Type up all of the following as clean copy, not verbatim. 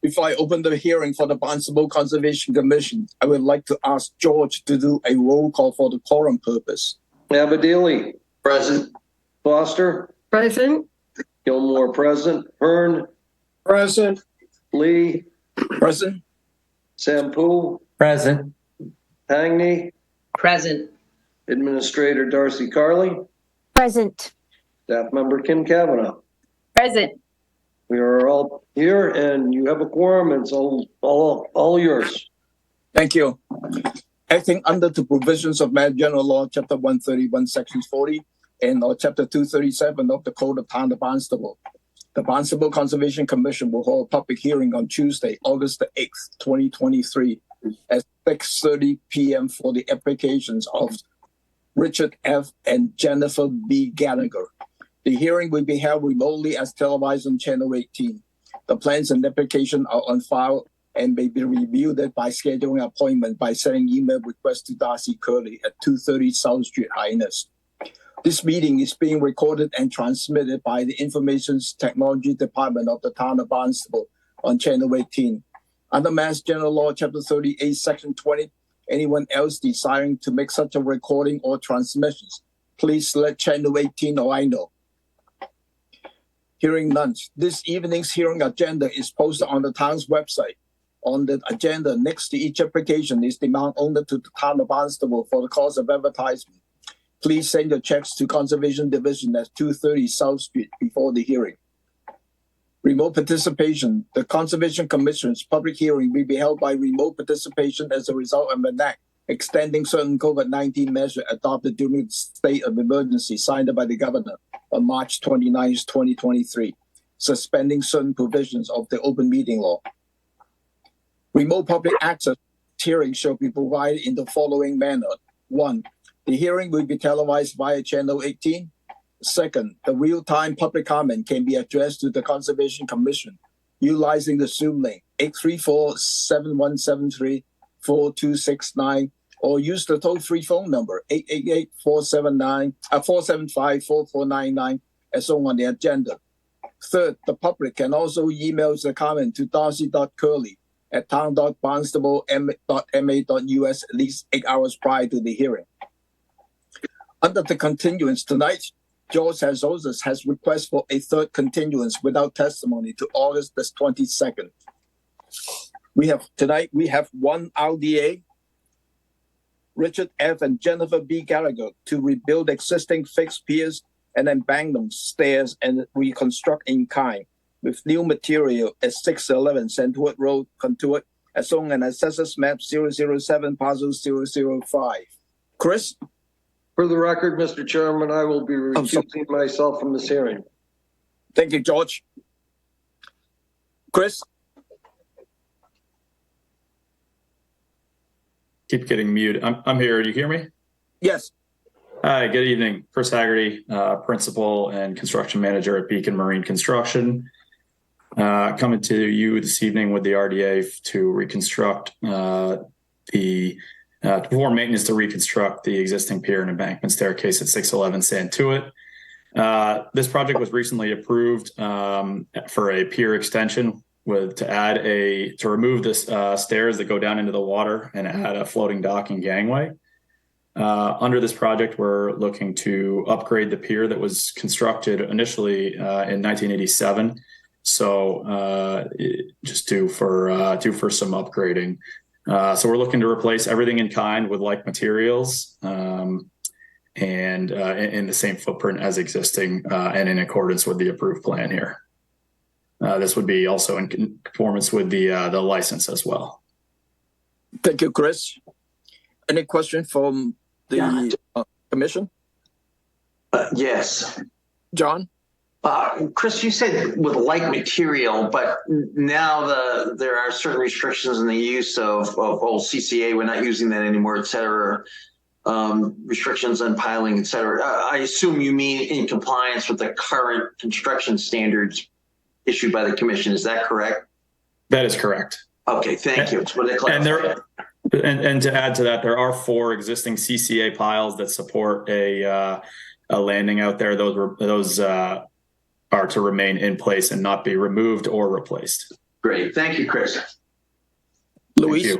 Before I open the hearing for the Barnstable Conservation Commission, I would like to ask George to do a roll call for the quorum purpose. Abadili. Present. Foster. Present. Gilmore, present. Hearn. Present. Lee. Present. Sampool. Present. Hagney. Present. Administrator Darcy Carley. Present. Staff member Kim Kavanaugh. Present. We are all here and you have a quorum. It's all yours. Thank you. Acting under the provisions of Mass General Law, Chapter 131, Section 40, and Chapter 237 of the Code of Town of Barnstable, the Barnstable Conservation Commission will hold a public hearing on Tuesday, August the 8th, 2023, at 6:30 p.m. for the applications of Richard F. and Jennifer B. Gallagher. The hearing will be held remotely as televised on Channel 18. The plans and application are on file and may be reviewed by scheduling an appointment by sending email request to Darcy Curley at 230 South Street, Highness. This meeting is being recorded and transmitted by the Information Technology Department of the Town of Barnstable on Channel 18. Under Mass General Law, Chapter 38, Section 20, anyone else desiring to make such a recording or transmissions, please let Channel 18 or I know. Hearing none. This evening's hearing agenda is posted on the town's website. On the agenda next to each application is the amount owed to the Town of Barnstable for the cost of advertisement. Please send your checks to Conservation Division at 230 South Street before the hearing. Remote participation. The Conservation Commission's public hearing will be held by remote participation as a result of an act extending certain COVID-19 measures adopted during the state of emergency signed by the governor on March 29, 2023, suspending certain provisions of the open meeting law. Remote public access hearing shall be provided in the following manner. 1. The hearing will be televised via Channel 18. Second, the real-time public comment can be addressed to the Conservation Commission utilizing the Zoom link 834-7173-4269 or use the toll-free phone number 888-475-4499 as shown on the agenda. Third, the public can also email the comment to darcy.curley@town.barnstable.ma.us at least 8 hours prior to the hearing. Under the continuance tonight, George Hazozas has requested for a third continuance without testimony to August the 22nd. We have one RDA, Richard F. and Jennifer B. Gallagher, to rebuild existing fixed piers and embankments, stairs, and reconstruct in kind with new material at 611 Sandwood Road, Contour, as shown in Assessors Map 007, Parcel 005. Chris? For the record, Mr. Chairman, I will be recusing myself from this hearing. Thank you, George. Chris? Keep getting muted. I'm here. Do you hear me? Yes. Hi, good evening. Chris Haggerty, Principal and Construction Manager at Beacon Marine Construction. Coming to you this evening with the RDA to reconstruct perform maintenance to reconstruct the existing pier and embankment staircase at 611 Santuit. This project was recently approved for a pier extension to remove this stairs that go down into the water and add a floating docking gangway. Under this project, we're looking to upgrade the pier that was constructed initially in 1987. So just due for some upgrading. So we're looking to replace everything in kind with like materials and in the same footprint as existing and in accordance with the approved plan here. This would be also in conformance with the license as well. Thank you, Chris. Any question from the commission? Yes. John? Chris, you said with like material, but now there are certain restrictions in the use of old CCA. We're not using that anymore, et cetera. Restrictions on piling, et cetera. I assume you mean in compliance with the current construction standards issued by the commission. Is that correct? That is correct. Okay, thank you. And to add to that, there are 4 existing CCA piles that support a landing out there. Those are to remain in place and not be removed or replaced. Great. Thank you, Chris. Louise?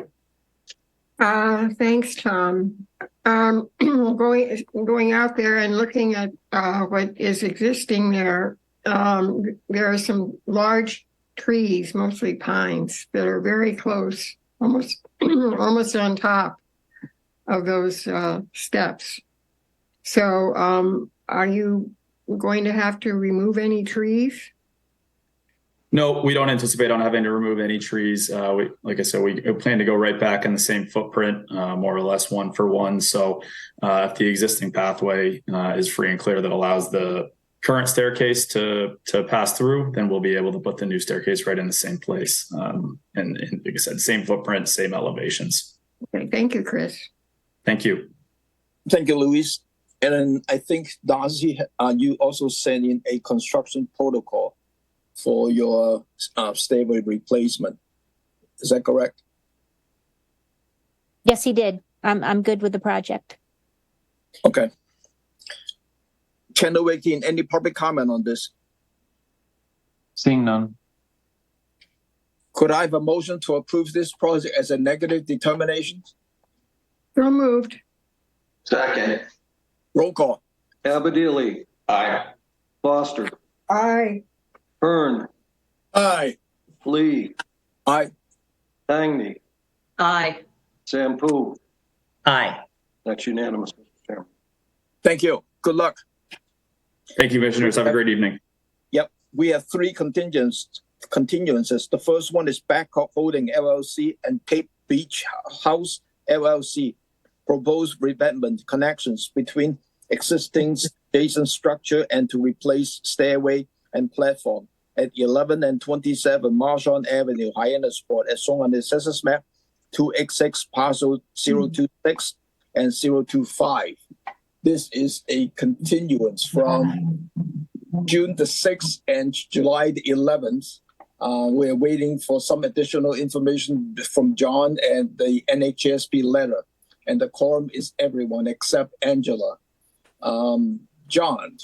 Thank you. Thanks, Tom. Going out there and looking at what is existing there, there are some large trees, mostly pines, that are very close, almost almost on top of those steps. So, are you going to have to remove any trees? No, we don't anticipate on having to remove any trees. Like I said, we plan to go right back in the same footprint, more or less one for one. So if the existing pathway is free and clear that allows the current staircase to pass through, then we'll be able to put the new staircase right in the same place. And like I said, same footprint, same elevations. Okay, thank you, Chris. Thank you. Thank you, Louise. And then I think, Darcy, you also sent in a construction protocol for your stairway replacement. Is that correct? Yes, he did. I'm good with the project. Okay. Channel 18, any public comment on this? Seeing none. Could I have a motion to approve this project as a negative determination? So moved. Second. Roll call. Abadili, Aye. Foster, Aye. Hearn, Aye. Lee, Aye. Tangney, Aye. Sampu. Aye. That's unanimous, Mr. Chairman. Thank you. Good luck. Thank you, commissioners. Have a great evening. Yep. We have three continuances. The first one is Babcock Holding LLC and Cape Beach House LLC. Proposed revetment connections between existing adjacent structure and to replace stairway and platform at 11 and 27 Marshall Avenue, Hyannisport, as shown on the assessors map 286 parcel 026 and 025. This is a continuance from June the 6th and July the 11th. We're waiting for some additional information from John and the NHSP letter. And the quorum is everyone except Angela. John.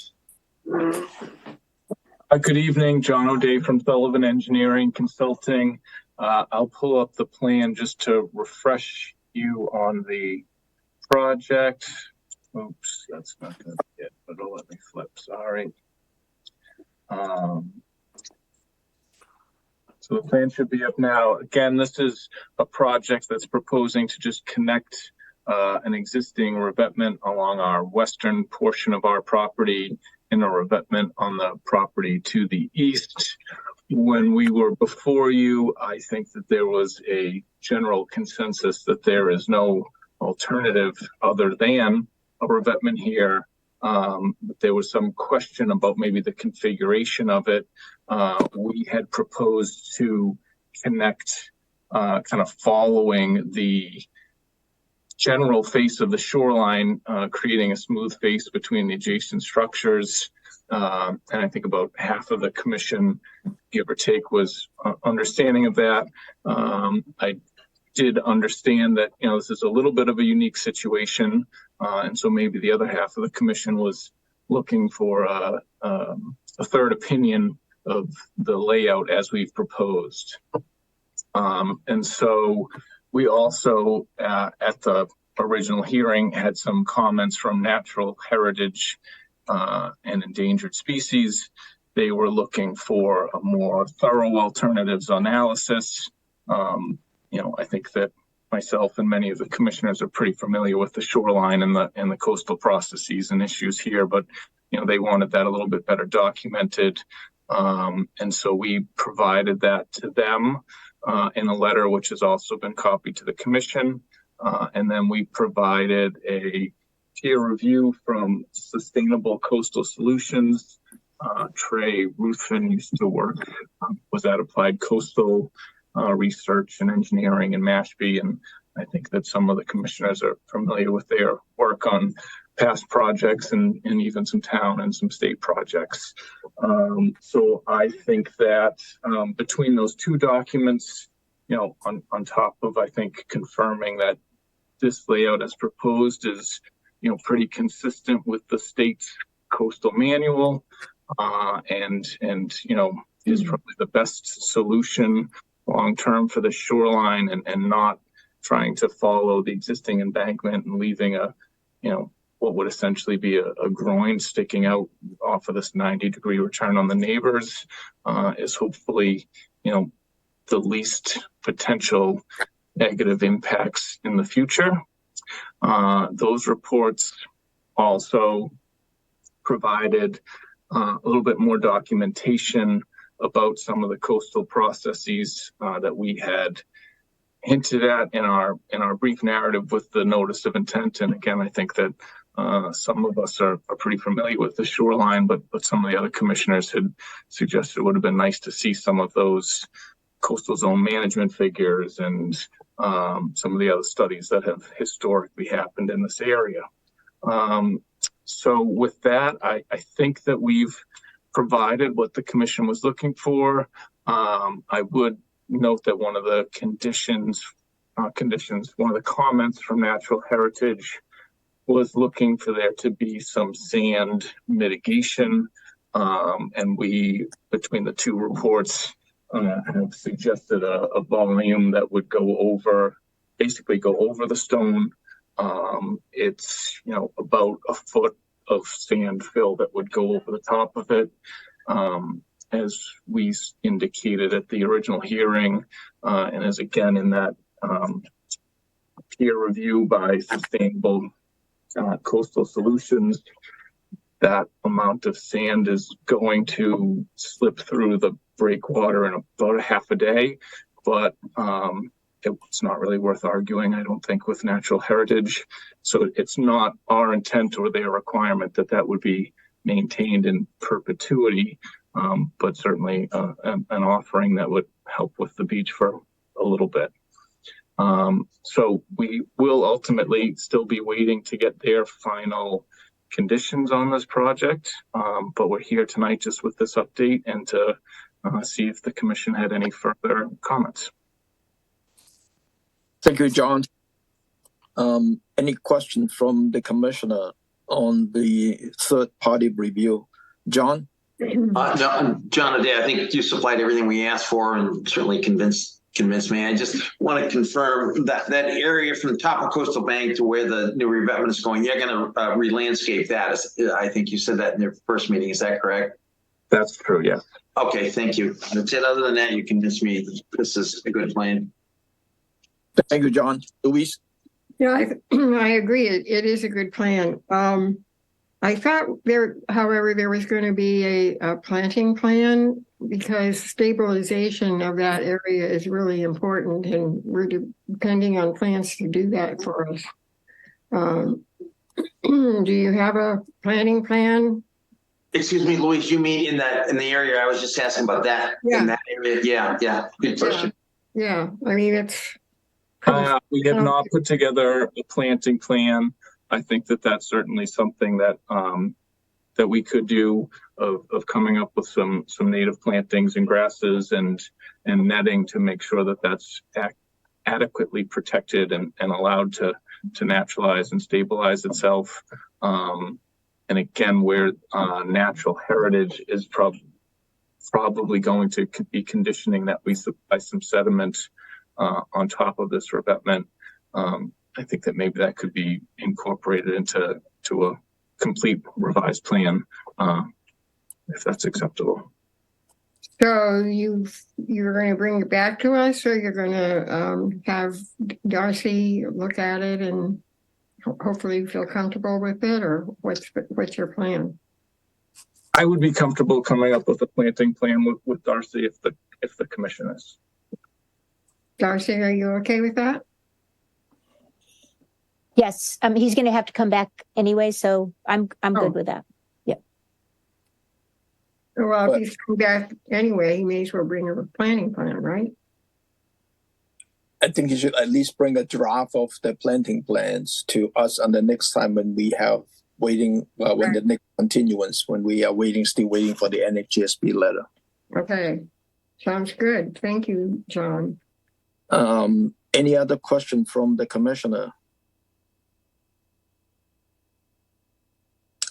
Good evening, John O'Day from Sullivan Engineering Consulting. I'll pull up the plan just to refresh you on the project. Oops, that's not going to be it, but it'll let me flip, sorry. So the plan should be up now. Again, this is a project that's proposing to just connect an existing revetment along our western portion of our property and a revetment on the property to the east. When we were before you, I think that there was a general consensus that there is no alternative other than a revetment here. But there was some question about maybe the configuration of it. We had proposed to connect kind of following the general face of the shoreline, creating a smooth face between the adjacent structures. And I think about half of the commission, give or take, was understanding of that. I did understand that, this is a little bit of a unique situation. And so maybe the other half of the commission was looking for a third opinion of the layout as we've proposed. And so we also, at the original hearing, had some comments from Natural Heritage and Endangered Species. They were looking for a more thorough alternatives analysis. I think that myself and many of the commissioners are pretty familiar with the shoreline and the coastal processes and issues here, but they wanted that a little bit better documented. And so we provided that to them in a letter, which has also been copied to the commission. And then we provided a peer review from Sustainable Coastal Solutions. Trey Ruthven used to work, was at Applied Coastal Research and Engineering in Mashpee. And I think that some of the commissioners are familiar with their work on past projects and even some town and some state projects. So I think that between those two documents, on top of, I think, confirming that this layout as proposed is, pretty consistent with the state's coastal manual, and is probably the best solution long-term for the shoreline and not trying to follow the existing embankment and leaving what would essentially be a groin sticking out off of this 90-degree return on the neighbors is hopefully, the least potential negative impacts in the future. Those reports also provided a little bit more documentation about some of the coastal processes that we had hinted at in our brief narrative with the notice of intent. And again, I think that some of us are pretty familiar with the shoreline, but some of the other commissioners had suggested it would have been nice to see some of those coastal zone management figures and some of the other studies that have historically happened in this area. So with that, I think that we've provided what the commission was looking for. I would note that one of the one of the comments from Natural Heritage was looking for there to be some sand mitigation. And we, between the two reports, have suggested a volume that would basically go over the stone. It's, about a foot of sand fill that would go over the top of it. As we indicated at the original hearing, and as again in that peer review by Sustainable Coastal Solutions, that amount of sand is going to slip through the breakwater in about a half a day, but it's not really worth arguing, I don't think, with Natural Heritage. So it's not our intent or their requirement that would be maintained in perpetuity, but certainly an offering that would help with the beach for a little bit. So we will ultimately still be waiting to get their final conditions on this project, but we're here tonight just with this update and to see if the commission had any further comments. Thank you, John. Any question from the commissioner on the third-party review? John? No, John Adair, I think you supplied everything we asked for and certainly convinced me. I just want to confirm that area from the top of Coastal Bank to where the new revetment is going, you're going to re-landscape that. I think you said that in your first meeting. Is that correct? That's true, yes. Okay, thank you. That's it. Other than that, you convinced me this is a good plan. Thank you, John. Louise? Yeah, I agree. It is a good plan. I thought however, there was going to be a planting plan because stabilization of that area is really important, and we're depending on plants to do that for us. Do you have a planting plan? Excuse me, Louise, you mean in the area? I was just asking about that. Yeah. In that area. Yeah. Good question. Yeah. I mean, it's. We have not put together a planting plan. I think that's certainly something that we could do of coming up with some native plantings and grasses and netting to make sure that that's adequately protected and allowed to naturalize and stabilize itself. And again, where Natural Heritage is probably going to be conditioning that we supply some sediment on top of this revetment. I think that maybe that could be incorporated into a complete revised plan, if that's acceptable. So you're going to bring it back to us, or you're going to have Darcy look at it and hopefully feel comfortable with it, or what's your plan? I would be comfortable coming up with a planting plan with Darcy if the commission is. Darcy, are you okay with that? Yes, he's going to have to come back anyway, so I'm good with that. Yep. Well, if he's coming back anyway, he may as well bring a planning plan, right? I think you should at least bring a draft of the planting plans to us on the next time when we have when the next continuance, when we are still waiting for the NHGSB letter. Okay, sounds good. Thank you, John. Any other question from the commissioner?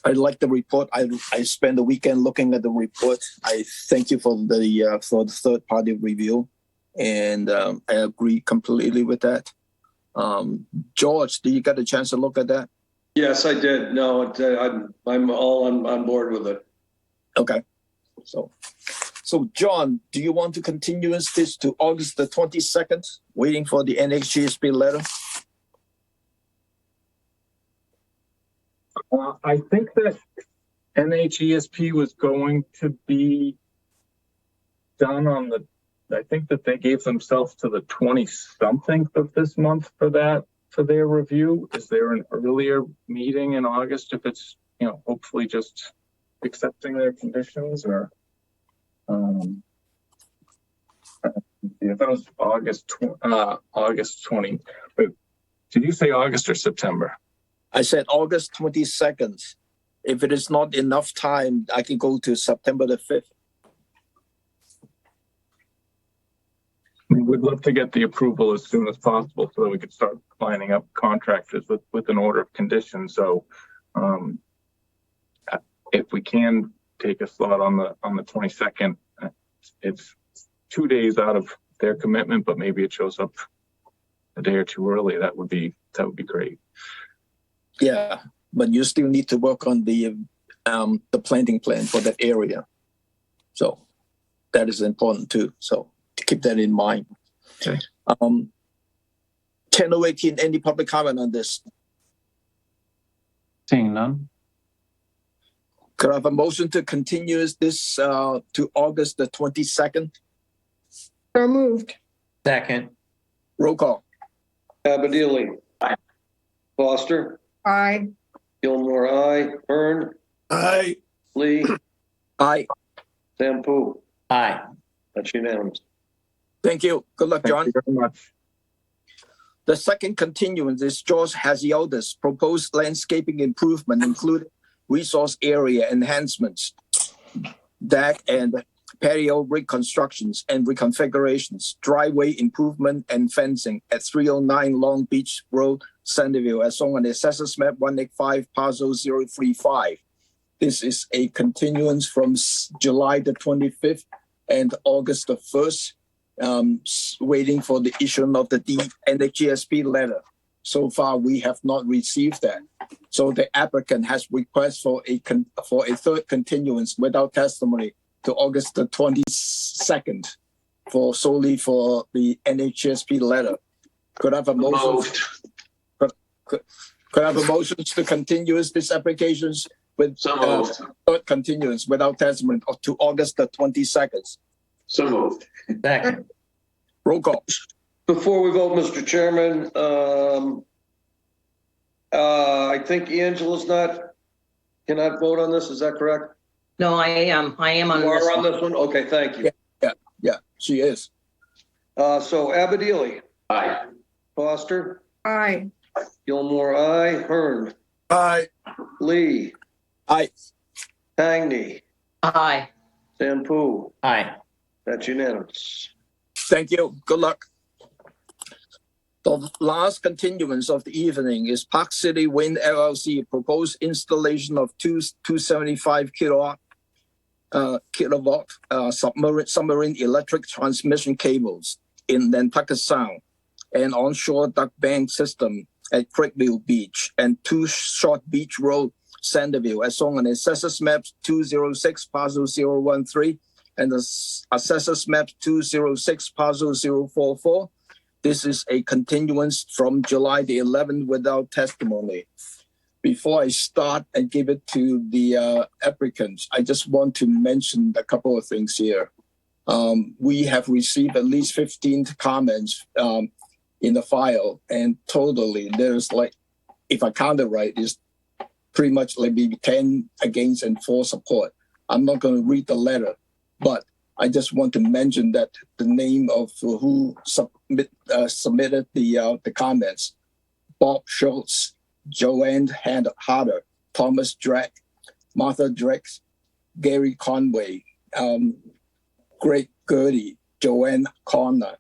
I like the report. I spent the weekend looking at the report. I thank you for the third party review, and I agree completely with that. George, did you get a chance to look at that? Yes, I did. No, I'm all on board with it. Okay. So John, do you want to continue this to August the 22nd, waiting for the NHGSP letter? I think that NHESP was going to be done on I think that they gave themselves to the 20-something of this month for their review. Is there an earlier meeting in August if it's, hopefully just accepting their conditions, or if it was August 20, wait, did you say August or September? I said August 22nd. If it is not enough time, I can go to September the 5th. We would love to get the approval as soon as possible so that we could start lining up contractors with an order of conditions. So if we can take a slot on the 22nd, it's 2 days out of their commitment, but maybe it shows up a day or two early. That would be great. Yeah, but you still need to work on the planting plan for that area. So that is important too. So keep that in mind. Okay. 10:18, any public comment on this? Seeing none. Could I have a motion to continue this to August the 22nd? So moved. Second. Roll call. Abadili. Aye. Foster. Aye. Gilmore, aye. Hearn. Aye. Lee. Aye. Sampu. Aye. That's unanimous. Thank you. Good luck, John. Thank you very much. The second continuance is George Hasiotis proposed landscaping improvement, including resource area enhancements, deck and patio reconstructions and reconfigurations, driveway improvement and fencing at 309 Long Beach Road, Sandyville, as shown on the Assessors Map 185, Parcel 035. This is a continuance from July the 25th and August the 1st, waiting for the issuance of the NHGSP letter. So far, we have not received that. So the applicant has requested for a third continuance without testimony to August the 22nd solely for the NHGSP letter. Could I have a motion? Moved. Could I have a motion to continue this applications with So moved. third continuance without testimony to August the 22nd? So moved. Second. Roll call. Before we vote, Mr. Chairman, I think Angela's cannot vote on this. Is that correct? No, I am on You this are on one. this one? Okay, thank you. Yeah, she is. So Abadili, Aye. Foster, Aye. Gilmore, aye. Hearn, Aye. Lee, Aye. Tangney, Aye. Sampu. Aye. That's unanimous. Thank you. Good luck. The last continuance of the evening is Park City Wind LLC proposed installation of two 275 kilowatt submarine electric transmission cables in Nantucket Sound and onshore duck bank system at Creekview Beach and 2 Short Beach Road, Sandyville, as shown on the Assessors Maps 206 Parcel 013 and the Assessors Map 206 Parcel 044. This is a continuance from July the 11th without testimony. Before I start and give it to the applicants, I just want to mention a couple of things here. We have received at least 15 comments in the file, and totally there's if I count it right, it's pretty much maybe 10 against and 4 support. I'm not going to read the letter, but I just want to mention that the name of who submitted the comments: Bob Schultz, Joanne Harder, Thomas Drake, Martha Drake, Gary Conway, Greg Gertie, Joanne Connor,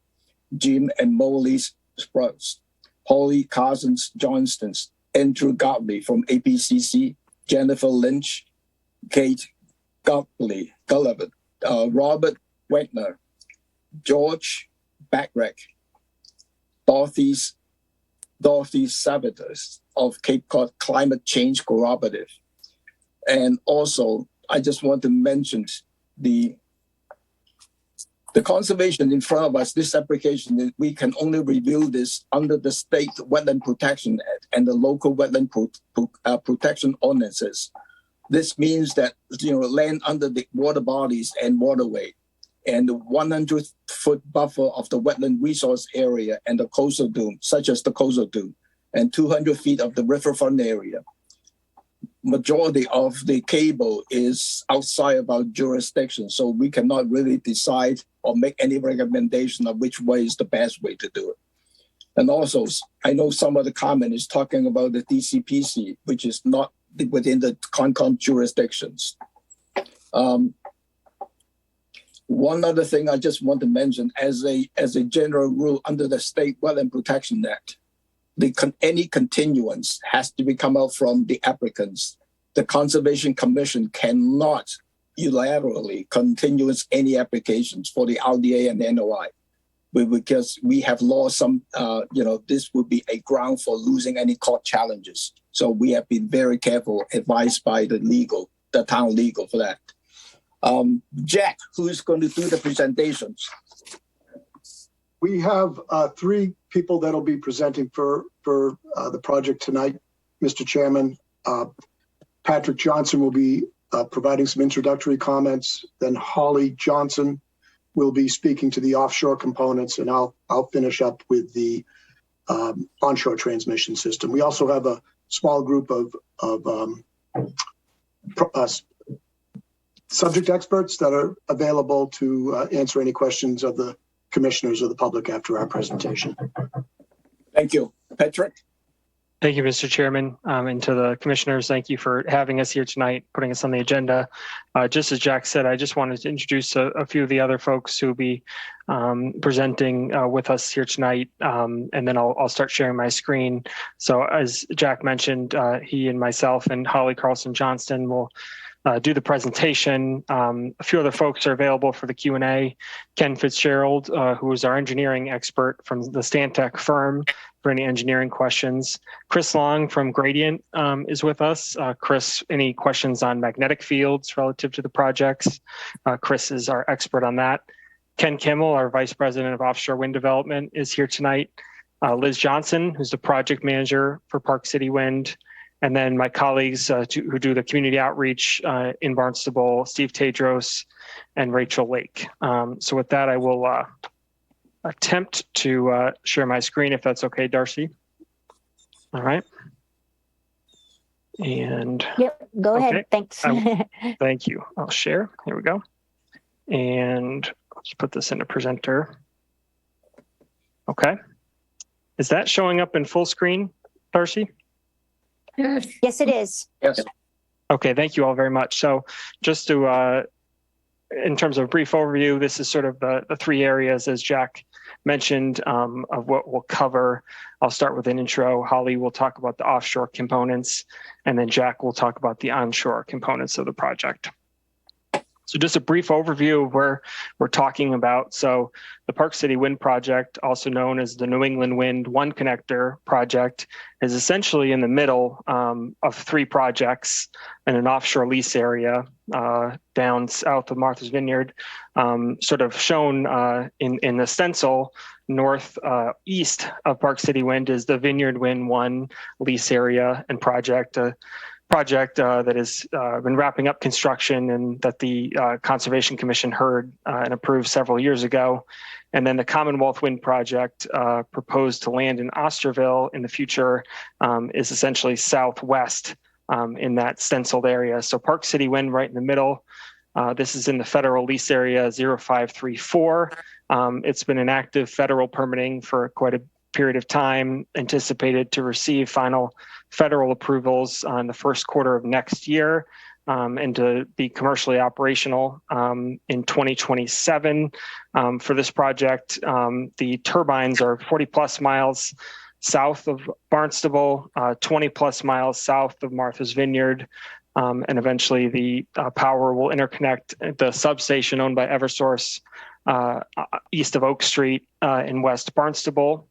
Jim and Molly Sprouts, Holly Cousins Johnston, Andrew Godley from APCC, Jennifer Lynch, Kate Gulliver, Robert Wagner, George Backrack, Dorothy Sabathurst of Cape Cod Climate Change Cooperative. And also, I just want to mention the conservation in front of us. This application, we can only review this under the State Wetland Protection Act and the local wetland protection ordinances. This means that, land under the water bodies and waterway, and the 100-foot buffer of the wetland resource area and the coastal dune, such as the coastal dune, and 200 feet of the riverfront area. Majority of the cable is outside of our jurisdiction, so we cannot really decide or make any recommendation of which way is the best way to do it. And also, I know some of the comment is talking about the DCPC, which is not within the Concom jurisdictions. One other thing I just want to mention, as a general rule under the State Wetland Protection Act, any continuance has to be come out from the applicants. The Conservation Commission cannot unilaterally continuance any applications for the RDA and NOI, because we have lost some. This would be a ground for losing any court challenges. So we have been very careful, advised by the town legal for that. Jack, who is going to do the presentations? We have three people that'll be presenting for the project tonight, Mr. Chairman. Patrick Johnson will be providing some introductory comments. Then Holly Johnson will be speaking to the offshore components, and I'll finish up with the onshore transmission system. We also have a small group of subject experts that are available to answer any questions of the commissioners or the public after our presentation. Thank you. Patrick? Thank you, Mr. Chairman. And to the commissioners, thank you for having us here tonight, putting us on the agenda. Just as Jack said, I just wanted to introduce a few of the other folks who will be presenting with us here tonight. And then I'll start sharing my screen. So as Jack mentioned, he and myself and Holly Carlson Johnston will do the presentation. A few other folks are available for the Q&A. Ken Fitzgerald, who is our engineering expert from the Stantec firm for any engineering questions. Chris Long from Gradient is with us. Chris, any questions on magnetic fields relative to the projects? Chris is our expert on that. Ken Kimmel, our Vice President of Offshore Wind Development, is here tonight. Liz Johnson, who's the project manager for Park City Wind. And then my colleagues who do the community outreach in Barnstable, Steve Tedros and Rachel Lake. So with that, I will attempt to share my screen, if that's okay, Darcy. All right. And Yep, go ahead. Okay. Thanks. thank you. I'll share. Here we go. And let's put this into presenter. Okay. Is that showing up in full screen, Darcy? Yes. Yes, it is. Yes. Okay, thank you all very much. So just to, in terms of a brief overview, this is sort of the three areas, as Jack mentioned, of what we'll cover. I'll start with an intro. Holly will talk about the offshore components, and then Jack will talk about the onshore components of the project. So just a brief overview of where we're talking about. So the Park City Wind Project, also known as the New England Wind One Connector Project, is essentially in the middle of three projects in an offshore lease area down south of Martha's Vineyard, sort of shown in the stencil northeast of Park City Wind is the Vineyard Wind One lease area and project. Project that has been wrapping up construction and that the Conservation Commission heard and approved several years ago. And then the Commonwealth Wind Project proposed to land in Osterville in the future is essentially southwest in that stenciled area. So Park City Wind right in the middle. This is in the federal lease area 0534. It's been in active federal permitting for quite a period of time, anticipated to receive final federal approvals in the first quarter of next year and to be commercially operational in 2027. For this project, the turbines are 40 plus miles south of Barnstable, 20 plus miles south of Martha's Vineyard, and eventually the power will interconnect the substation owned by Eversource east of Oak Street in West Barnstable.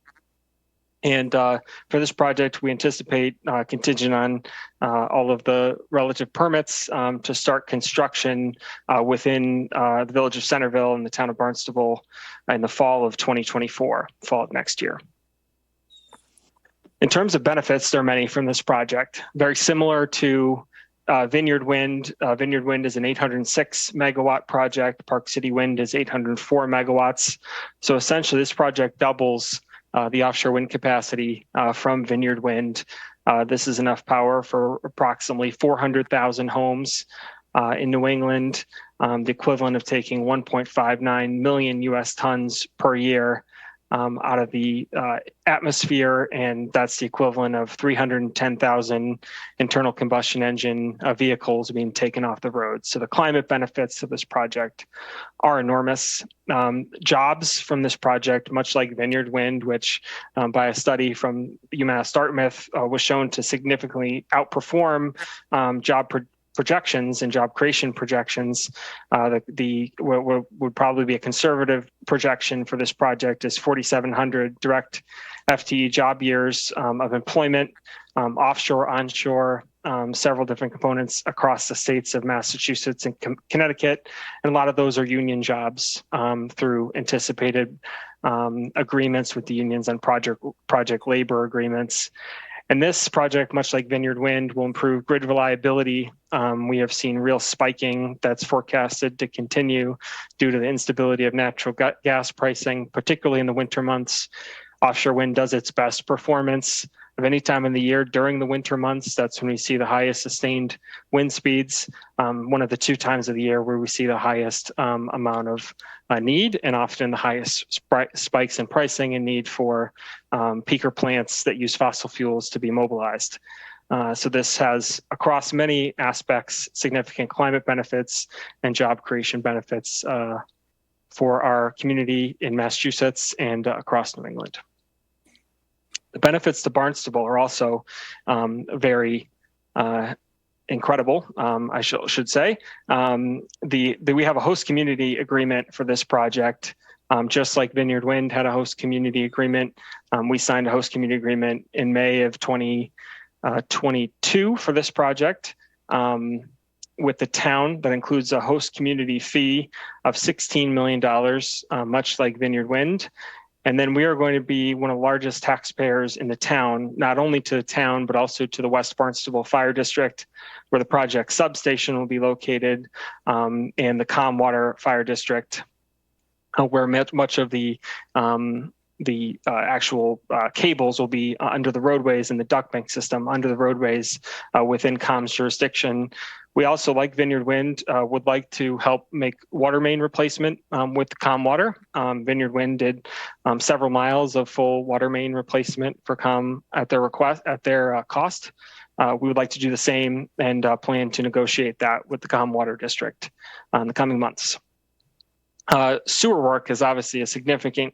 And for this project, we anticipate contingent on all of the relative permits to start construction within the village of Centerville and the town of Barnstable in the fall of 2024, fall of next year. In terms of benefits, there are many from this project. Very similar to Vineyard Wind. Vineyard Wind is an 806 megawatt project. Park City Wind is 804 megawatts. So essentially, this project doubles the offshore wind capacity from Vineyard Wind. This is enough power for approximately 400,000 homes in New England, the equivalent of taking 1.59 million US tons per year out of the atmosphere, and that's the equivalent of 310,000 internal combustion engine vehicles being taken off the road. So the climate benefits of this project are enormous. Jobs from this project, much like Vineyard Wind, which by a study from UMass Dartmouth was shown to significantly outperform job projections and job creation projections. What would probably be a conservative projection for this project is 4,700 direct FTE job years of employment, offshore, onshore, several different components across the states of Massachusetts and Connecticut. And a lot of those are union jobs through anticipated agreements with the unions on project labor agreements. And this project, much like Vineyard Wind, will improve grid reliability. We have seen real spiking that's forecasted to continue due to the instability of natural gas pricing, particularly in the winter months. Offshore wind does its best performance of any time in the year during the winter months. That's when we see the highest sustained wind speeds, one of the 2 times of the year where we see the highest amount of need, and often the highest spikes in pricing and need for peaker plants that use fossil fuels to be mobilized. So this has, across many aspects, significant climate benefits and job creation benefits for our community in Massachusetts and across New England. The benefits to Barnstable are also very incredible, I should say. We have a host community agreement for this project. Just like Vineyard Wind had a host community agreement, we signed a host community agreement in May of 2022 for this project with the town that includes a host community fee of $16 million, much like Vineyard Wind. And then we are going to be one of the largest taxpayers in the town, not only to the town, but also to the West Barnstable Fire District, where the project substation will be located, and the Comwater Fire District, where much of the actual cables will be under the roadways and the duct bank system under the roadways within COM's jurisdiction. We also, like Vineyard Wind, would like to help make water main replacement with Comwater. Vineyard Wind did several miles of full water main replacement for Com at their cost. We would like to do the same and plan to negotiate that with the Comwater District in the coming months. Sewer work is obviously a significant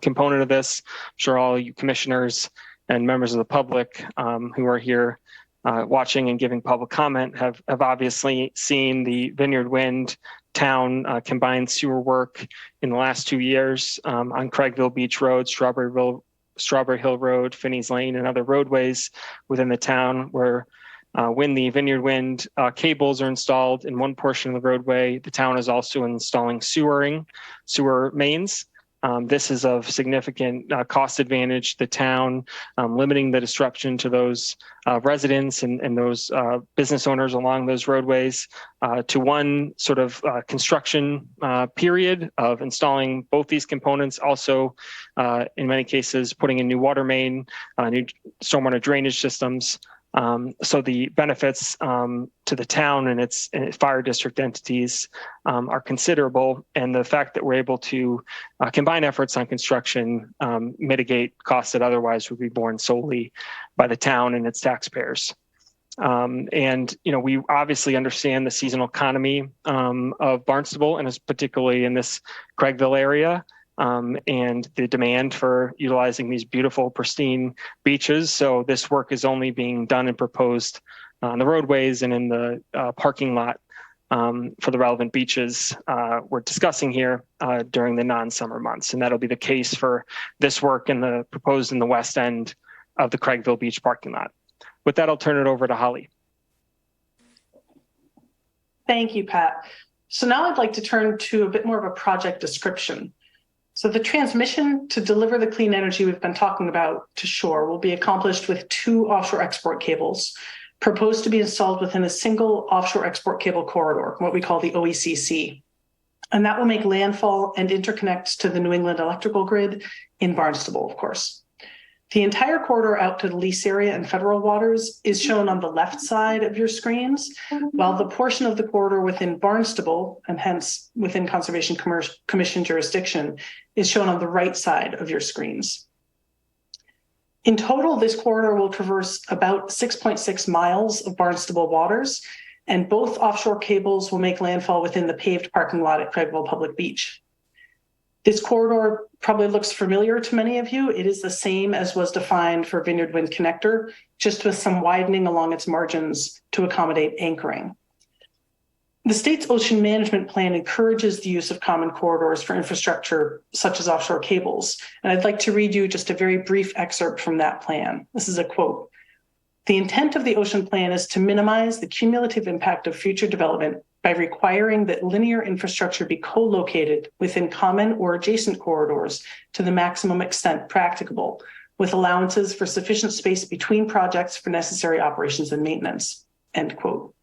component of this. I'm sure all you commissioners and members of the public who are here watching and giving public comment have obviously seen the Vineyard Wind town combined sewer work in the last 2 years on Craigville Beach Road, Strawberry Hill Road, Finney's Lane, and other roadways within the town where when the Vineyard Wind cables are installed in one portion of the roadway, the town is also installing sewer mains. This is of significant cost advantage to the town, limiting the disruption to those residents and those business owners along those roadways to one sort of construction period of installing both these components. Also, in many cases, putting in new water main, new stormwater drainage systems. So the benefits to the town and its fire district entities are considerable, and the fact that we're able to combine efforts on construction mitigate costs that otherwise would be borne solely by the town and its taxpayers. And we obviously understand the seasonal economy of Barnstable, and particularly in this Craigville area. And the demand for utilizing these beautiful, pristine beaches. So this work is only being done and proposed on the roadways and in the parking lot for the relevant beaches we're discussing here during the non-summer months. And that'll be the case for this work proposed in the west end of the Craigville Beach parking lot. With that, I'll turn it over to Holly. Thank you, Pat. So now I'd like to turn to a bit more of a project description. So the transmission to deliver the clean energy we've been talking about to shore will be accomplished with 2 offshore export cables proposed to be installed within a single offshore export cable corridor, what we call the OECC. And that will make landfall and interconnect to the New England electrical grid in Barnstable, of course. The entire corridor out to the lease area and federal waters is shown on the left side of your screens, while the portion of the corridor within Barnstable, and hence within Conservation Commission jurisdiction, is shown on the right side of your screens. In total, this corridor will traverse about 6.6 miles of Barnstable waters, and both offshore cables will make landfall within the paved parking lot at Craigville Public Beach. This corridor probably looks familiar to many of you. It is the same as was defined for Vineyard Wind Connector, just with some widening along its margins to accommodate anchoring. The state's ocean management plan encourages the use of common corridors for infrastructure such as offshore cables. And I'd like to read you just a very brief excerpt from that plan. This is a quote. "The intent of the ocean plan is to minimize the cumulative impact of future development by requiring that linear infrastructure be co-located within common or adjacent corridors to the maximum extent practicable, with allowances for sufficient space between projects for necessary operations and maintenance," end quote.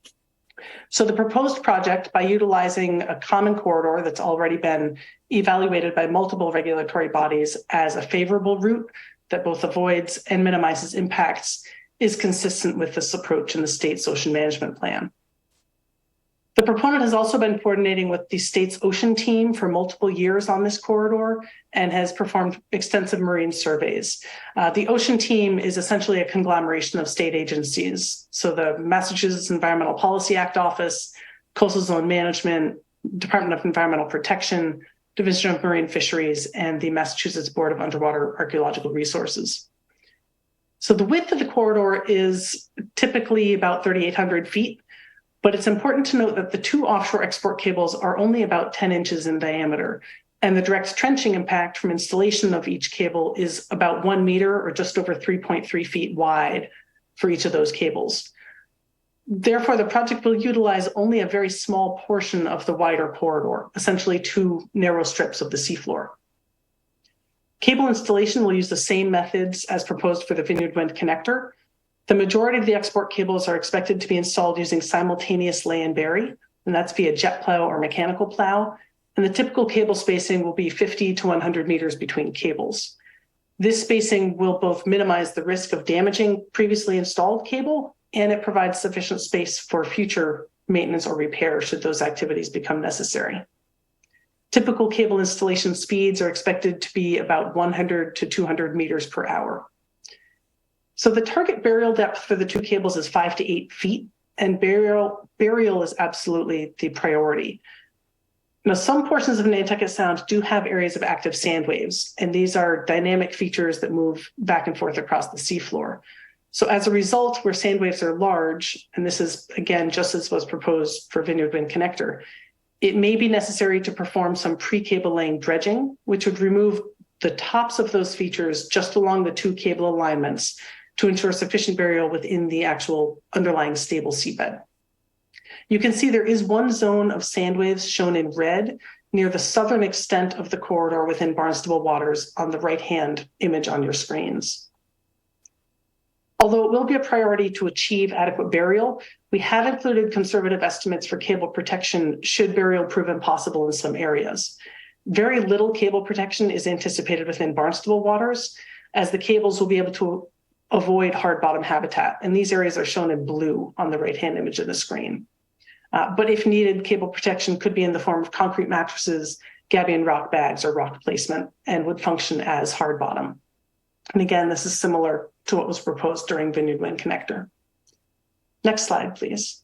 So the proposed project, by utilizing a common corridor that's already been evaluated by multiple regulatory bodies as a favorable route that both avoids and minimizes impacts, is consistent with this approach in the state's ocean management plan. The proponent has also been coordinating with the state's ocean team for multiple years on this corridor and has performed extensive marine surveys. The ocean team is essentially a conglomeration of state agencies. So the Massachusetts Environmental Policy Act Office, Coastal Zone Management, Department of Environmental Protection, Division of Marine Fisheries, and the Massachusetts Board of Underwater Archaeological Resources. So the width of the corridor is typically about 3,800 feet. But it's important to note that the 2 offshore export cables are only about 10 inches in diameter, and the direct trenching impact from installation of each cable is about 1 meter or just over 3.3 feet wide for each of those cables. Therefore, the project will utilize only a very small portion of the wider corridor, essentially 2 narrow strips of the seafloor. Cable installation will use the same methods as proposed for the Vineyard Wind Connector. The majority of the export cables are expected to be installed using simultaneous lay and bury, and that's via jet plow or mechanical plow. And the typical cable spacing will be 50 to 100 meters between cables. This spacing will both minimize the risk of damaging previously installed cable, and it provides sufficient space for future maintenance or repair should those activities become necessary. Typical cable installation speeds are expected to be about 100 to 200 meters per hour. So the target burial depth for the 2 cables is 5 to 8 feet, and burial is absolutely the priority. Now, some portions of Nantucket Sound do have areas of active sand waves, and these are dynamic features that move back and forth across the seafloor. So as a result, where sand waves are large, and this is, again, just as was proposed for Vineyard Wind Connector, it may be necessary to perform some pre-cable laying dredging, which would remove the tops of those features just along the 2 cable alignments to ensure sufficient burial within the actual underlying stable seabed. You can see there is one zone of sand waves shown in red near the southern extent of the corridor within Barnstable waters on the right-hand image on your screens. Although it will be a priority to achieve adequate burial, we have included conservative estimates for cable protection should burial prove impossible in some areas. Very little cable protection is anticipated within Barnstable waters, as the cables will be able to avoid hard bottom habitat. And these areas are shown in blue on the right-hand image of the screen. But if needed, cable protection could be in the form of concrete mattresses, gabion rock bags, or rock placement, and would function as hard bottom. And again, this is similar to what was proposed during Vineyard Wind Connector. Next slide, please.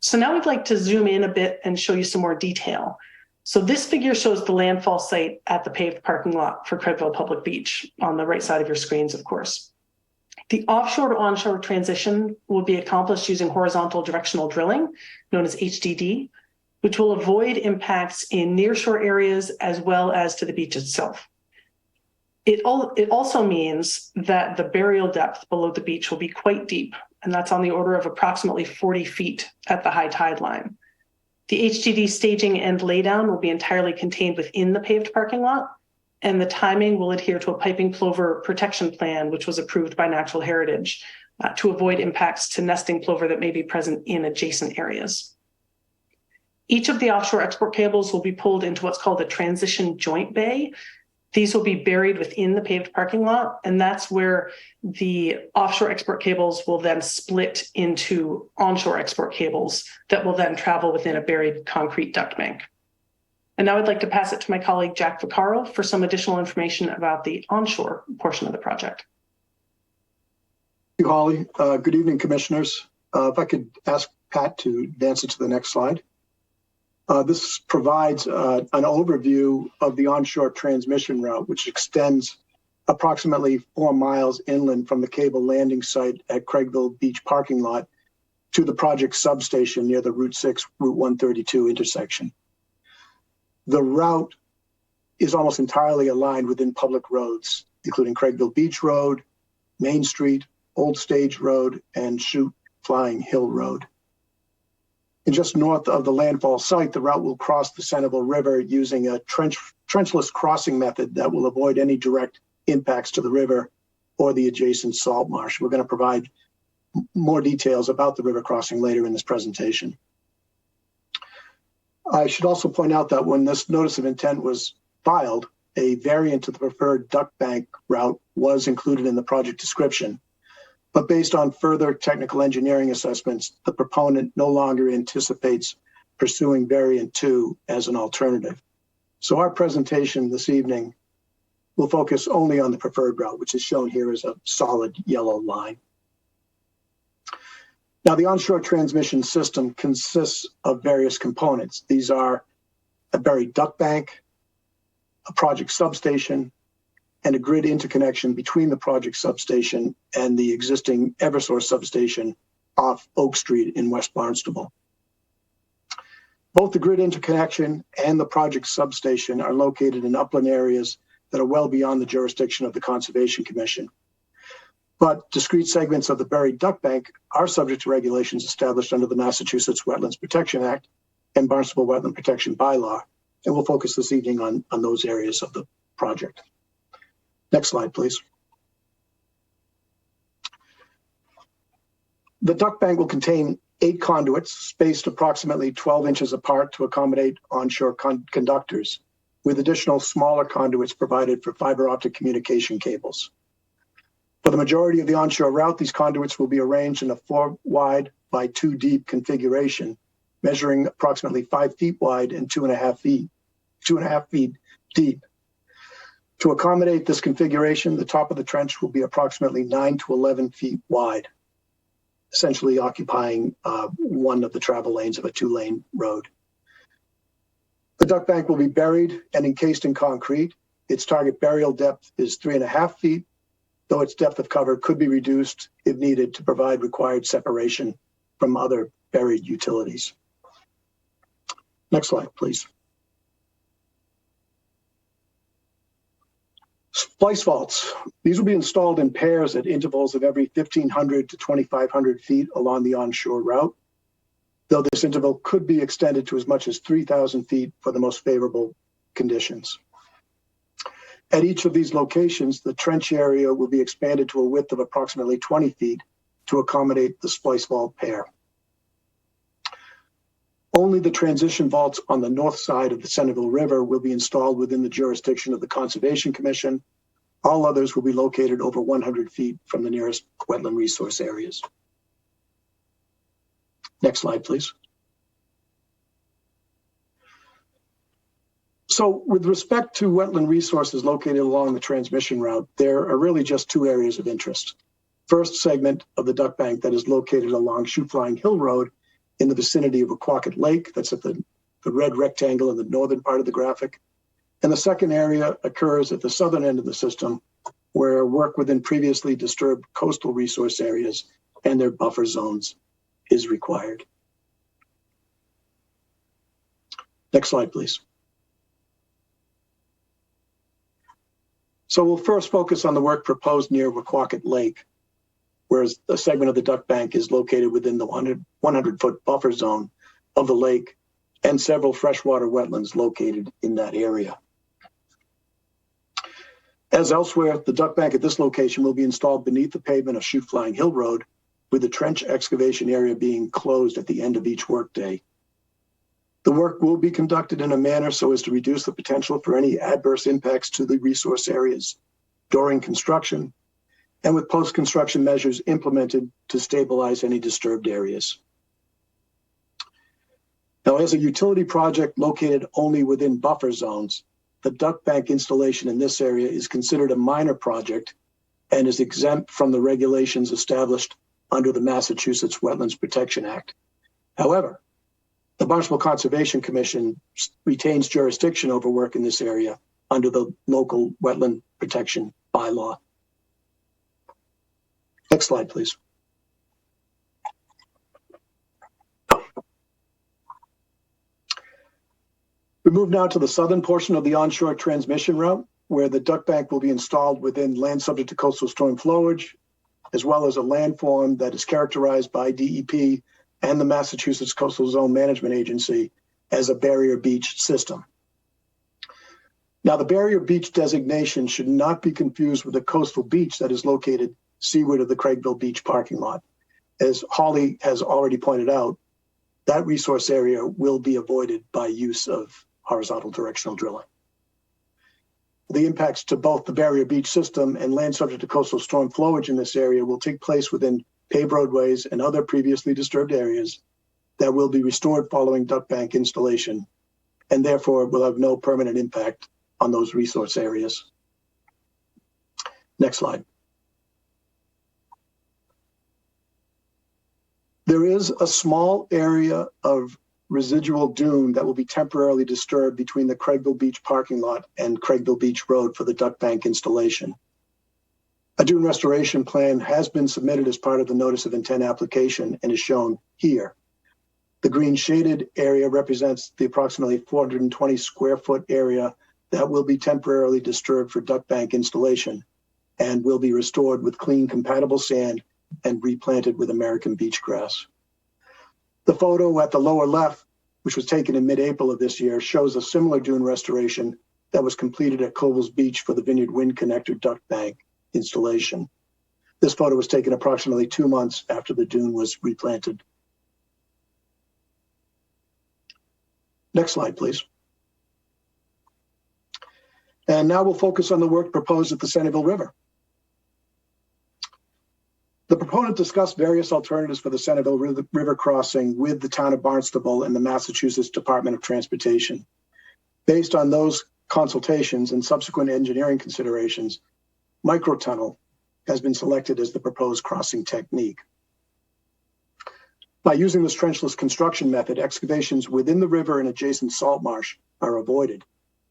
So now we'd like to zoom in a bit and show you some more detail. So this figure shows the landfall site at the paved parking lot for Craigville Public Beach on the right side of your screens, of course. The offshore to onshore transition will be accomplished using horizontal directional drilling, known as HDD, which will avoid impacts in nearshore areas as well as to the beach itself. It also means that the burial depth below the beach will be quite deep, and that's on the order of approximately 40 feet at the high tide line. The HDD staging and laydown will be entirely contained within the paved parking lot, and the timing will adhere to a piping plover protection plan, which was approved by Natural Heritage to avoid impacts to nesting plover that may be present in adjacent areas. Each of the offshore export cables will be pulled into what's called a transition joint bay. These will be buried within the paved parking lot, and that's where the offshore export cables will then split into onshore export cables that will then travel within a buried concrete duct bank. And now I'd like to pass it to my colleague, Jack Vaccaro, for some additional information about the onshore portion of the project. Thank you, Holly. Good evening, commissioners. If I could ask Pat to advance it to the next slide. This provides an overview of the onshore transmission route, which extends approximately 4 miles inland from the cable landing site at Craigville Beach parking lot to the project substation near the Route 6, Route 132 intersection. The route is almost entirely aligned within public roads, including Craigville Beach Road, Main Street, Old Stage Road, and Chute Flying Hill Road. And just north of the landfall site, the route will cross the Centerville River using a trenchless crossing method that will avoid any direct impacts to the river or the adjacent salt marsh. We're going to provide more details about the river crossing later in this presentation. I should also point out that when this notice of intent was filed, a variant to the preferred duct bank route was included in the project description. But based on further technical engineering assessments, the proponent no longer anticipates pursuing variant 2 as an alternative. So our presentation this evening will focus only on the preferred route, which is shown here as a solid yellow line. Now, the onshore transmission system consists of various components. These are a buried duct bank, a project substation, and a grid interconnection between the project substation and the existing Eversource substation off Oak Street in West Barnstable. Both the grid interconnection and the project substation are located in upland areas that are well beyond the jurisdiction of the Conservation Commission. But discrete segments of the buried duct bank are subject to regulations established under the Massachusetts Wetlands Protection Act and Barnstable Wetland Protection Bylaw, and we'll focus this evening on those areas of the project. Next slide, please. The duct bank will contain 8 conduits spaced approximately 12 inches apart to accommodate onshore conductors, with additional smaller conduits provided for fiber optic communication cables. For the majority of the onshore route, these conduits will be arranged in a 4 wide by 2 deep configuration, measuring approximately 5 feet wide and 2.5 feet deep. To accommodate this configuration, the top of the trench will be approximately 9 to 11 feet wide, essentially occupying one of the travel lanes of a 2-lane road. The duct bank will be buried and encased in concrete. Its target burial depth is 3.5 feet, though its depth of cover could be reduced if needed to provide required separation from other buried utilities. Next slide, please. Splice vaults. These will be installed in pairs at intervals of every 1,500 to 2,500 feet along the onshore route, though this interval could be extended to as much as 3,000 feet for the most favorable conditions. At each of these locations, the trench area will be expanded to a width of approximately 20 feet to accommodate the splice vault pair. Only the transition vaults on the north side of the Centerville River will be installed within the jurisdiction of the Conservation Commission. All others will be located over 100 feet from the nearest wetland resource areas. Next slide, please. So with respect to wetland resources located along the transmission route, there are really just 2 areas of interest. First segment of the duct bank that is located along Chute Flying Hill Road in the vicinity of Aquacket Lake, that's at the red rectangle in the northern part of the graphic. And the second area occurs at the southern end of the system where work within previously disturbed coastal resource areas and their buffer zones is required. Next slide, please. So we'll first focus on the work proposed near Wequaquet Lake, whereas a segment of the duck bank is located within the 100-foot buffer zone of the lake and several freshwater wetlands located in that area. As elsewhere, the duck bank at this location will be installed beneath the pavement of Shoe Flying Hill Road, with the trench excavation area being closed at the end of each workday. The work will be conducted in a manner so as to reduce the potential for any adverse impacts to the resource areas during construction, and with post-construction measures implemented to stabilize any disturbed areas. Now, as a utility project located only within buffer zones, the duck bank installation in this area is considered a minor project and is exempt from the regulations established under the Massachusetts Wetlands Protection Act. However, the Barnstable Conservation Commission retains jurisdiction over work in this area under the local wetland protection bylaw. Next slide, please. We move now to the southern portion of the onshore transmission route, where the duck bank will be installed within land subject to coastal storm flowage, as well as a landform that is characterized by DEP and the Massachusetts Coastal Zone Management Agency as a barrier beach system. Now, the barrier beach designation should not be confused with a coastal beach that is located seaward of the Craigville Beach parking lot. As Holly has already pointed out, that resource area will be avoided by use of horizontal directional drilling. The impacts to both the barrier beach system and land subject to coastal storm flowage in this area will take place within paved roadways and other previously disturbed areas that will be restored following duck bank installation, and therefore will have no permanent impact on those resource areas. Next slide. There is a small area of residual dune that will be temporarily disturbed between the Craigville Beach parking lot and Craigville Beach Road for the duck bank installation. A dune restoration plan has been submitted as part of the notice of intent application and is shown here. The green shaded area represents the approximately 420 square foot area that will be temporarily disturbed for duck bank installation and will be restored with clean, compatible sand and replanted with American beach grass. The photo at the lower left, which was taken in mid-April of this year, shows a similar dune restoration that was completed at Covell's Beach for the Vineyard Wind Connector duck bank installation. This photo was taken approximately 2 months after the dune was replanted. Next slide, please. And now we'll focus on the work proposed at the Centerville River. The proponent discussed various alternatives for the Centerville River crossing with the town of Barnstable and the Massachusetts Department of Transportation. Based on those consultations and subsequent engineering considerations, microtunnel has been selected as the proposed crossing technique. By using this trenchless construction method, excavations within the river and adjacent salt marsh are avoided,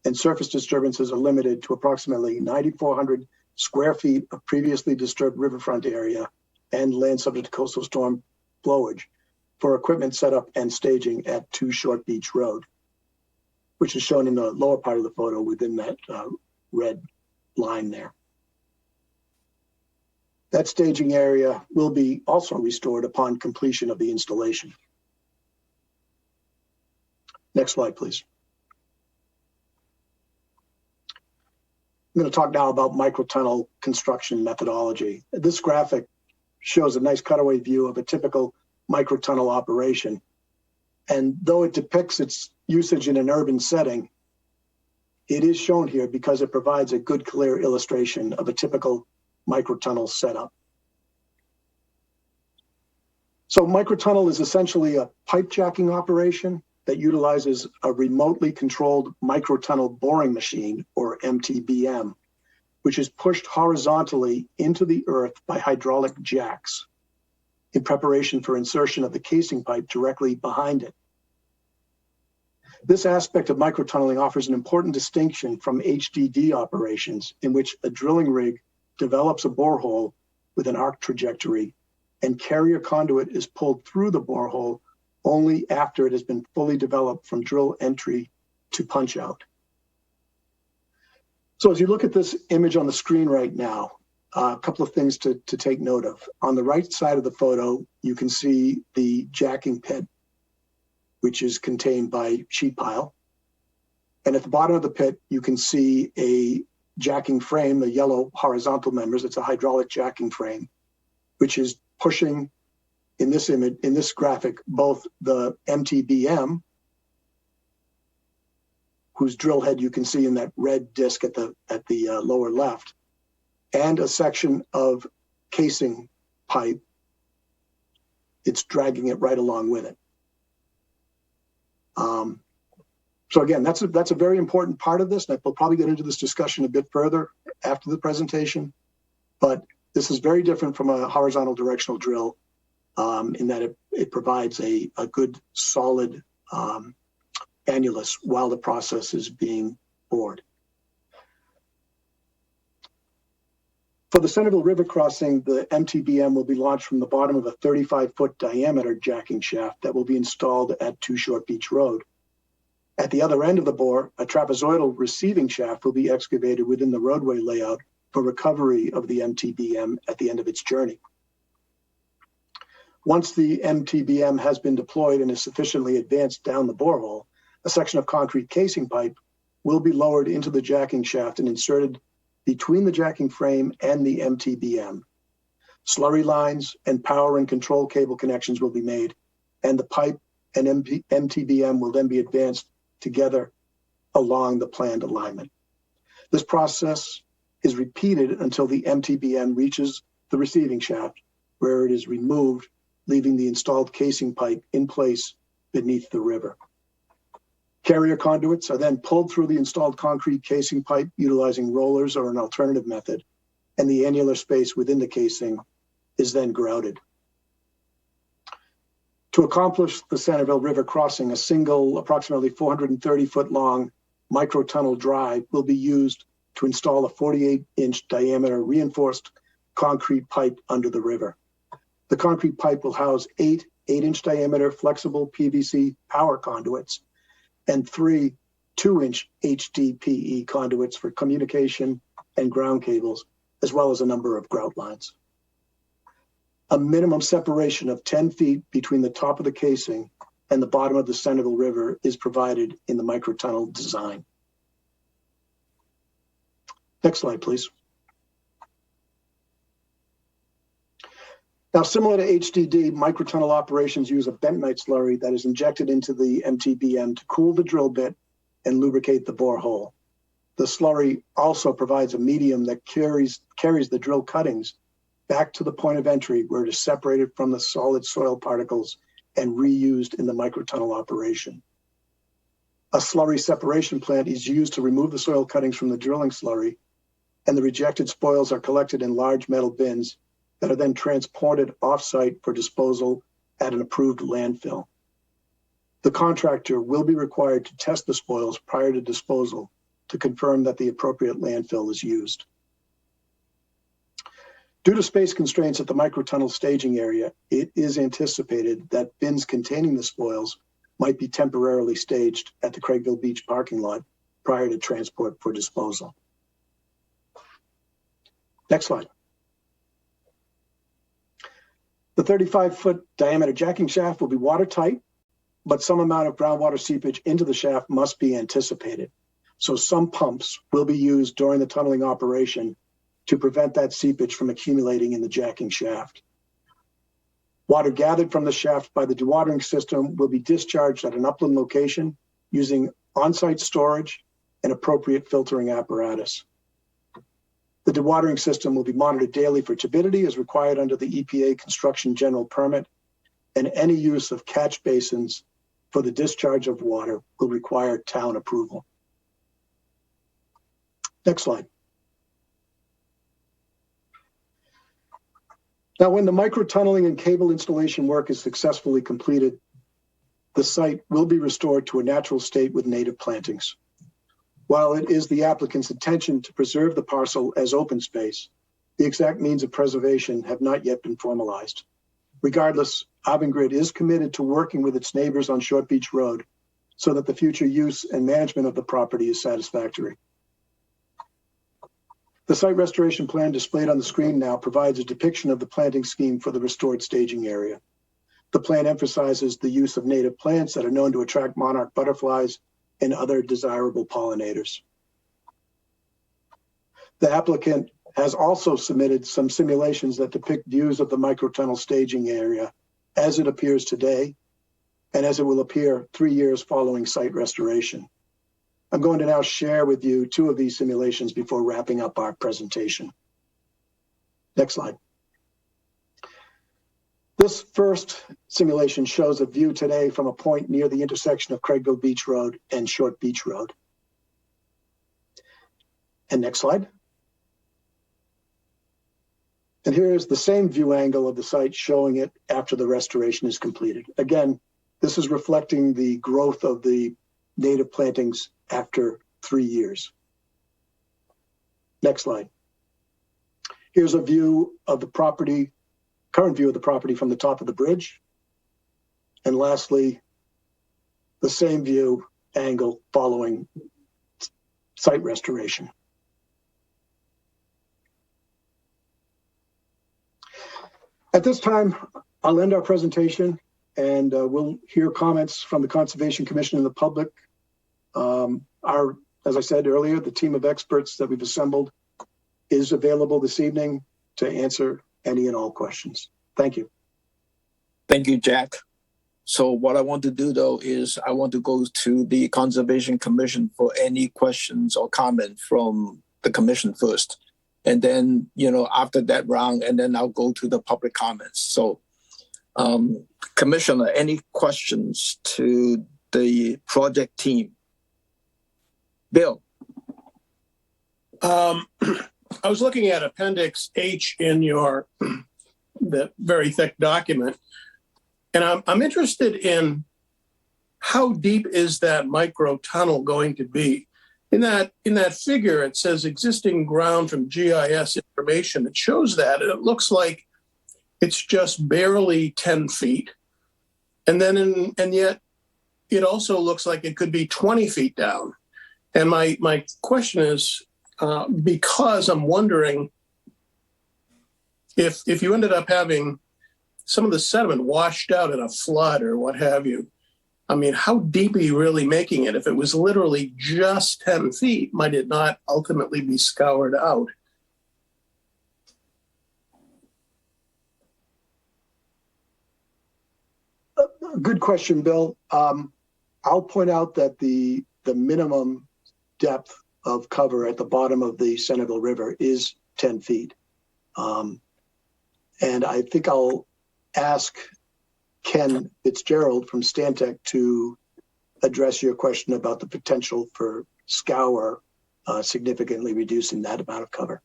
and surface disturbances are limited to approximately 9,400 square feet of previously disturbed riverfront area and land subject to coastal storm flowage for equipment setup and staging at 2 Short Beach Road, which is shown in the lower part of the photo within that red line there. That staging area will be also restored upon completion of the installation. Next slide, please. I'm going to talk now about microtunnel construction methodology. This graphic shows a nice cutaway view of a typical microtunnel operation. And though it depicts its usage in an urban setting, it is shown here because it provides a good, clear illustration of a typical microtunnel setup. So microtunnel is essentially a pipe jacking operation that utilizes a remotely controlled microtunnel boring machine, or MTBM, which is pushed horizontally into the earth by hydraulic jacks in preparation for insertion of the casing pipe directly behind it. This aspect of microtunneling offers an important distinction from HDD operations, in which a drilling rig develops a borehole with an arc trajectory, and carrier conduit is pulled through the borehole only after it has been fully developed from drill entry to punch out. So as you look at this image on the screen right now, a couple of things to take note of. On the right side of the photo, you can see the jacking pit, which is contained by sheet pile. And at the bottom of the pit, you can see a jacking frame, the yellow horizontal members. It's a hydraulic jacking frame, which is pushing, in this image, in this graphic, both the MTBM, whose drill head you can see in that red disc at the lower left, and a section of casing pipe. It's dragging it right along with it. So again, that's a very important part of this. And we'll probably get into this discussion a bit further after the presentation. But this is very different from a horizontal directional drill in that it provides a good solid annulus while the process is being bored. For the Centerville River crossing, the MTBM will be launched from the bottom of a 35-foot diameter jacking shaft that will be installed at 2 Short Beach Road. At the other end of the bore, a trapezoidal receiving shaft will be excavated within the roadway layout for recovery of the MTBM at the end of its journey. Once the MTBM has been deployed and is sufficiently advanced down the borehole, a section of concrete casing pipe will be lowered into the jacking shaft and inserted between the jacking frame and the MTBM. Slurry lines and power and control cable connections will be made, and the pipe and MTBM will then be advanced together along the planned alignment. This process is repeated until the MTBM reaches the receiving shaft, where it is removed, leaving the installed casing pipe in place beneath the river. Carrier conduits are then pulled through the installed concrete casing pipe utilizing rollers or an alternative method, and the annular space within the casing is then grouted. To accomplish the Centerville River crossing, a single, approximately 430-foot long microtunnel drive will be used to install a 48-inch diameter reinforced concrete pipe under the river. The concrete pipe will house 8 8-inch diameter flexible PVC power conduits and 3 2-inch HDPE conduits for communication and ground cables, as well as a number of grout lines. A minimum separation of 10 feet between the top of the casing and the bottom of the Centerville River is provided in the microtunnel design. Next slide, please. Now, similar to HDD, microtunnel operations use a bentonite slurry that is injected into the MTBM to cool the drill bit and lubricate the borehole. The slurry also provides a medium that carries the drill cuttings back to the point of entry where it is separated from the solid soil particles and reused in the microtunnel operation. A slurry separation plant is used to remove the soil cuttings from the drilling slurry, and the rejected spoils are collected in large metal bins that are then transported off-site for disposal at an approved landfill. The contractor will be required to test the spoils prior to disposal to confirm that the appropriate landfill is used. Due to space constraints at the microtunnel staging area, it is anticipated that bins containing the spoils might be temporarily staged at the Craigville Beach parking lot prior to transport for disposal. Next slide. The 35-foot diameter jacking shaft will be watertight, but some amount of groundwater seepage into the shaft must be anticipated. So some pumps will be used during the tunneling operation to prevent that seepage from accumulating in the jacking shaft. Water gathered from the shaft by the dewatering system will be discharged at an upland location using on-site storage and appropriate filtering apparatus. The dewatering system will be monitored daily for turbidity as required under the EPA Construction General Permit, and any use of catch basins for the discharge of water will require town approval. Next slide. Now, when the microtunneling and cable installation work is successfully completed, the site will be restored to a natural state with native plantings. While it is the applicant's intention to preserve the parcel as open space, The exact means of preservation have not yet been formalized. Regardless, Avangrid is committed to working with its neighbors on Short Beach Road so that the future use and management of the property is satisfactory. The site restoration plan displayed on the screen now provides a depiction of the planting scheme for the restored staging area. The plan emphasizes the use of native plants that are known to attract monarch butterflies and other desirable pollinators. The applicant has also submitted some simulations that depict views of the microtunnel staging area as it appears today and as it will appear 3 years following site restoration. I'm going to now share with you 2 of these simulations before wrapping up our presentation. Next slide. This first simulation shows a view today from a point near the intersection of Craigville Beach Road and Short Beach Road. And next slide. And here is the same view angle of the site showing it after the restoration is completed. Again, this is reflecting the growth of the native plantings after 3 years. Next slide. Here's a view of the property, current view of the property from the top of the bridge. And lastly, the same view angle following site restoration. At this time, I'll end our presentation and we'll hear comments from the Conservation Commission and the public. As I said earlier, the team of experts that we've assembled is available this evening to answer any and all questions. Thank you. Thank you, Jack. So what I want to do though is I want to go to the Conservation Commission for any questions or comments from the commission first. And then, after that round, and then I'll go to the public comments. So, Commissioner, any questions to the project team? Bill. I was looking at Appendix H in the very thick document, and I'm interested in how deep is that micro tunnel going to be? In that figure, it says existing ground from GIS information. It shows that, and it looks like it's just barely 10 feet. And yet it also looks like it could be 20 feet down. And my question is, because I'm wondering if you ended up having some of the sediment washed out in a flood or what have you, I mean, how deep are you really making it? If it was literally just 10 feet, might it not ultimately be scoured out? Good question, Bill. I'll point out that the minimum depth of cover at the bottom of the Centerville River is 10 feet. And I think I'll ask Ken Fitzgerald from Stantec to address your question about the potential for scour significantly reducing that amount of cover.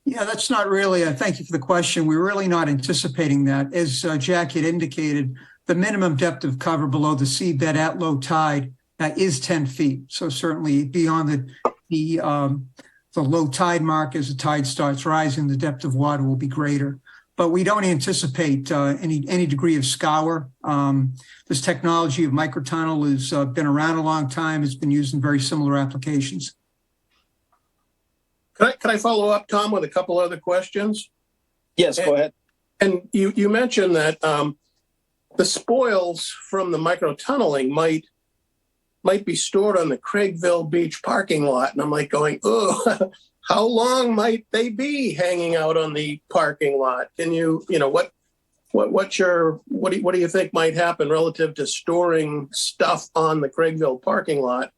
Yeah, that's not really, thank you for the question. We're really not anticipating that. As Jack had indicated, the minimum depth of cover below the seabed at low tide is 10 feet. So certainly beyond the low tide mark, as the tide starts rising, the depth of water will be greater. But we don't anticipate any degree of scour. This technology of microtunnel has been around a long time. It's been used in very similar applications. Can I follow up, Tom, with a couple other questions? Yes, go ahead. And you mentioned that the spoils from the microtunneling might be stored on the Craigville Beach parking lot. And I'm like going, oh, how long might they be hanging out on the parking lot? Can what do you think might happen relative to storing stuff on the Craigville parking lot?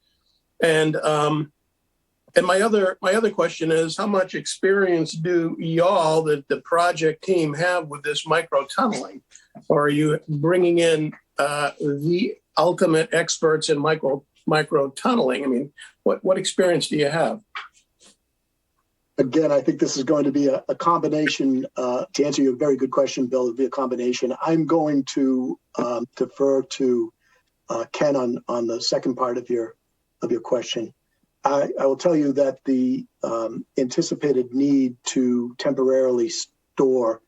And my other question is, how much experience do y'all, the project team, have with this micro tunneling? Or are you bringing in the ultimate experts in micro tunneling? I mean, what experience do you have? Again, I think this is going to be a combination. To answer your very good question, Bill, it'll be a combination. I'm going to defer to Ken on the second part of your question. I will tell you that the anticipated need to temporarily store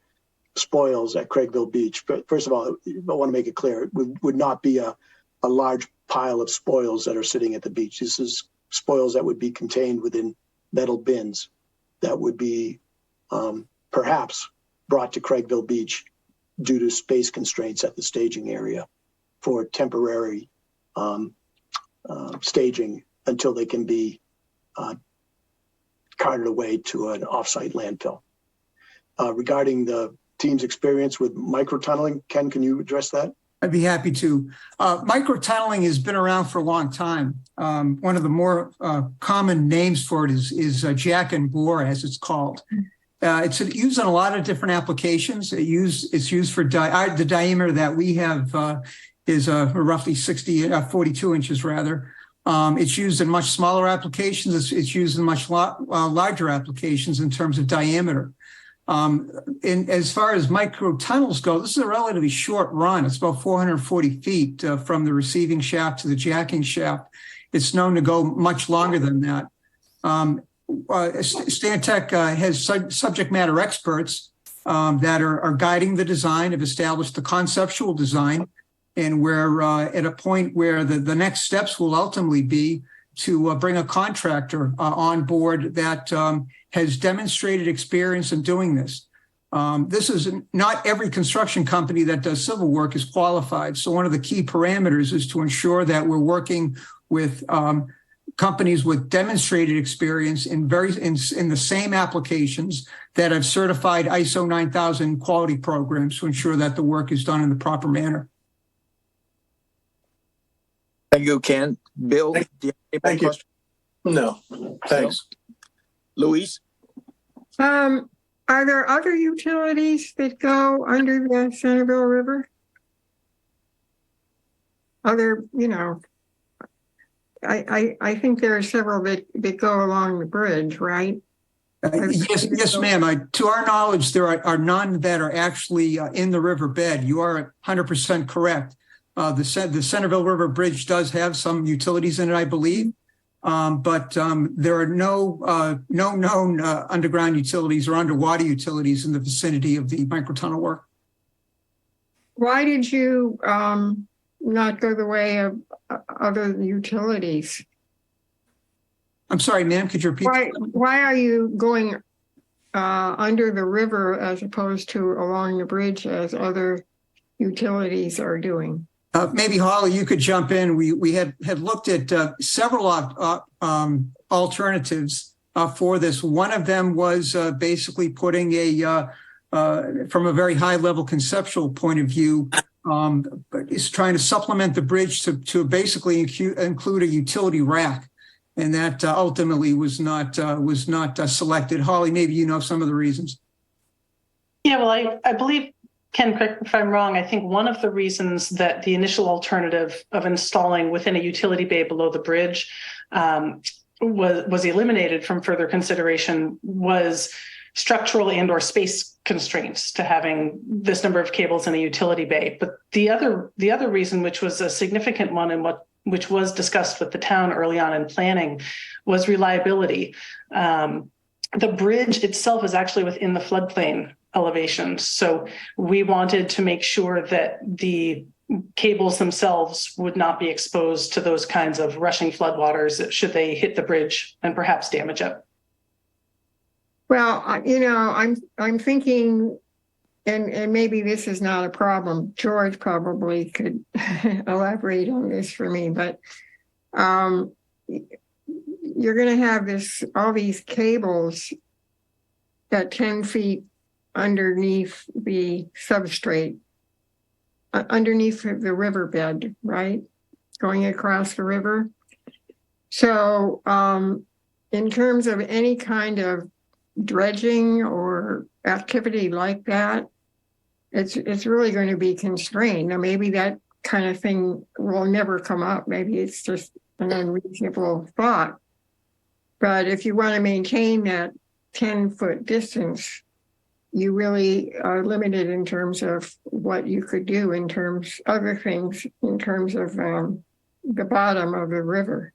spoils at Craigville Beach, but first of all, I want to make it clear, it would not be a large pile of spoils that are sitting at the beach. This is spoils that would be contained within metal bins that would be perhaps brought to Craigville Beach due to space constraints at the staging area for temporary staging until they can be carted away to an offsite landfill. Regarding the team's experience with microtunneling, Ken, can you address that? I'd be happy to. Microtunneling has been around for a long time. One of the more common names for it is jack and bore, as it's called. It's used in a lot of different applications. It's used for the diameter that we have is roughly 42 inches rather. It's used in much smaller applications. It's used in much larger applications in terms of diameter. As far as microtunnels go, this is a relatively short run. It's about 440 feet from the receiving shaft to the jacking shaft. It's known to go much longer than that. Stantec has subject matter experts that are guiding the design, have established the conceptual design, and we're at a point where the next steps will ultimately be to bring a contractor on board that has demonstrated experience in doing this. This is not every construction company that does civil work is qualified. So one of the key parameters is to ensure that we're working with companies with demonstrated experience in the same applications that have certified ISO 9000 quality programs to ensure that the work is done in the proper manner. Thank you, Ken. Bill, do you have any questions? No, thanks. Louise? Are there other utilities that go under the Centerville River? Other, I think there are several that go along the bridge, right? Yes, ma'am. To our knowledge, there are none that are actually in the riverbed. You are 100% correct. The Centerville River Bridge does have some utilities in it, I believe, but there are no known underground utilities or underwater utilities in the vicinity of the microtunnel work. Why did you not go the way of other utilities? I'm sorry, ma'am, could you repeat? Why are you going under the river as opposed to along the bridge as other utilities are doing? Maybe Holly, you could jump in. We had looked at several alternatives for this. One of them was basically putting from a very high level conceptual point of view, is trying to supplement the bridge to basically include a utility rack, and that ultimately was not selected. Holly, maybe you know some of the reasons. Yeah, well, I believe, Ken, correct me if I'm wrong, I think one of the reasons that the initial alternative of installing within a utility bay below the bridge was eliminated from further consideration was structural and or space constraints to having this number of cables in a utility bay. But the other reason, which was a significant one and which was discussed with the town early on in planning, was reliability. The bridge itself is actually within the floodplain elevations. So we wanted to make sure that the cables themselves would not be exposed to those kinds of rushing floodwaters should they hit the bridge and perhaps damage it. Well, I'm thinking, and maybe this is not a problem. George probably could elaborate on this for me, but you're going to have all these cables at 10 feet underneath the substrate, underneath the riverbed, right? Going across the river. So in terms of any kind of dredging or activity like that, it's really going to be constrained. Now, maybe that kind of thing will never come up. Maybe it's just an unreasonable thought. But if you want to maintain that 10-foot distance, you really are limited in terms of what you could do in terms other things in terms of the bottom of the river.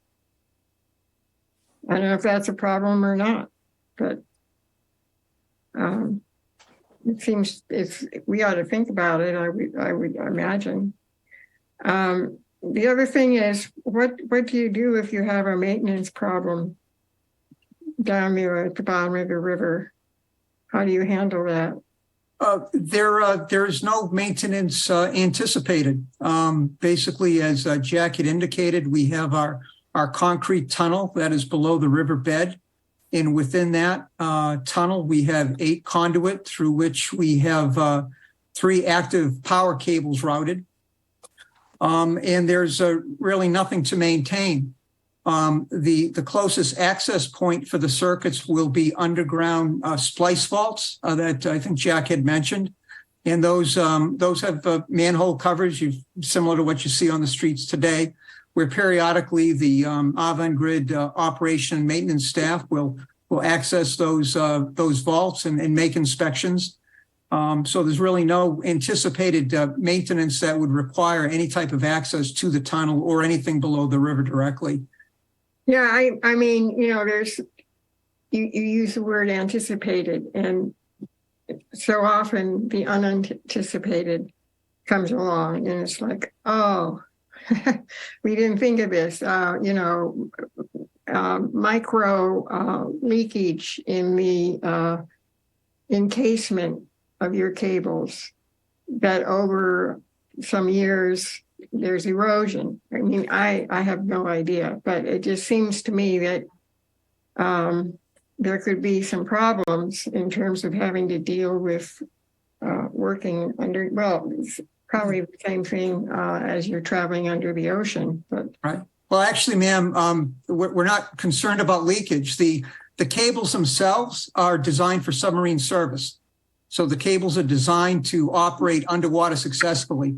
I don't know if that's a problem or not, but it seems if we ought to think about it, I would imagine. The other thing is, what do you do if you have a maintenance problem down there at the bottom of the river? How do you handle that? There's no maintenance anticipated. Basically, as Jack had indicated, we have our concrete tunnel that is below the riverbed. And within that tunnel, we have 8 conduit through which we have 3 active power cables routed. And there's really nothing to maintain. The closest access point for the circuits will be underground splice vaults that I think Jack had mentioned. And those have manhole covers similar to what you see on the streets today, where periodically the Avangrid operation and maintenance staff will access those vaults and make inspections. So there's really no anticipated maintenance that would require any type of access to the tunnel or anything below the river directly. Yeah, I mean, there's you use the word anticipated, and so often the unanticipated comes along, and it's like, oh, we didn't think of this. Micro leakage in the encasement of your cables, that over some years there's erosion. I mean, I have no idea, but it just seems to me that there could be some problems in terms of having to deal with working under, well, it's probably the same thing as you're traveling under the ocean. But right. Well, actually, ma'am, we're not concerned about leakage. The cables themselves are designed for submarine service. So the cables are designed to operate underwater successfully.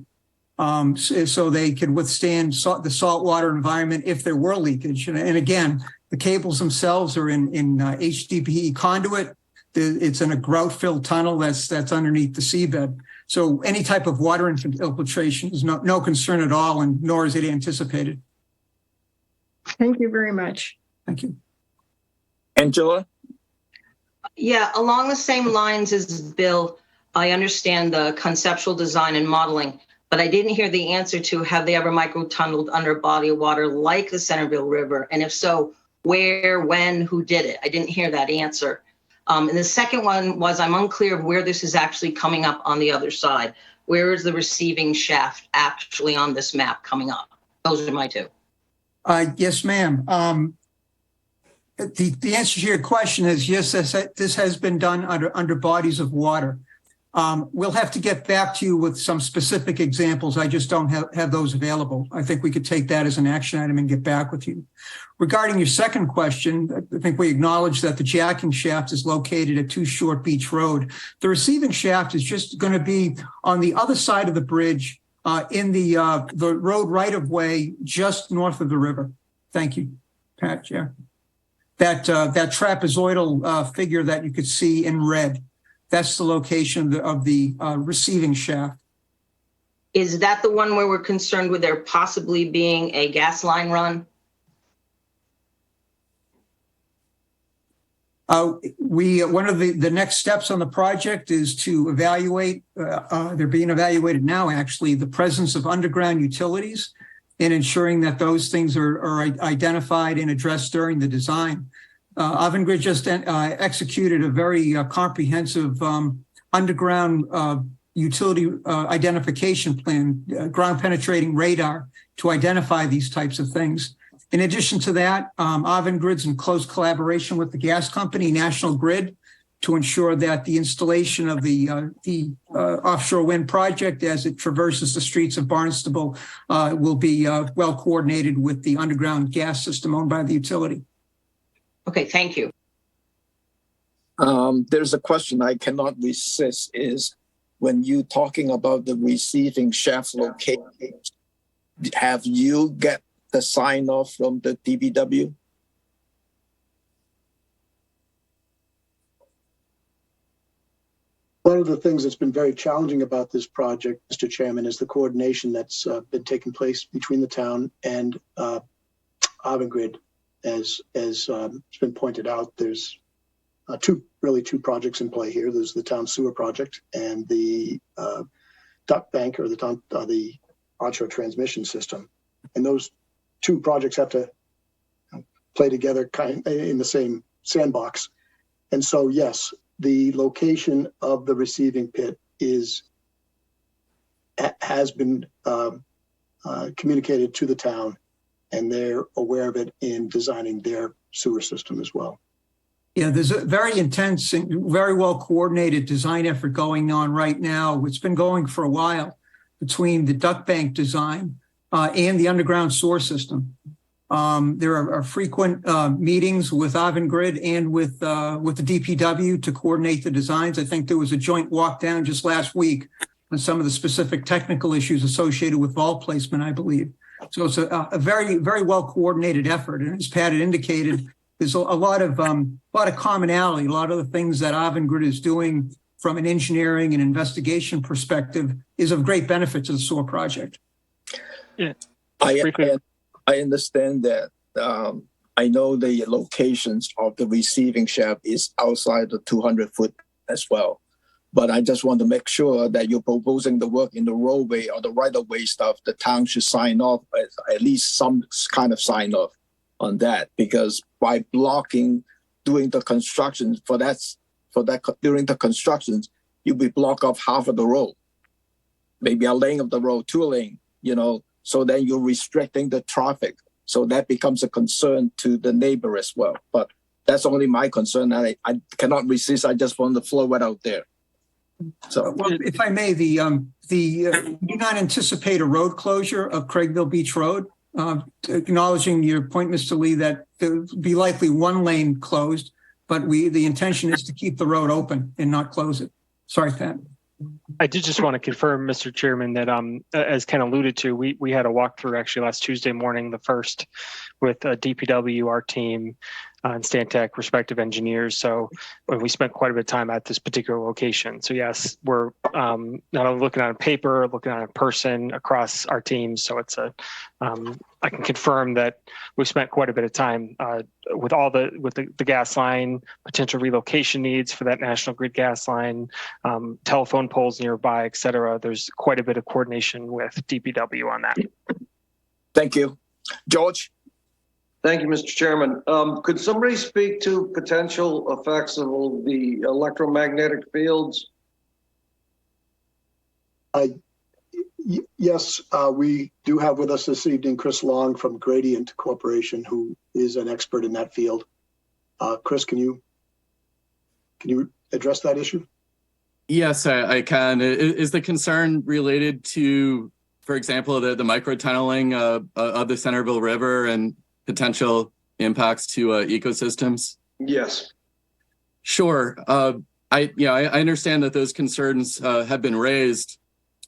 So they can withstand the saltwater environment if there were leakage. And again, the cables themselves are in HDPE conduit. It's in a grout-filled tunnel that's underneath the seabed. So any type of water infiltration is no concern at all, and nor is it anticipated. Thank you very much. Thank you. Angela? Yeah, along the same lines as Bill, I understand the conceptual design and modeling, but I didn't hear the answer to have they ever micro-tunneled under a body of water like the Centerville River? And if so, where, when, who did it? I didn't hear that answer. And the second one was I'm unclear of where this is actually coming up on the other side. Where is the receiving shaft actually on this map coming up? Those are my two. Yes, ma'am. The answer to your question is yes, this has been done under bodies of water. We'll have to get back to you with some specific examples. I just don't have those available. I think we could take that as an action item and get back with you. Regarding your second question, I think we acknowledge that the jacking shaft is located at 2 Short Beach Road. The receiving shaft is just going to be on the other side of the bridge in the road right-of-way just north of the river. Thank you, Pat. Yeah. That trapezoidal figure that you could see in red, that's the location of the receiving shaft. Is that the one where we're concerned with there possibly being a gas line run? One of the next steps on the project is to evaluate, they're being evaluated now actually, the presence of underground utilities and ensuring that those things are identified and addressed during the design. Avangrid just executed a very comprehensive underground utility identification plan, ground penetrating radar to identify these types of things. In addition to that, Avangrid's in close collaboration with the gas company, National Grid, to ensure that the installation of the offshore wind project as it traverses the streets of Barnstable will be well coordinated with the underground gas system owned by the utility. Okay, thank you. There's a question I cannot resist is when you talking about the receiving shaft location, have you get the sign off from the DPW? One of the things that's been very challenging about this project, Mr. Chairman, is the coordination that's been taking place between the town and Avangrid. as it's been pointed out, there's two projects in play here. There's the town sewer project and the duct bank, or the onshore transmission system. And those two projects have to play together kind of in the same sandbox. And so, yes, the location of the receiving pit has been communicated to the town, and they're aware of it in designing their sewer system as well. Yeah, there's a very intense and very well coordinated design effort going on right now. It's been going for a while between the duct bank design and the underground sewer system. There are frequent meetings with Avangrid and with the DPW to coordinate the designs. I think there was a joint walk down just last week on some of the specific technical issues associated with vault placement, I believe. So it's a very, very well coordinated effort. And as Pat had indicated, there's a lot of commonality, a lot of the things that Avangrid is doing from an engineering and investigation perspective is of great benefit to the sewer project. Yeah. I understand that. I know the locations of the receiving shaft is outside the 200-foot as well. But I just want to make sure that you're proposing the work in the roadway or the right-of-way stuff, the town should sign off, at least some kind of sign off on that, because by blocking during the construction during the constructions, you'll be block off half of the road, maybe a lane of the road, 2 lane, so then you're restricting the traffic. So that becomes a concern to the neighbor as well. But that's only my concern. I cannot resist. I just want to flow it out there. So, well, if I may, do not anticipate a road closure of Craigville Beach Road. Acknowledging your point, Mr. Lee, that there would be likely 1 lane closed, but the intention is to keep the road open and not close it. Sorry, Pat. I did just want to confirm, Mr. Chairman, that as Ken alluded to, we had a walkthrough actually last Tuesday morning, the first, with DPW, our team, and Stantec, respective engineers. So we spent quite a bit of time at this particular location. So yes, we're not only looking at a paper, looking at a person across our teams. So it's I can confirm that we spent quite a bit of time with the gas line, potential relocation needs for that National Grid gas line, telephone poles nearby, et cetera. There's quite a bit of coordination with DPW on that. Thank you. George? Thank you, Mr. Chairman. Could somebody speak to potential effects of the electromagnetic fields? Yes, we do have with us this evening Chris Long from Gradient Corporation, who is an expert in that field. Chris, can you address that issue? Yes, I can. Is the concern related to, for example, the microtunneling of the Centerville River and potential impacts to ecosystems? Yes. Sure. I understand that those concerns have been raised,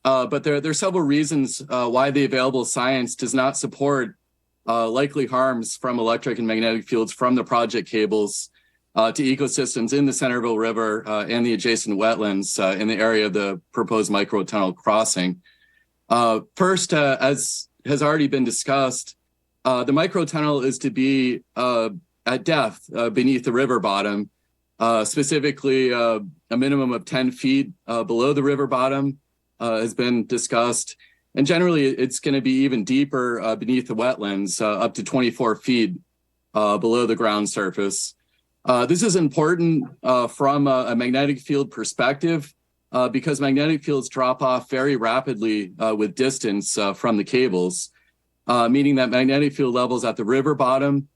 but there are several reasons why the available science does not support likely harms from electric and magnetic fields from the project cables to ecosystems in the Centerville River and the adjacent wetlands in the area of the proposed microtunnel crossing. First, as has already been discussed, the microtunnel is to be at depth beneath the river bottom, specifically a minimum of 10 feet below the river bottom has been discussed. And generally, it's going to be even deeper beneath the wetlands, up to 24 feet below the ground surface. This is important from a magnetic field perspective because magnetic fields drop off very rapidly with distance from the cables. Meaning that magnetic field levels at the river bottom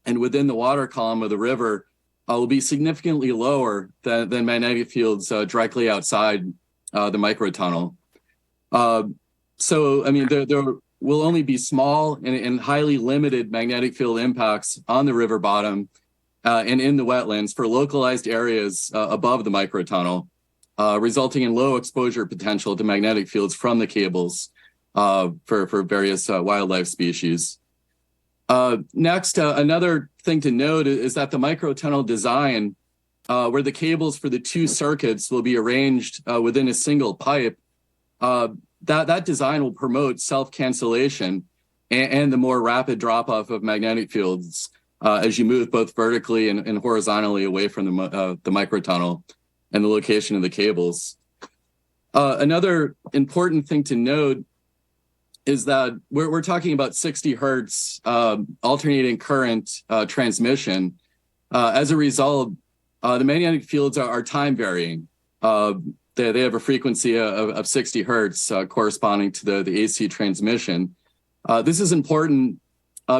and within the water column of the river will be significantly lower than magnetic fields directly outside the microtunnel. So, I mean, there will only be small and highly limited magnetic field impacts on the river bottom and in the wetlands for localized areas above the microtunnel, resulting in low exposure potential to magnetic fields from the cables. For various wildlife species. Next, another thing to note is that the microtunnel design, where the cables for the 2 circuits will be arranged within a single pipe, that design will promote self-cancellation and the more rapid drop-off of magnetic fields as you move both vertically and horizontally away from the microtunnel and the location of the cables. Another important thing to note is that we're talking about 60 hertz alternating current transmission. As a result, the magnetic fields are time varying. They have a frequency of 60 hertz corresponding to the AC transmission. This is important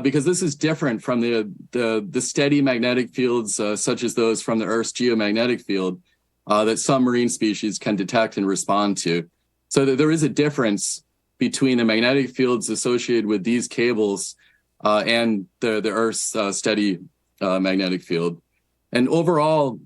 because this is different from the steady magnetic fields such as those from the Earth's geomagnetic field that some marine species can detect and respond to. So there is a difference between the magnetic fields associated with these cables and the Earth's steady magnetic field. And overall,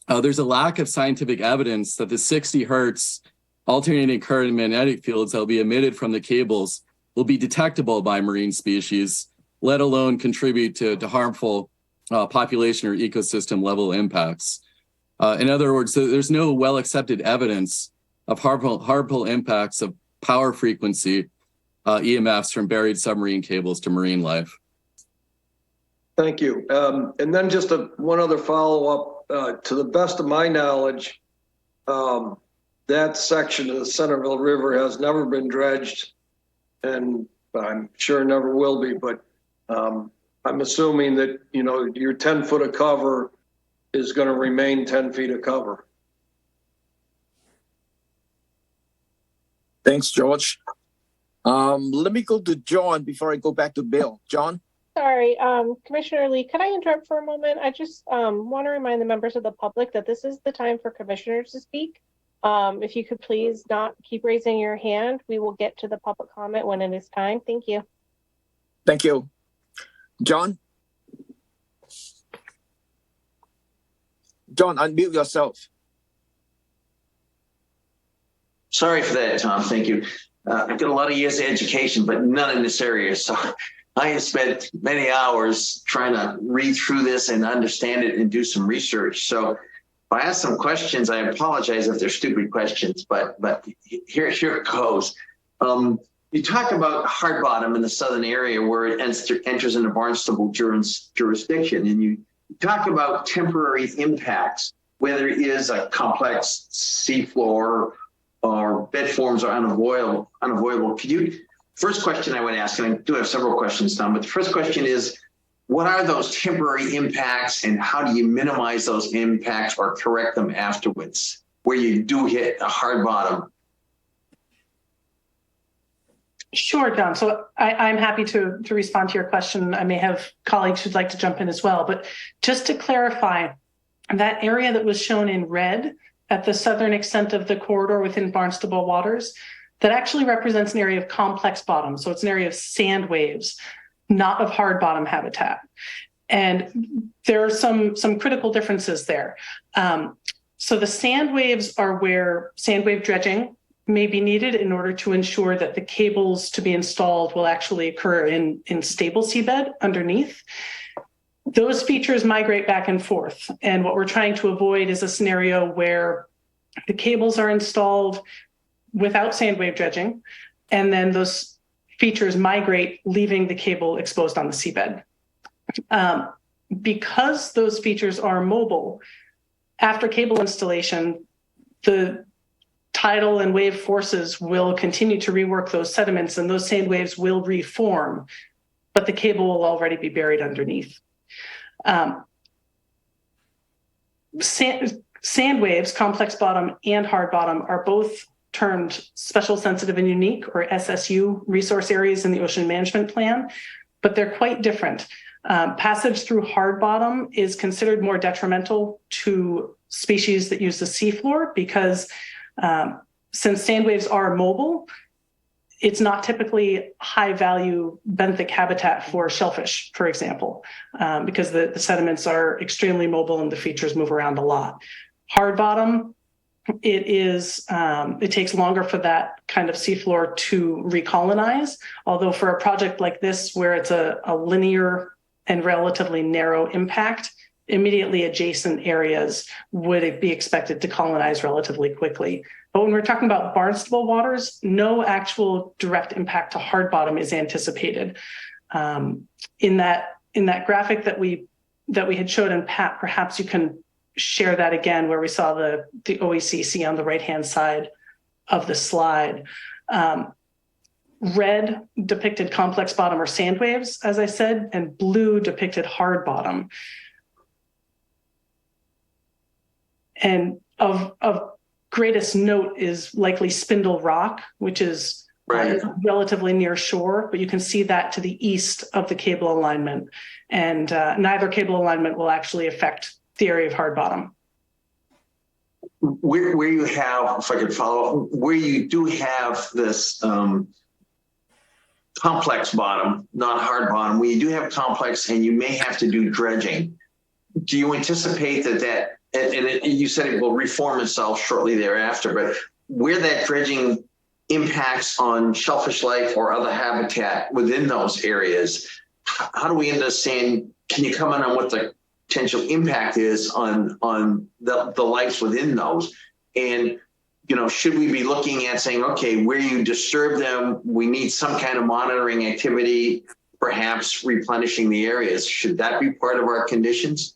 there's a lack of scientific evidence that the 60 hertz alternating current magnetic fields that will be emitted from the cables will be detectable by marine species, let alone contribute to harmful population or ecosystem level impacts. In other words, there's no well-accepted evidence of harmful impacts of power frequency EMFs from buried submarine cables to marine life. Thank you. And then just one other follow-up. To the best of my knowledge, that section of the Centerville River has never been dredged, and I'm sure never will be, but I'm assuming that, your 10 foot of cover is going to remain 10 feet of cover. Thanks, George. Let me go to John before I go back to Bill. John? Sorry, Commissioner Lee, could I interrupt for a moment? I just want to remind the members of the public that this is the time for commissioners to speak. If you could please not keep raising your hand, we will get to the public comment when it is time. Thank you. Thank you. John? John, unmute yourself. Sorry for that, Tom. Thank you. I've got a lot of years of education, but none in this area. So I have spent many hours trying to read through this and understand it and do some research. So if I ask some questions, I apologize if they're stupid questions, but here it goes. You talk about hard bottom in the southern area where it enters into Barnstable jurisdiction, and you talk about temporary impacts, whether it is a complex seafloor or bed forms are unavoidable. First question I would ask, and I do have several questions, Tom, but the first question is, what are those temporary impacts and how do you minimize those impacts or correct them afterwards where you do hit a hard bottom? Sure, John. So I'm happy to respond to your question. I may have colleagues who'd like to jump in as well, but just to clarify, that area that was shown in red at the southern extent of the corridor within Barnstable waters, that actually represents an area of complex bottom. So it's an area of sand waves, not of hard bottom habitat. And there are some critical differences there. So the sand waves are where sand wave dredging may be needed in order to ensure that the cables to be installed will actually occur in stable seabed underneath. Those features migrate back and forth. And what we're trying to avoid is a scenario where the cables are installed without sand wave dredging, and then those features migrate, leaving the cable exposed on the seabed. Because those features are mobile, after cable installation, the tidal and wave forces will continue to rework those sediments, and those sand waves will reform, but the cable will already be buried underneath. Sand waves, complex bottom and hard bottom, are both termed special sensitive and unique, or SSU, resource areas in the Ocean Management Plan, but they're quite different. Passage through hard bottom is considered more detrimental to species that use the seafloor because since sand waves are mobile, it's not typically high value benthic habitat for shellfish, for example, because the sediments are extremely mobile and the features move around a lot. Hard bottom, it takes longer for that kind of seafloor to recolonize, although for a project like this where it's a linear and relatively narrow impact, immediately adjacent areas would be expected to colonize relatively quickly. But when we're talking about Barnstable waters, no actual direct impact to hard bottom is anticipated. In that in that graphic that we had showed, and Pat, perhaps you can share that again, where we saw the OECC on the right-hand side of the slide. Red depicted complex bottom or sand waves, as I said, and blue depicted hard bottom. And of greatest note is likely Spindle Rock, which is relatively near shore, but you can see that to the east of the cable alignment. And neither cable alignment will actually affect the area of hard bottom. Where you have, if I could follow up, where you do have this complex bottom, not hard bottom, where you do have complex and you may have to do dredging, do you anticipate that you said it will reform itself shortly thereafter, but where that dredging impacts on shellfish life or other habitat within those areas, how do we understand, can you comment on what the potential impact is on the lives within those? And, you know, should we be looking at saying, okay, where you disturb them, we need some kind of monitoring activity, perhaps replenishing the areas? Should that be part of our conditions?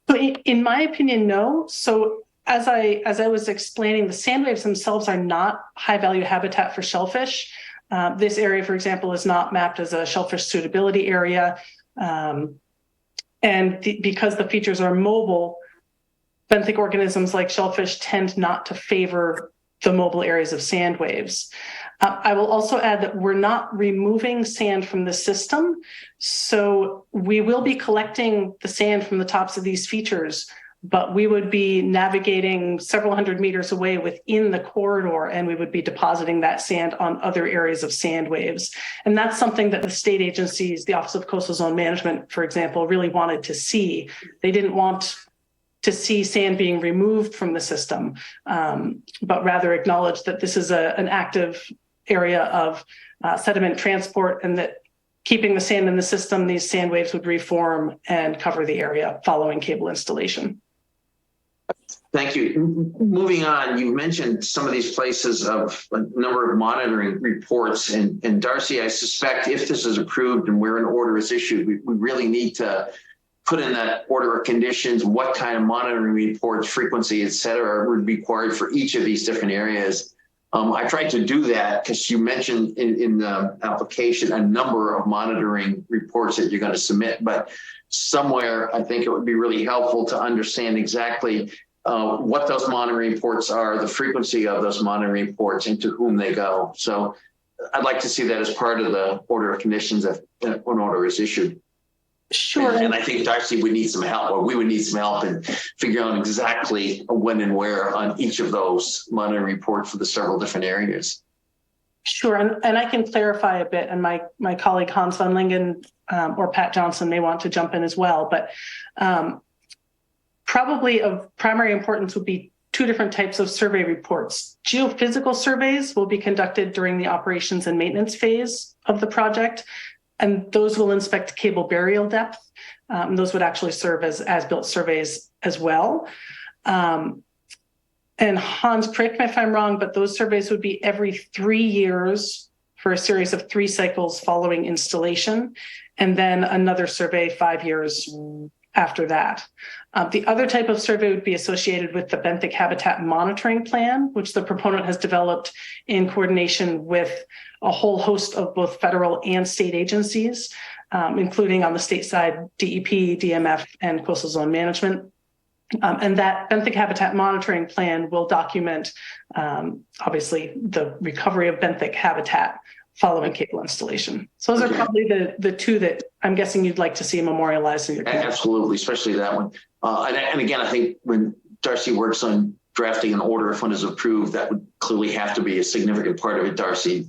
So in my opinion, no. So as I was explaining, the sand waves themselves are not high value habitat for shellfish. This area, for example, is not mapped as a shellfish suitability area. Because the features are mobile, benthic organisms like shellfish tend not to favor the mobile areas of sand waves. I will also add that we're not removing sand from the system. So we will be collecting the sand from the tops of these features, but we would be navigating several hundred meters away within the corridor, and we would be depositing that sand on other areas of sand waves. And that's something that the state agencies, the Office of Coastal Zone Management, for example, really wanted to see. They didn't want to see sand being removed from the system, but rather acknowledge that this is an active area of sediment transport, and that keeping the sand in the system, these sand waves would reform and cover the area following cable installation. Thank you. Moving on, you mentioned some of these places of a number of monitoring reports, and Darcy, I suspect if this is approved and where an order is issued, we really need to put in that order of conditions, what kind of monitoring reports, frequency, et cetera, would be required for each of these different areas. I tried to do that because you mentioned in the application a number of monitoring reports that you're going to submit, but somewhere I think it would be really helpful to understand exactly what those monitoring reports are, the frequency of those monitoring reports, and to whom they go. So I'd like to see that as part of the order of conditions if an order is issued. Sure. And I think Darcy would need some help, or we would need some help in figuring out exactly when and where on each of those monitoring reports for the several different areas. Sure, and I can clarify a bit, and my colleague Hans van Lingen or Pat Johnson may want to jump in as well, but probably of primary importance would be two different types of survey reports. Geophysical surveys will be conducted during the operations and maintenance phase of the project, and those will inspect cable burial depth. Those would actually serve as built surveys as well. And Hans, correct me if I'm wrong, but those surveys would be every 3 years for a series of 3 cycles following installation, and then another survey 5 years after that. The other type of survey would be associated with the benthic habitat monitoring plan, which the proponent has developed in coordination with a whole host of both federal and state agencies, including on the state side, DEP, DMF, and Coastal Zone Management. And that benthic habitat monitoring plan will document, obviously, the recovery of benthic habitat following cable installation. So those are probably the two that I'm guessing you'd like to see memorialized in your community. Absolutely, especially that one. And again, I think when Darcy works on drafting an order, if one is approved, that would clearly have to be a significant part of it, Darcy,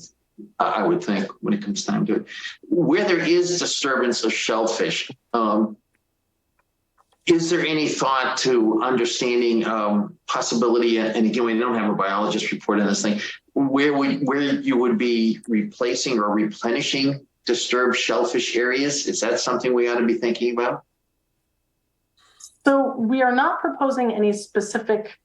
I would think, when it comes time to it. Where there is disturbance of shellfish, is there any thought to understanding possibility, and again, we don't have a biologist report on this thing, where you would be replacing or replenishing disturbed shellfish areas? Is that something we ought to be thinking about? So we are not proposing any specific,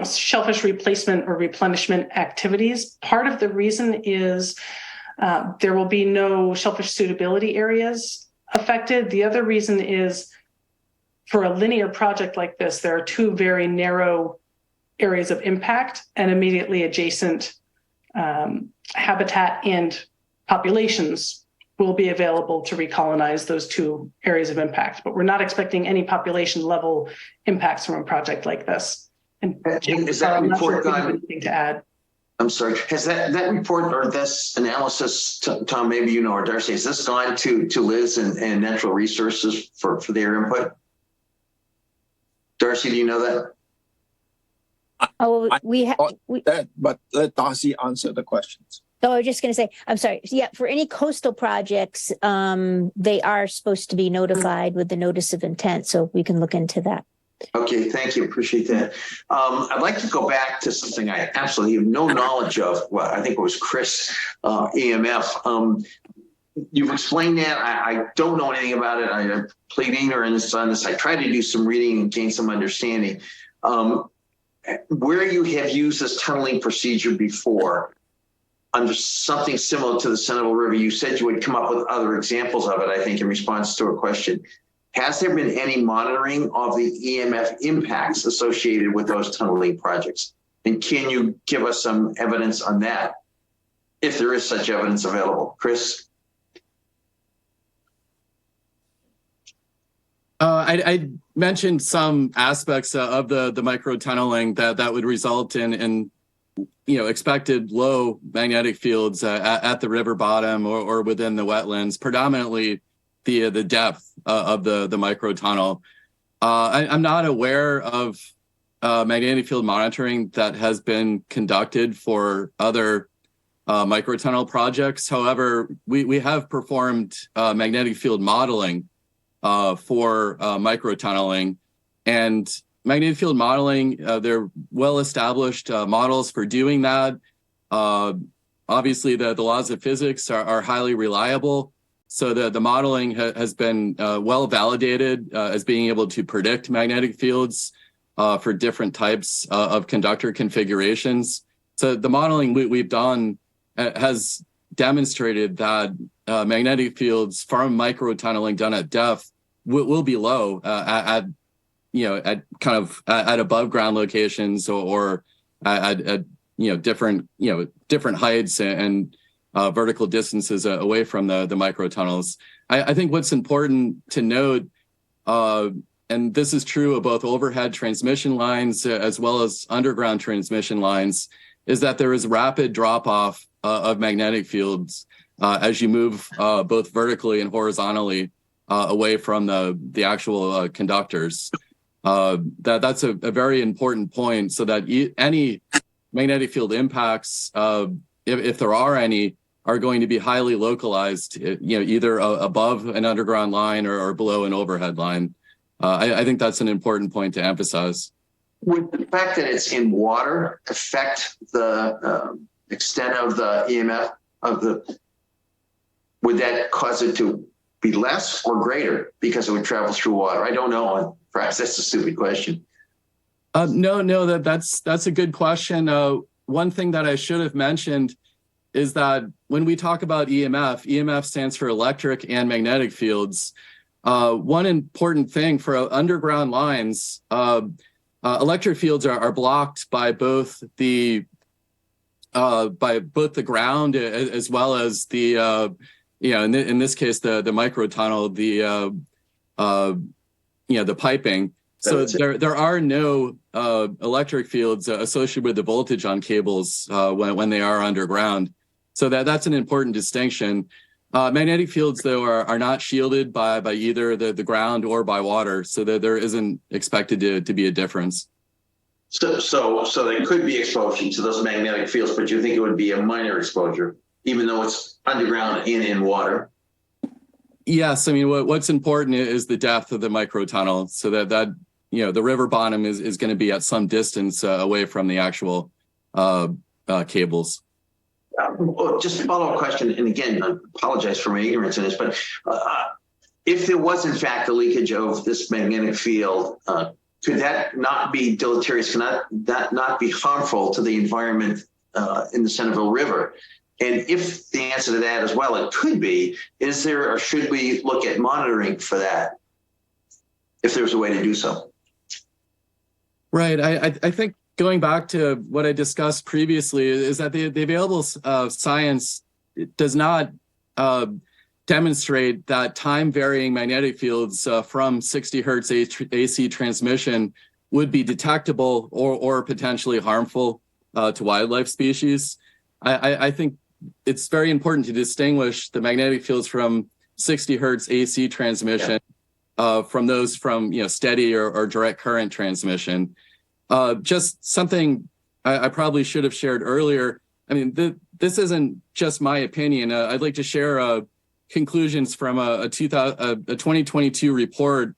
shellfish replacement or replenishment activities. Part of the reason is There will be no shellfish suitability areas affected. The other reason is for a linear project like this, there are two very narrow areas of impact and immediately adjacent habitat and populations will be available to recolonize those two areas of impact. But we're not expecting any population level impacts from a project like this. And is that report gone? Anything to add? I'm sorry. Has that report or this analysis, Tom, maybe you know, or Darcy, has this gone to Liz and Natural Resources for their input? Darcy, do you know that? Oh, but let Darcy answer the questions. So I was just going to say, I'm sorry. Yeah, for any coastal projects, they are supposed to be notified with the notice of intent, so we can look into that. Okay, thank you. Appreciate that. I'd like to go back to something I absolutely have no knowledge of. Well, I think it was Chris, EMF. You've explained that. I don't know anything about it. I plead ignorance on this. I tried to do some reading and gain some understanding. Where you have used this tunneling procedure before, under something similar to the Centerville River, you said you would come up with other examples of it, I think, in response to a question. Has there been any monitoring of the EMF impacts associated with those tunneling projects? And can you give us some evidence on that, if there is such evidence available? Chris? I mentioned some aspects of the micro tunneling that would result in expected low magnetic fields at the river bottom or within the wetlands, predominantly the depth of the micro tunnel. I'm not aware of magnetic field monitoring that has been conducted for other micro tunnel projects. However, we have performed magnetic field modeling for micro tunneling, and magnetic field modeling, they're well-established models for doing that. Obviously, the laws of physics are highly reliable. So the modeling has been well validated as being able to predict magnetic fields for different types of conductor configurations. So the modeling we've done has demonstrated that magnetic fields from micro tunneling done at depth will be low at above ground locations or at different heights and vertical distances away from the micro tunnels. I think what's important to note, and this is true of both overhead transmission lines as well as underground transmission lines, is that there is rapid drop off of magnetic fields as you move both vertically and horizontally away from the actual conductors. That's a very important point, so that any magnetic field impacts, if there are any, are going to be highly localized, either above an underground line or below an overhead line. I think that's an important point to emphasize. Would the fact that it's in water affect the extent of the EMF would that cause it to be less or greater because it would travel through water? I don't know. Perhaps that's a stupid question. No, that's a good question. One thing that I should have mentioned is that when we talk about EMF stands for electric and magnetic fields. One important thing for underground lines, electric fields are blocked by both the ground as well as the in this case the micro tunnel, the piping. So there are no electric fields associated with the voltage on cables when they are underground. So that's an important distinction. Magnetic fields, though, are not shielded by either the ground or by water, so that there isn't expected to be a difference. So there could be exposure to those magnetic fields, but you think it would be a minor exposure, even though it's underground and in water? Yes, I mean what's important is the depth of the micro tunnel, so that the river bottom is going to be at some distance away from the actual cables. Just a follow-up question, and again, I apologize for my ignorance in this, but if there was in fact a leakage of this magnetic field, could that not be deleterious? Can that not be harmful to the environment in the Centerville River? And if the answer to that as well, it could be, is there, or should we look at monitoring for that? If there's a way to do so. Right. I think going back to what I discussed previously is that the available science does not demonstrate that time varying magnetic fields from 60 hertz AC transmission would be detectable or potentially harmful to wildlife species. I think it's very important to distinguish the magnetic fields from 60 hertz AC transmission from those from steady or direct current transmission. Just something I probably should have shared earlier. I mean, this isn't just my opinion. I'd like to share conclusions from a 2022 report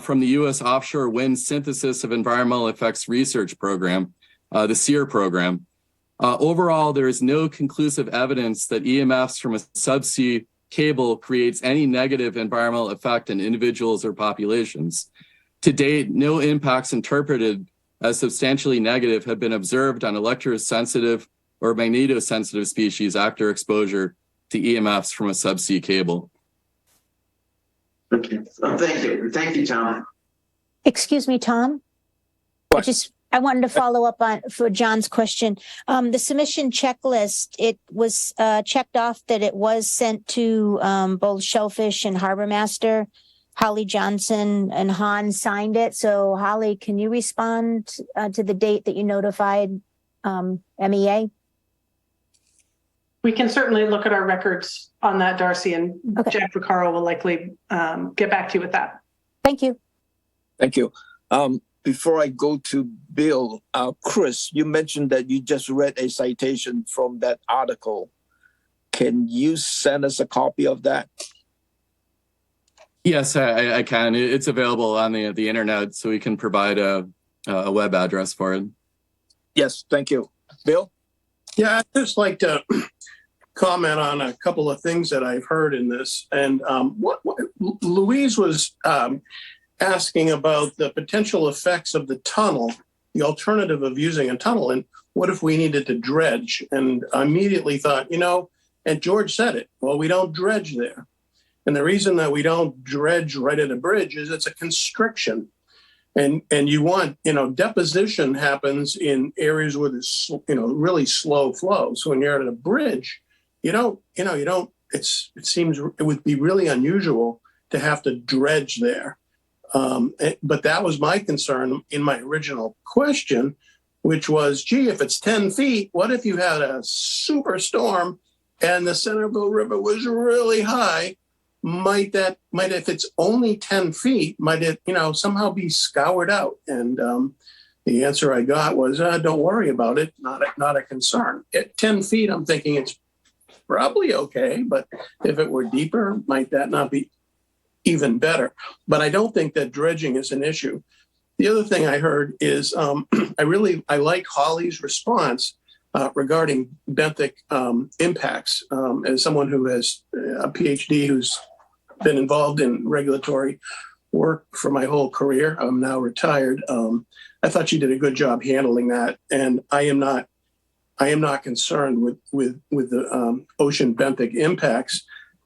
from the U.S. Offshore Wind Synthesis of Environmental Effects Research Program, the SEER program. Overall, there is no conclusive evidence that EMFs from a subsea cable creates any negative environmental effect in individuals or populations. To date, no impacts interpreted as substantially negative have been observed on electrosensitive or magnetosensitive species after exposure to EMFs from a subsea cable. Okay. Thank you. Thank you, Tom. Excuse me, Tom. I wanted to follow up for John's question. The submission checklist, it was checked off that it was sent to both Shellfish and Harbor Master. Holly Johnson and Han signed it. So Holly, can you respond to the date that you notified MEA? We can certainly look at our records on that, Darcy, and Jack Vaccaro will likely get back to you with that. Thank you. Thank you. Before I go to Bill, Chris, you mentioned that you just read a citation from that article. Can you send us a copy of that? Yes, I can. It's available on the internet, so we can provide a web address for it. Yes, thank you. Bill? Yeah, I'd just like to comment on a couple of things that I've heard in this. And what Louise was asking about the potential effects of the tunnel, the alternative of using a tunnel, and what if we needed to dredge? And I immediately thought, and George said it, well, we don't dredge there. And the reason that we don't dredge right at a bridge is it's a constriction. And you want, deposition happens in areas where there's, really slow flow. So when you're at a bridge, it seems it would be really unusual to have to dredge there. But that was my concern in my original question, which was, gee, if it's 10 feet, what if you had a super storm and the Centerville River was really high? Might if it's only 10 feet, might it, somehow be scoured out? And the answer I got was, don't worry about it. Not a concern. At 10 feet, I'm thinking it's probably okay. But if it were deeper, might that not be even better? But I don't think that dredging is an issue. The other thing I heard is I like Holly's response regarding benthic impacts. As someone who has a PhD who's been involved in regulatory work for my whole career, I'm now retired. I thought she did a good job handling that, and I am not concerned with the ocean benthic impacts.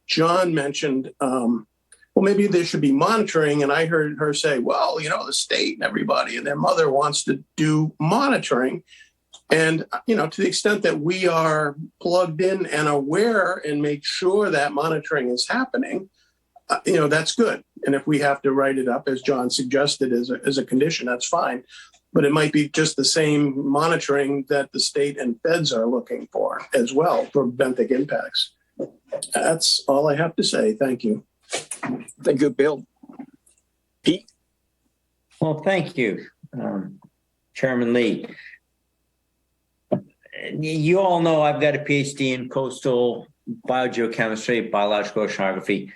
John mentioned, well, maybe there should be monitoring, and I heard her say, well, the state and everybody and their mother wants to do monitoring. And, to the extent that we are plugged in and aware and make sure that monitoring is happening, that's good. And if we have to write it up, as John suggested, as a condition, that's fine. But it might be just the same monitoring that the state and feds are looking for as well for benthic impacts. That's all I have to say. Thank you. Thank you, Bill. Pete? Well, thank you, Chairman Lee. You all know I've got a PhD in coastal biogeochemistry, biological oceanography.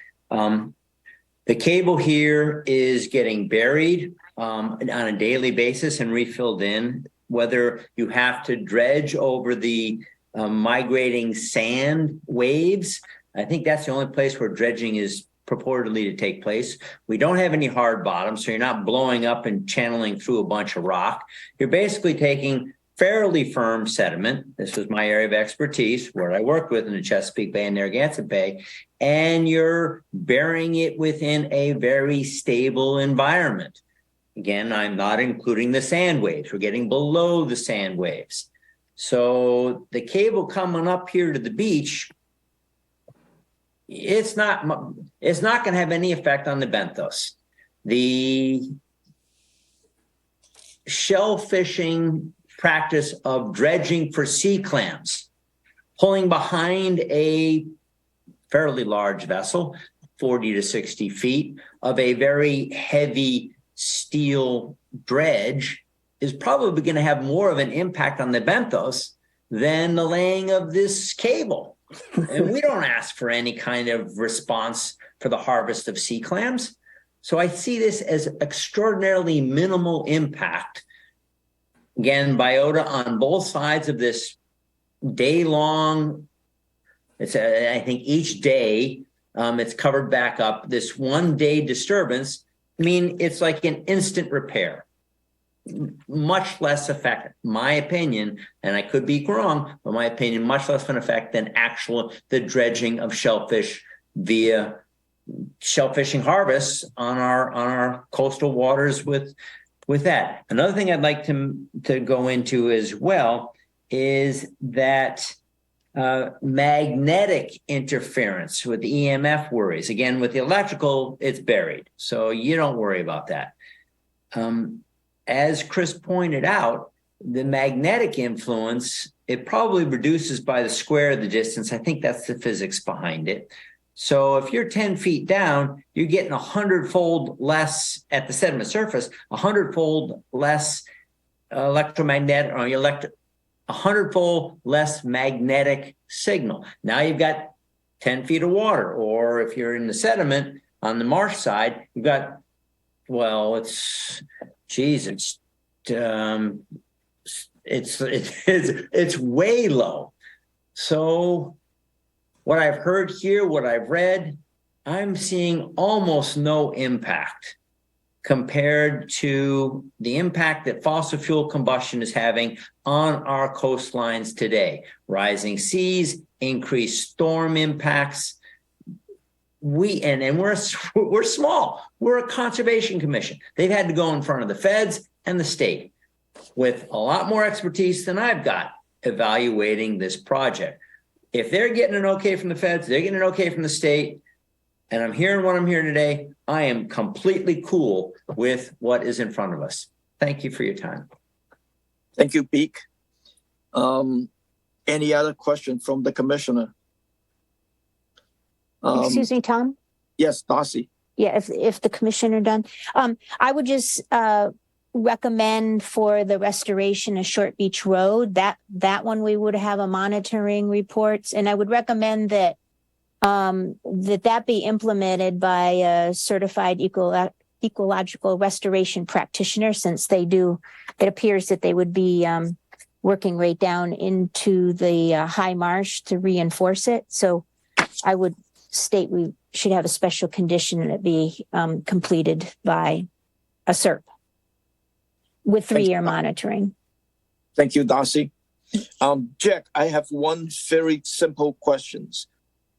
The cable here is getting buried on a daily basis and refilled in. Whether you have to dredge over the migrating sand waves, I think that's the only place where dredging is purportedly to take place. We don't have any hard bottom, so you're not blowing up and channeling through a bunch of rock. You're basically taking fairly firm sediment. This was my area of expertise, what I worked with in the Chesapeake Bay and Narragansett Bay, and you're burying it within a very stable environment. Again, I'm not including the sand waves. We're getting below the sand waves. So the cable coming up here to the beach, it's not going to have any effect on the benthos. The shell fishing practice of dredging for sea clams, pulling behind a fairly large vessel, 40 to 60 feet, of a very heavy steel dredge, is probably going to have more of an impact on the benthos than the laying of this cable. And we don't ask for any kind of response for the harvest of sea clams. So I see this as extraordinarily minimal impact. Again, biota on both sides of this day-long, I think each day it's covered back up. This one-day disturbance, I mean, it's like an instant repair. Much less effect, my opinion, and I could be wrong, but my opinion, much less of an effect than the dredging of shellfish via shellfishing harvests on our coastal waters with that. Another thing I'd like to go into as well is that magnetic interference with the EMF worries. Again, with the electrical, it's buried, so you don't worry about that. As Chris pointed out, the magnetic influence, it probably reduces by the square of the distance. I think that's the physics behind it. So if you're 10 feet down, you're getting 100-fold less at the sediment surface, 100-fold less electromagnetic, or 100-fold less magnetic signal. Now you've got 10 feet of water, or if you're in the sediment on the marsh side, you've got, well, it's way low. So what I've heard here, what I've read, I'm seeing almost no impact compared to the impact that fossil fuel combustion is having on our coastlines today. Rising seas, increased storm impacts. We're small. We're a conservation commission. They've had to go in front of the feds and the state with a lot more expertise than I've got evaluating this project. If they're getting an okay from the feds, they're getting an okay from the state, and I'm hearing what I'm hearing today, I am completely cool with what is in front of us. Thank you for your time. Thank you, Peak. Any other question from the commissioner? Excuse me, Tom? Yes, Darcy. Yeah, if the commissioner done. I would just recommend for the restoration of Short Beach Road, that one we would have a monitoring reports, and I would recommend that that be implemented by a certified ecological restoration practitioner, since it appears that they would be working right down into the high marsh to reinforce it. So I would state we should have a special condition and it be completed by a CERP with 3-year monitoring. Thank you, Darcy. Jack, I have one very simple question.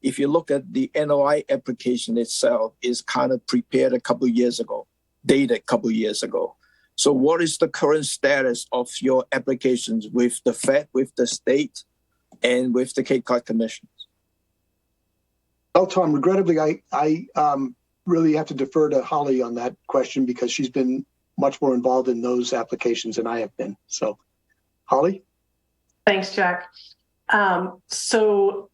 If you look at the NOI application itself, is kind of prepared a couple of years ago, dated a couple of years ago. So what is the current status of your applications with the Fed, with the state, and with the Cape Cod Commission? Well, Tom, regrettably, I really have to defer to Holly on that question because she's been much more involved in those applications than I have been. So, Holly? Thanks, Jack. So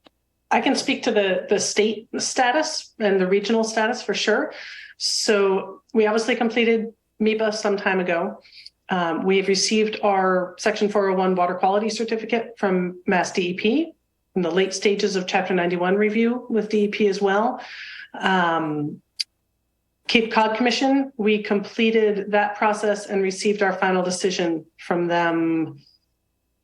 I can speak to the state status and the regional status for sure. So we obviously completed MEPA some time ago. We have received our Section 401 water quality certificate from Mass DEP in the late stages of Chapter 91 review with DEP as well. Cape Cod Commission, we completed that process and received our final decision from them.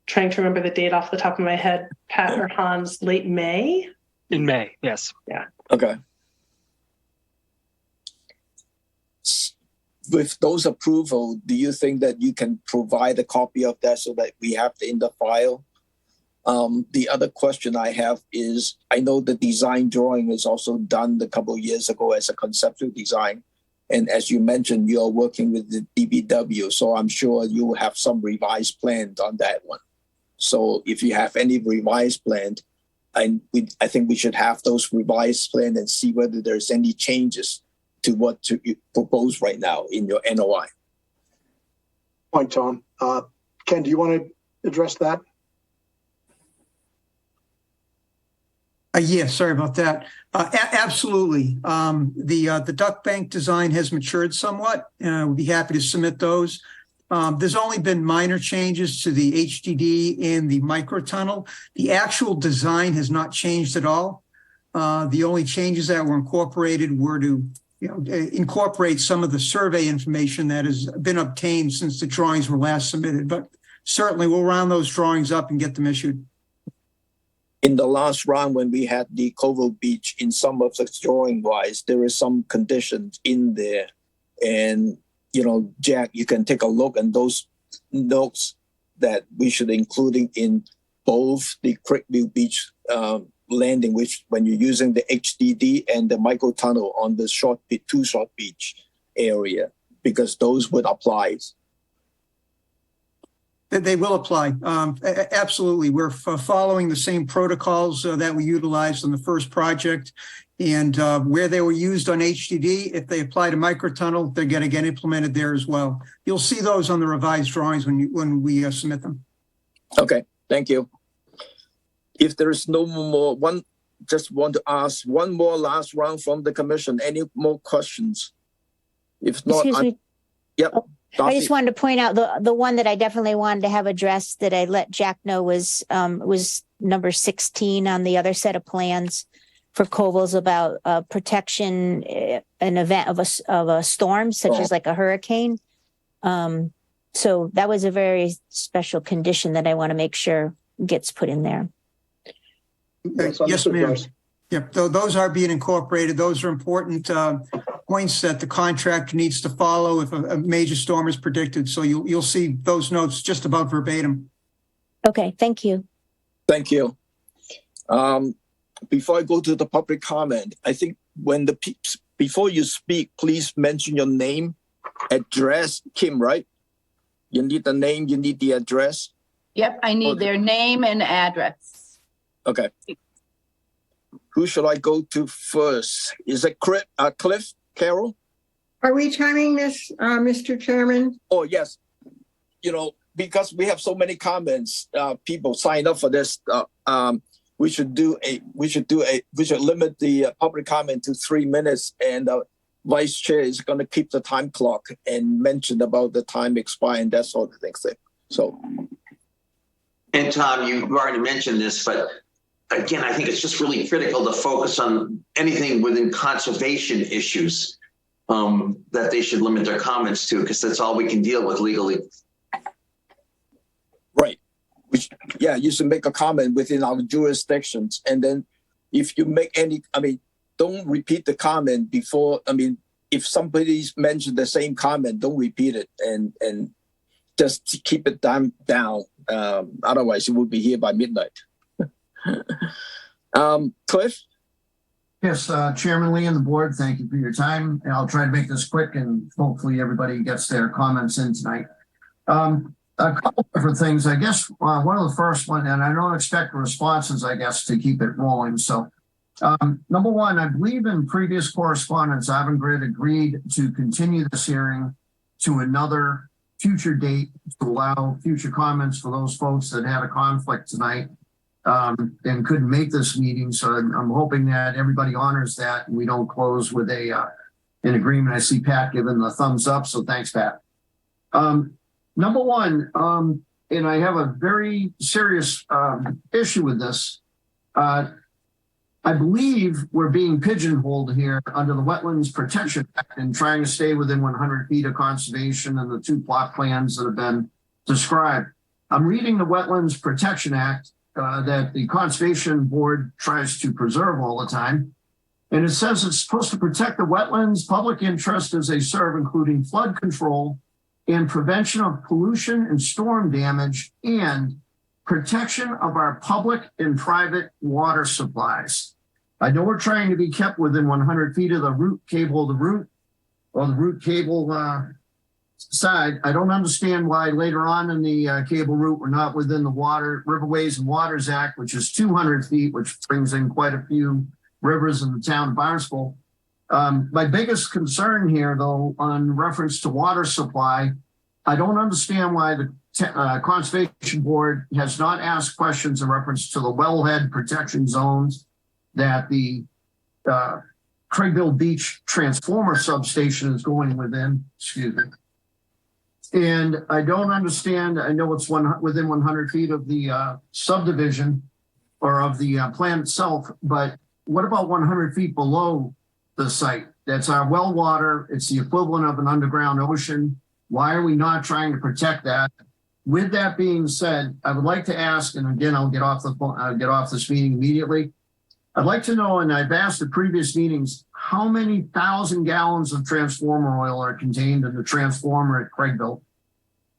Trying to remember the date off the top of my head, Pat or Hans, late May? In May, yes. Yeah. Okay. with those approval, do you think that you can provide a copy of that so that we have it in the file? The other question I have is, I know the design drawing was also done a couple of years ago as a conceptual design. And as you mentioned, you're working with the DBW, so I'm sure you have some revised plans on that one. So if you have any revised plan, I think we should have those revised plans and see whether there's any changes to what you propose right now in your NOI. Point, Tom. Ken, do you want to address that? Yeah, sorry about that. Absolutely. The duck bank design has matured somewhat. We'd be happy to submit those. There's only been minor changes to the HDD and the microtunnel. The actual design has not changed at all. The only changes that were incorporated were to incorporate some of the survey information that has been obtained since the drawings were last submitted. But certainly we'll round those drawings up and get them issued. In the last round, when we had the Covell Beach, in some of the drawing wise, there is some conditions in there. And, Jack, you can take a look at those notes that we should including in both the Creekview Beach landing, which when you're using the HDD and the micro tunnel on the two short beach area, because those would apply. They will apply. Absolutely. We're following the same protocols that we utilized on the first project. And where they were used on HDD, if they apply to microtunnel, they're going to get implemented there as well. You'll see those on the revised drawings when we submit them. Okay, thank you. If there is no more, just want to ask one more last round from the commission. Any more questions? If not, excuse me. Yep. Oh. I just wanted to point out the one that I definitely wanted to have addressed that I let Jack know was number 16 on the other set of plans for Covell's about protection an event of a storm such as like a hurricane. So that was a very special condition that I want to make sure gets put in there. Yes, ma'am. Yep, those are being incorporated. Those are important points that the contractor needs to follow if a major storm is predicted. So you'll see those notes just about verbatim. Okay, thank you. Thank you. Before I go to the public comment, I think before you speak, please mention your name, address. Kim, right? You need the name, you need the address. Yep, I need their name and address. Okay. Who should I go to first? Is it Cliff, Carol? Are we timing this, Mr. Chairman? Oh, yes. Because we have so many comments, people sign up for this. We should limit the public comment to 3 minutes, and Vice Chair is going to keep the time clock and mention about the time expiring and that sort of things. So. And Tom, you've already mentioned this, but again, I think it's just really critical to focus on anything within conservation issues that they should limit their comments to, because that's all we can deal with legally. Right. You should make a comment within our jurisdictions. And then if you make don't repeat the comment before. If somebody's mentioned the same comment, don't repeat it and just keep it down. Otherwise, it will be here by midnight. Cliff? Yes, Chairman Lee and the board, thank you for your time. And I'll try to make this quick and hopefully everybody gets their comments in tonight. A couple different things. I guess one of the first one, and I don't expect responses, I guess, to keep it rolling. So number one, I believe in previous correspondence, Avangrid agreed to continue this hearing to another future date to allow future comments for those folks that had a conflict tonight and couldn't make this meeting. So I'm hoping that everybody honors that and we don't close with an agreement. I see Pat giving the thumbs up, so thanks, Pat. Number one, and I have a very serious issue with this. I believe we're being pigeonholed here under the Wetlands Protection Act and trying to stay within 100 feet of conservation and the 2 plot plans that have been described. I'm reading the Wetlands Protection Act that the Conservation Board tries to preserve all the time. And it says it's supposed to protect the wetlands, public interest as they serve, including flood control and prevention of pollution and storm damage, and protection of our public and private water supplies. I know we're trying to be kept within 100 feet of the root cable, the root cable side. I don't understand why later on in the cable route, we're not within the Riverways and Waters Act, which is 200 feet, which brings in quite a few rivers in the town of Barnstable. My biggest concern here, though, on reference to water supply, I don't understand why the Conservation Board has not asked questions in reference to the wellhead protection zones that the Craigville Beach transformer substation is going within. Excuse me. And I don't understand, I know it's within 100 feet of the subdivision or of the plant itself, but what about 100 feet below the site? That's our well water. It's the equivalent of an underground ocean. Why are we not trying to protect that? With that being said, I would like to ask, and again, I'll get off this meeting immediately. I'd like to know, and I've asked at previous meetings, how many 1,000 gallons of transformer oil are contained in the transformer at Craigville?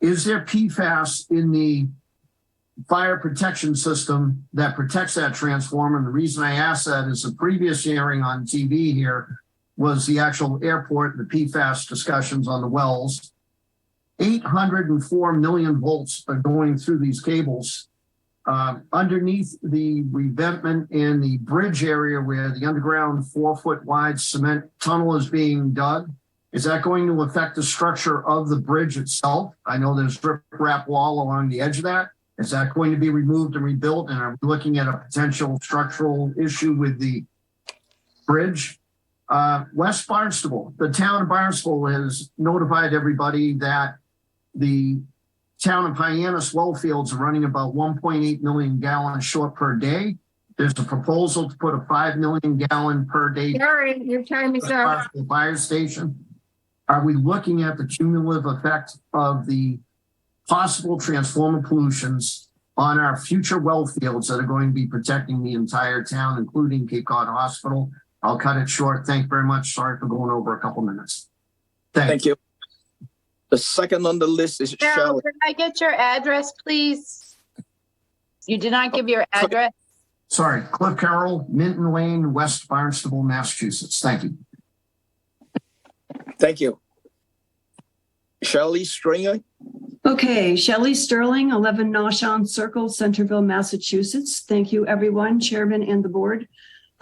Is there PFAS in the fire protection system that protects that transformer? And the reason I ask that is the previous hearing on TV here was the actual airport, the PFAS discussions on the wells. 804 million volts are going through these cables. Underneath the revetment in the bridge area where the underground 4-foot wide cement tunnel is being dug, is that going to affect the structure of the bridge itself? I know there's rip-wrap wall along the edge of that. Is that going to be removed and rebuilt? And are we looking at a potential structural issue with the bridge? West Barnstable, the town of Barnstable has notified everybody that the town of Hyannis well fields are running about 1.8 million gallons short per day. There's a proposal to put a 5 million gallon per day Gary, your time is up. fire station. Are we looking at the cumulative effect of the possible transformer pollutions on our future well fields that are going to be protecting the entire town, including Cape Cod Hospital? I'll cut it short. Thank you very much. Sorry for going over a couple minutes. Thank you. The second on the list is Carol, Shelley. can I get your address, please? You did not give your address. Sorry, Cliff Carroll, Minton Lane, West Barnstable, Massachusetts. Thank you. Thank you. Shelley Stringer. Okay, Shelley Sterling, 11 Noshawn Circle, Centerville, Massachusetts. Thank you, everyone, Chairman and the board.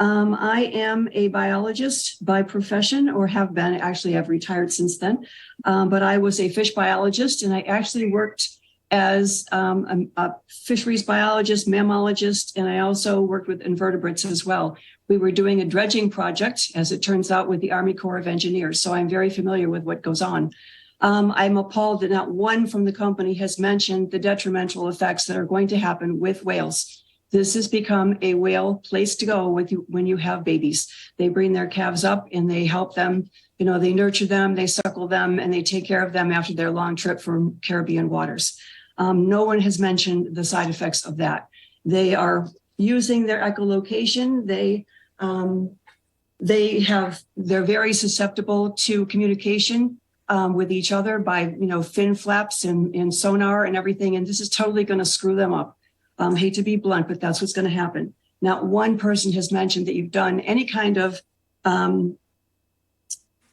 I am a biologist by profession, or have been. Actually, I've retired since then. But I was a fish biologist, and I actually worked as a fisheries biologist, mammologist, and I also worked with invertebrates as well. We were doing a dredging project, as it turns out, with the Army Corps of Engineers. So I'm very familiar with what goes on. I'm appalled that not one from the company has mentioned the detrimental effects that are going to happen with whales. This has become a whale place to go with you when you have babies. They bring their calves up and they help them, they nurture them, they suckle them, and they take care of them after their long trip from Caribbean waters. No one has mentioned the side effects of that. They are using their echolocation. They're very susceptible to communication with each other by, fin flaps and sonar and everything. And this is totally going to screw them up. Hate to be blunt, but that's what's going to happen. Not one person has mentioned that you've done any kind of, an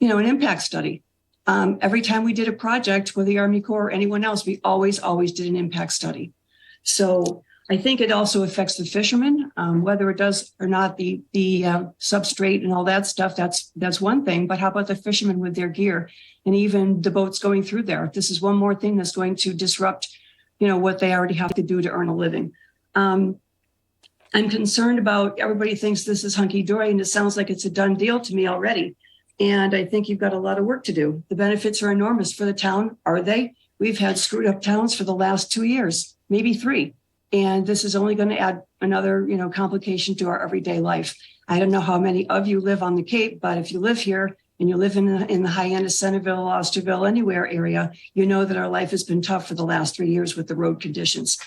impact study. Every time we did a project with the Army Corps or anyone else, we always did an impact study. So I think it also affects the fishermen, whether it does or not, the substrate and all that stuff, that's one thing. But how about the fishermen with their gear and even the boats going through there? This is one more thing that's going to disrupt, what they already have to do to earn a living. I'm concerned about, everybody thinks this is hunky-dory, and it sounds like it's a done deal to me already. And I think you've got a lot of work to do. The benefits are enormous for the town, are they? We've had screwed up towns for the last 2 years, maybe 3. And this is only going to add another, complication to our everyday life. I don't know how many of you live on the Cape, but if you live here and you live in the Hyannis, Centerville, Osterville, anywhere area, you know that our life has been tough for the last 3 years with the road conditions.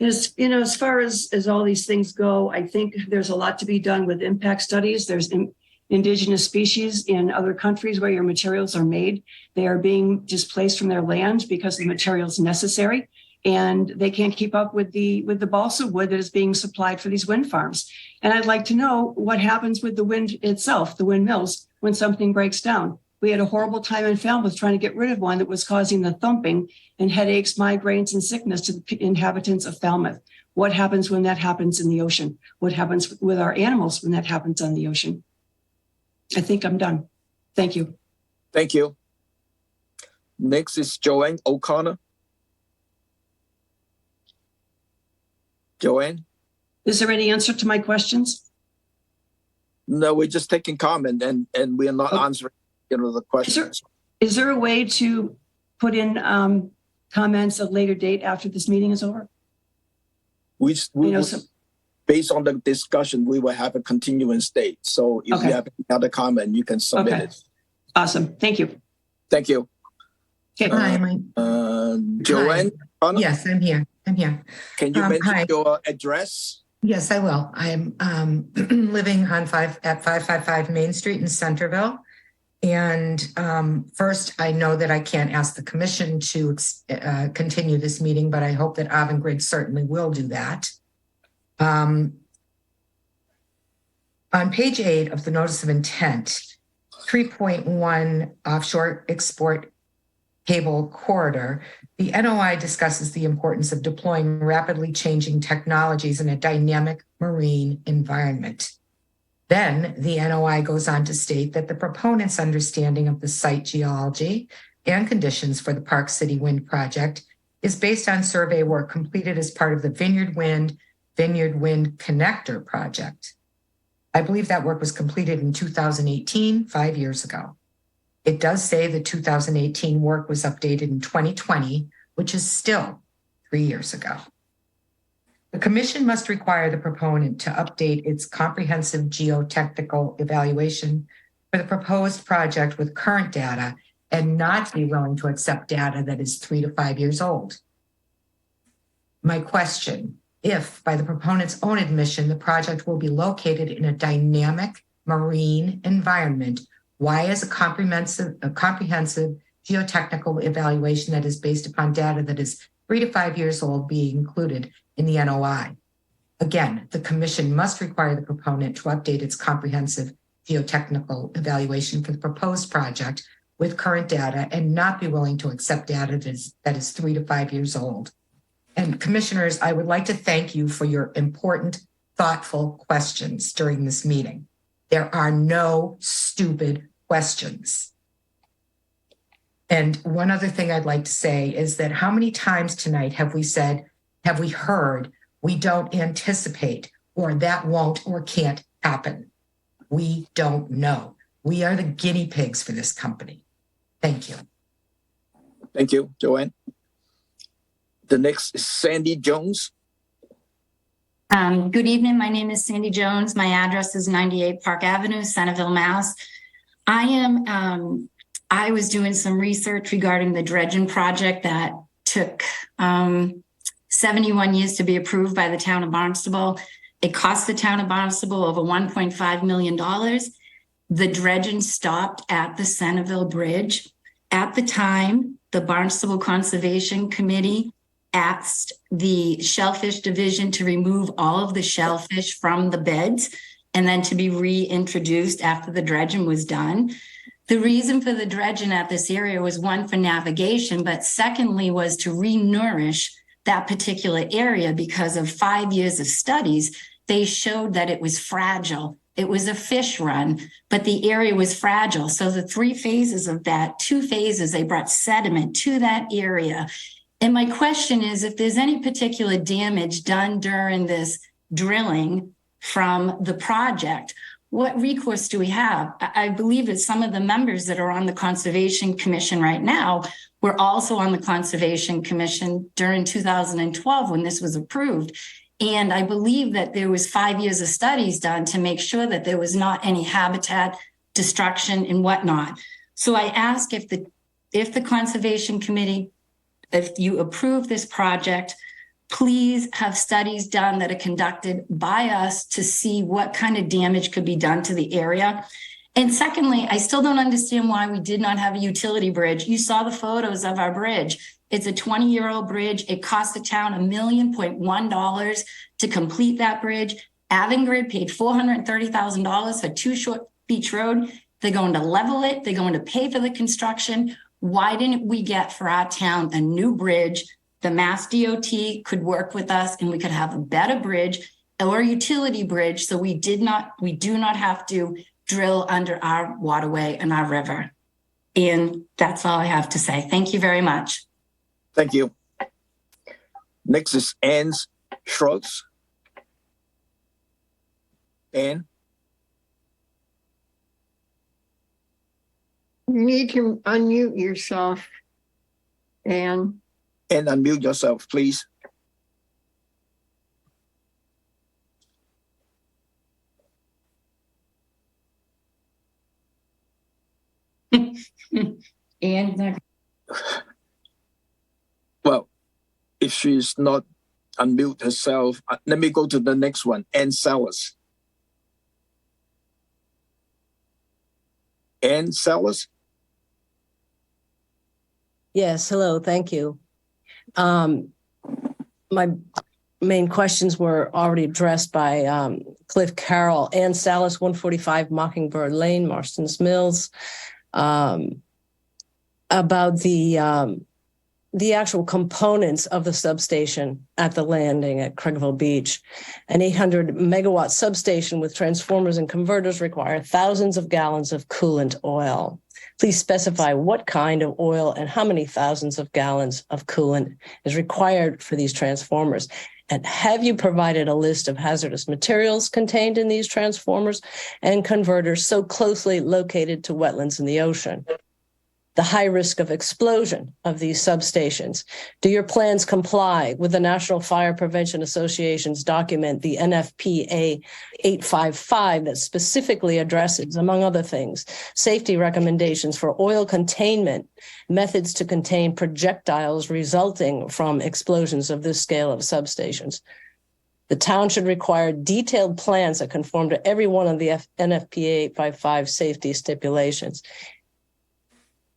As far as all these things go, I think there's a lot to be done with impact studies. There's indigenous species in other countries where your materials are made. They are being displaced from their land because the materials necessary, and they can't keep up with the balsa wood that is being supplied for these wind farms. And I'd like to know what happens with the wind itself, the windmills, when something breaks down. We had a horrible time in Falmouth trying to get rid of one that was causing the thumping and headaches, migraines, and sickness to the inhabitants of Falmouth. What happens when that happens in the ocean? What happens with our animals when that happens on the ocean? I think I'm done. Thank you. Thank you. Next is Joanne O'Connor. Joanne? Is there any answer to my questions? No, we're just taking comment and we are not answering the questions. Is there a way to put in comments at a later date after this meeting is over? Based on the discussion, we will have a continuance date. So if you have another comment, you can submit it. Awesome. Thank you. Thank you. Okay. Joanne? Hi. Yes, I'm here. Can you mention your address? Yes, I will. I'm living at 555 Main Street in Centerville. And first, I know that I can't ask the commission to continue this meeting, but I hope that Avangrid certainly will do that. On page 8 of the Notice of Intent, 3.1 Offshore Export Cable Corridor, the NOI discusses the importance of deploying rapidly changing technologies in a dynamic marine environment. Then the NOI goes on to state that the proponent's understanding of the site geology and conditions for the Park City Wind project is based on survey work completed as part of the Vineyard Wind Connector project. I believe that work was completed in 2018, 5 years ago. It does say the 2018 work was updated in 2020, which is still 3 years ago. The commission must require the proponent to update its comprehensive geotechnical evaluation for the proposed project with current data and not be willing to accept data that is 3 to 5 years old. My question, if by the proponent's own admission, the project will be located in a dynamic marine environment, why is a comprehensive geotechnical evaluation that is based upon data that is 3 to 5 years old be included in the NOI? Again, the commission must require the proponent to update its comprehensive geotechnical evaluation for the proposed project with current data and not be willing to accept data that is 3 to 5 years old. And commissioners, I would like to thank you for your important, thoughtful questions during this meeting. There are no stupid questions. And one other thing I'd like to say is that how many times tonight have we heard, we don't anticipate, or that won't or can't happen? We don't know. We are the guinea pigs for this company. Thank you. Thank you, Joanne. The next is Sandy Jones. Good evening. My name is Sandy Jones. My address is 98 Park Avenue, Centerville, Mass. I was doing some research regarding the dredging project that took 71 years to be approved by the town of Barnstable. It cost the town of Barnstable over $1.5 million. The dredging stopped at the Centerville Bridge. At the time, the Barnstable Conservation Committee asked the Shellfish Division to remove all of the shellfish from the beds and then to be reintroduced after the dredging was done. The reason for the dredging at this area was one, for navigation, but secondly was to re-nourish that particular area because of 5 years of studies. They showed that it was fragile. It was a fish run, but the area was fragile. So the 3 phases of that, 2 phases, they brought sediment to that area. And my question is, if there's any particular damage done during this drilling from the project, what recourse do we have? I believe that some of the members that are on the Conservation Commission right now were also on the Conservation Commission during 2012 when this was approved. And I believe that there was 5 years of studies done to make sure that there was not any habitat destruction and whatnot. So I ask if the Conservation Committee, if you approve this project, please have studies done that are conducted by us to see what kind of damage could be done to the area. And secondly, I still don't understand why we did not have a utility bridge. You saw the photos of our bridge. It's a 20-year-old bridge. It cost the town $1.1 million to complete that bridge. Avangrid paid $430,000 for 2 Short Beach Road. They're going to level it. They're going to pay for the construction. Why didn't we get for our town a new bridge? The Mass DOT could work with us and we could have a better bridge or a utility bridge. So we do not have to drill under our waterway and our river. And that's all I have to say. Thank you very much. Thank you. Next is Ann Schultz. Ann? You need to unmute yourself, Ann. And unmute yourself, please. And well, if she's not unmute herself, let me go to the next one. Ann Sellers. Ann Sellers? Yes, hello, thank you. My main questions were already addressed by Cliff Carroll. Ann Salas, 145 Mockingbird Lane, Marston's Mills. About the actual components of the substation at the landing at Craigville Beach. An 800 megawatt substation with transformers and converters require thousands of gallons of coolant oil. Please specify what kind of oil and how many thousands of gallons of coolant is required for these transformers. And have you provided a list of hazardous materials contained in these transformers and converters so closely located to wetlands in the ocean? The high risk of explosion of these substations. Do your plans comply with the National Fire Prevention Association's document, the NFPA 855, that specifically addresses, among other things, safety recommendations for oil containment, methods to contain projectiles resulting from explosions of this scale of substations? The town should require detailed plans that conform to every one of the NFPA 855 safety stipulations.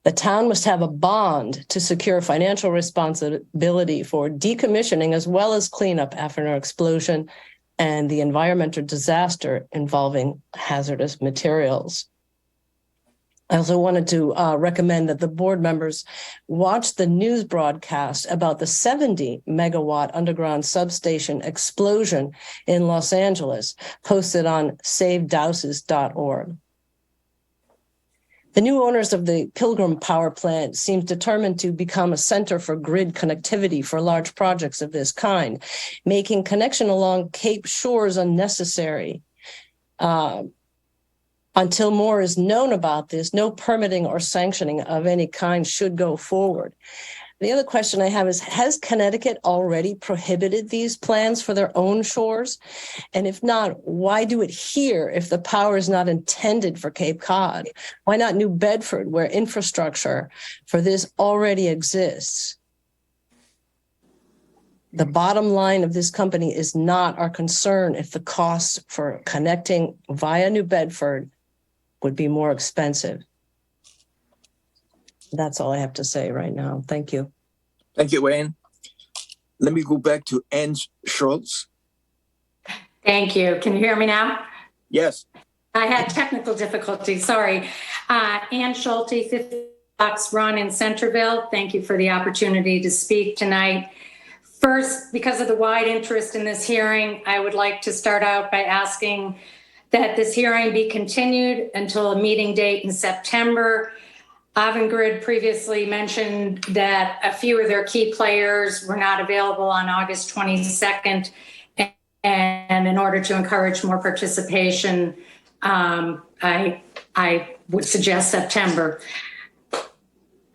The town must have a bond to secure financial responsibility for decommissioning as well as cleanup after an explosion and the environmental disaster involving hazardous materials. I also wanted to recommend that the board members watch the news broadcast about the 70 megawatt underground substation explosion in Los Angeles, posted on savedouses.org. The new owners of the Pilgrim Power Plant seem determined to become a center for grid connectivity for large projects of this kind, making connection along Cape shores unnecessary. Until more is known about this, no permitting or sanctioning of any kind should go forward. The other question I have is, has Connecticut already prohibited these plans for their own shores? And if not, why do it here if the power is not intended for Cape Cod? Why not New Bedford, where infrastructure for this already exists? The bottom line of this company is not our concern if the costs for connecting via New Bedford would be more expensive. That's all I have to say right now. Thank you. Thank you, Ann. Let me go back to Ann Schultz. thank you. Can you hear me now? Yes. I had technical difficulties. Sorry. Ann Schulte, 50 Blocks Run in Centerville. Thank you for the opportunity to speak tonight. First, because of the wide interest in this hearing, I would like to start out by asking that this hearing be continued until a meeting date in September. Avangrid previously mentioned that a few of their key players were not available on August 22nd. And in order to encourage more participation, I would suggest September.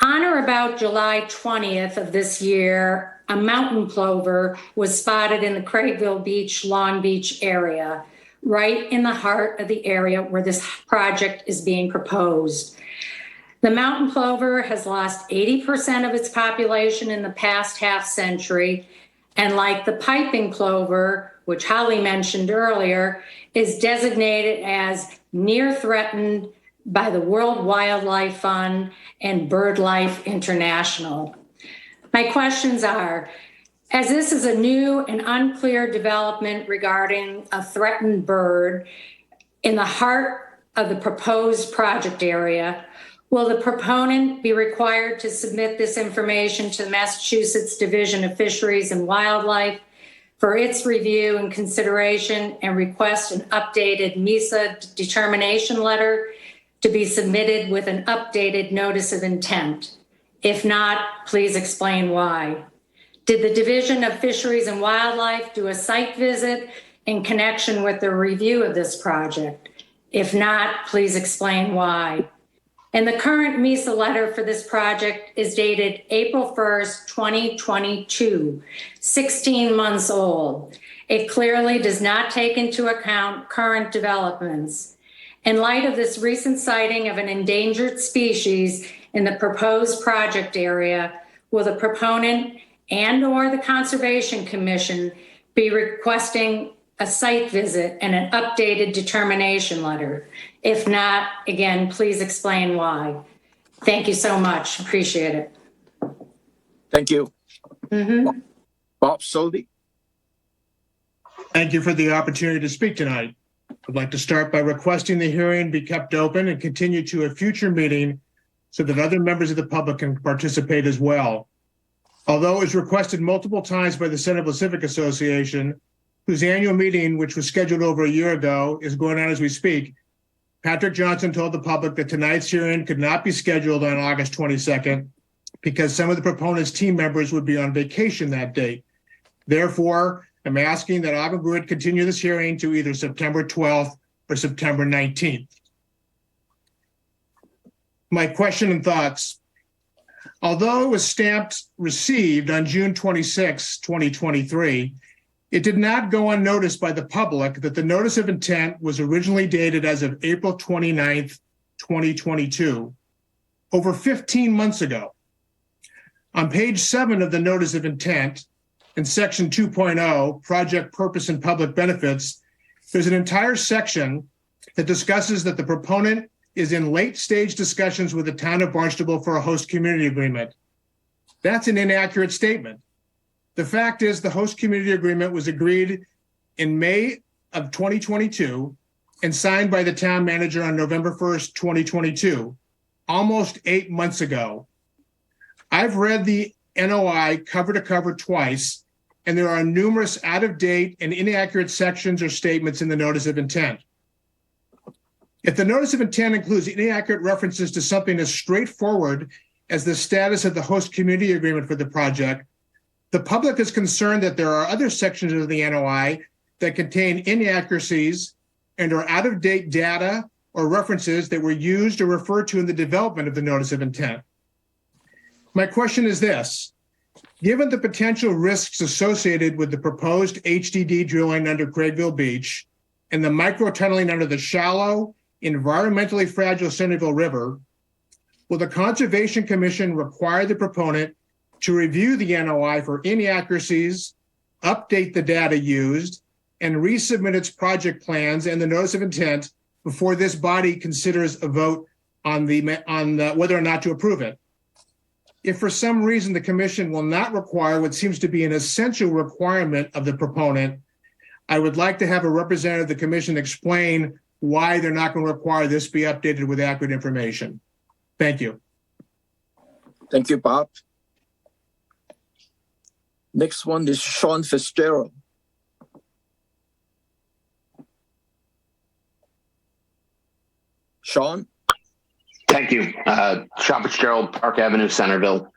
On or about July 20th of this year, a mountain plover was spotted in the Craigville Beach, Long Beach area, right in the heart of the area where this project is being proposed. The mountain plover has lost 80% of its population in the past half century, and like the piping plover, which Holly mentioned earlier, is designated as near threatened by the World Wildlife Fund and BirdLife International. My questions are, as this is a new and unclear development regarding a threatened bird in the heart of the proposed project area, will the proponent be required to submit this information to the Massachusetts Division of Fisheries and Wildlife for its review and consideration and request an updated MESA determination letter to be submitted with an updated notice of intent? If not, please explain why. Did the Division of Fisheries and Wildlife do a site visit in connection with the review of this project? If not, please explain why. And the current MESA letter for this project is dated April 1st, 2022, 16 months old. It clearly does not take into account current developments. In light of this recent sighting of an endangered species in the proposed project area, will the proponent and/or the Conservation Commission be requesting a site visit and an updated determination letter? If not, again, please explain why. Thank you so much. Appreciate it. Thank you. Bob Soldi. Thank you for the opportunity to speak tonight. I'd like to start by requesting the hearing be kept open and continue to a future meeting so that other members of the public can participate as well. Although it was requested multiple times by the Centerville Civic Association, whose annual meeting, which was scheduled over a year ago, is going on as we speak, Patrick Johnson told the public that tonight's hearing could not be scheduled on August 22nd because some of the proponents' team members would be on vacation that date. Therefore, I'm asking that Avangrid continue this hearing to either September 12th or September 19th. My question and thoughts. Although it was stamped received on June 26, 2023, it did not go unnoticed by the public that the notice of intent was originally dated as of April 29th, 2022, over 15 months ago. On page 7 of the notice of intent, in section 2.0, project purpose and public benefits, there's an entire section that discusses that the proponent is in late stage discussions with the town of Barnstable for a host community agreement. That's an inaccurate statement. The fact is the host community agreement was agreed in May of 2022 and signed by the town manager on November 1st, 2022, almost 8 months ago. I've read the NOI cover to cover twice, and there are numerous out of date and inaccurate sections or statements in the notice of intent. If the notice of intent includes inaccurate references to something as straightforward as the status of the host community agreement for the project, the public is concerned that there are other sections of the NOI that contain inaccuracies and are out-of-date data or references that were used or referred to in the development of the notice of intent. My question is this: given the potential risks associated with the proposed HDD drilling under Craigville Beach and the microtunneling under the shallow, environmentally fragile Centerville River, will the Conservation Commission require the proponent to review the NOI for inaccuracies, update the data used, and resubmit its project plans and the notice of intent before this body considers a vote on whether or not to approve it? If for some reason the commission will not require what seems to be an essential requirement of the proponent, I would like to have a representative of the commission explain why they're not going to require this be updated with accurate information. Thank you. Thank you, Bob. Next one is Sean Fitzgerald. Sean? Thank you. Sean Fitzgerald, Park Avenue, Centerville.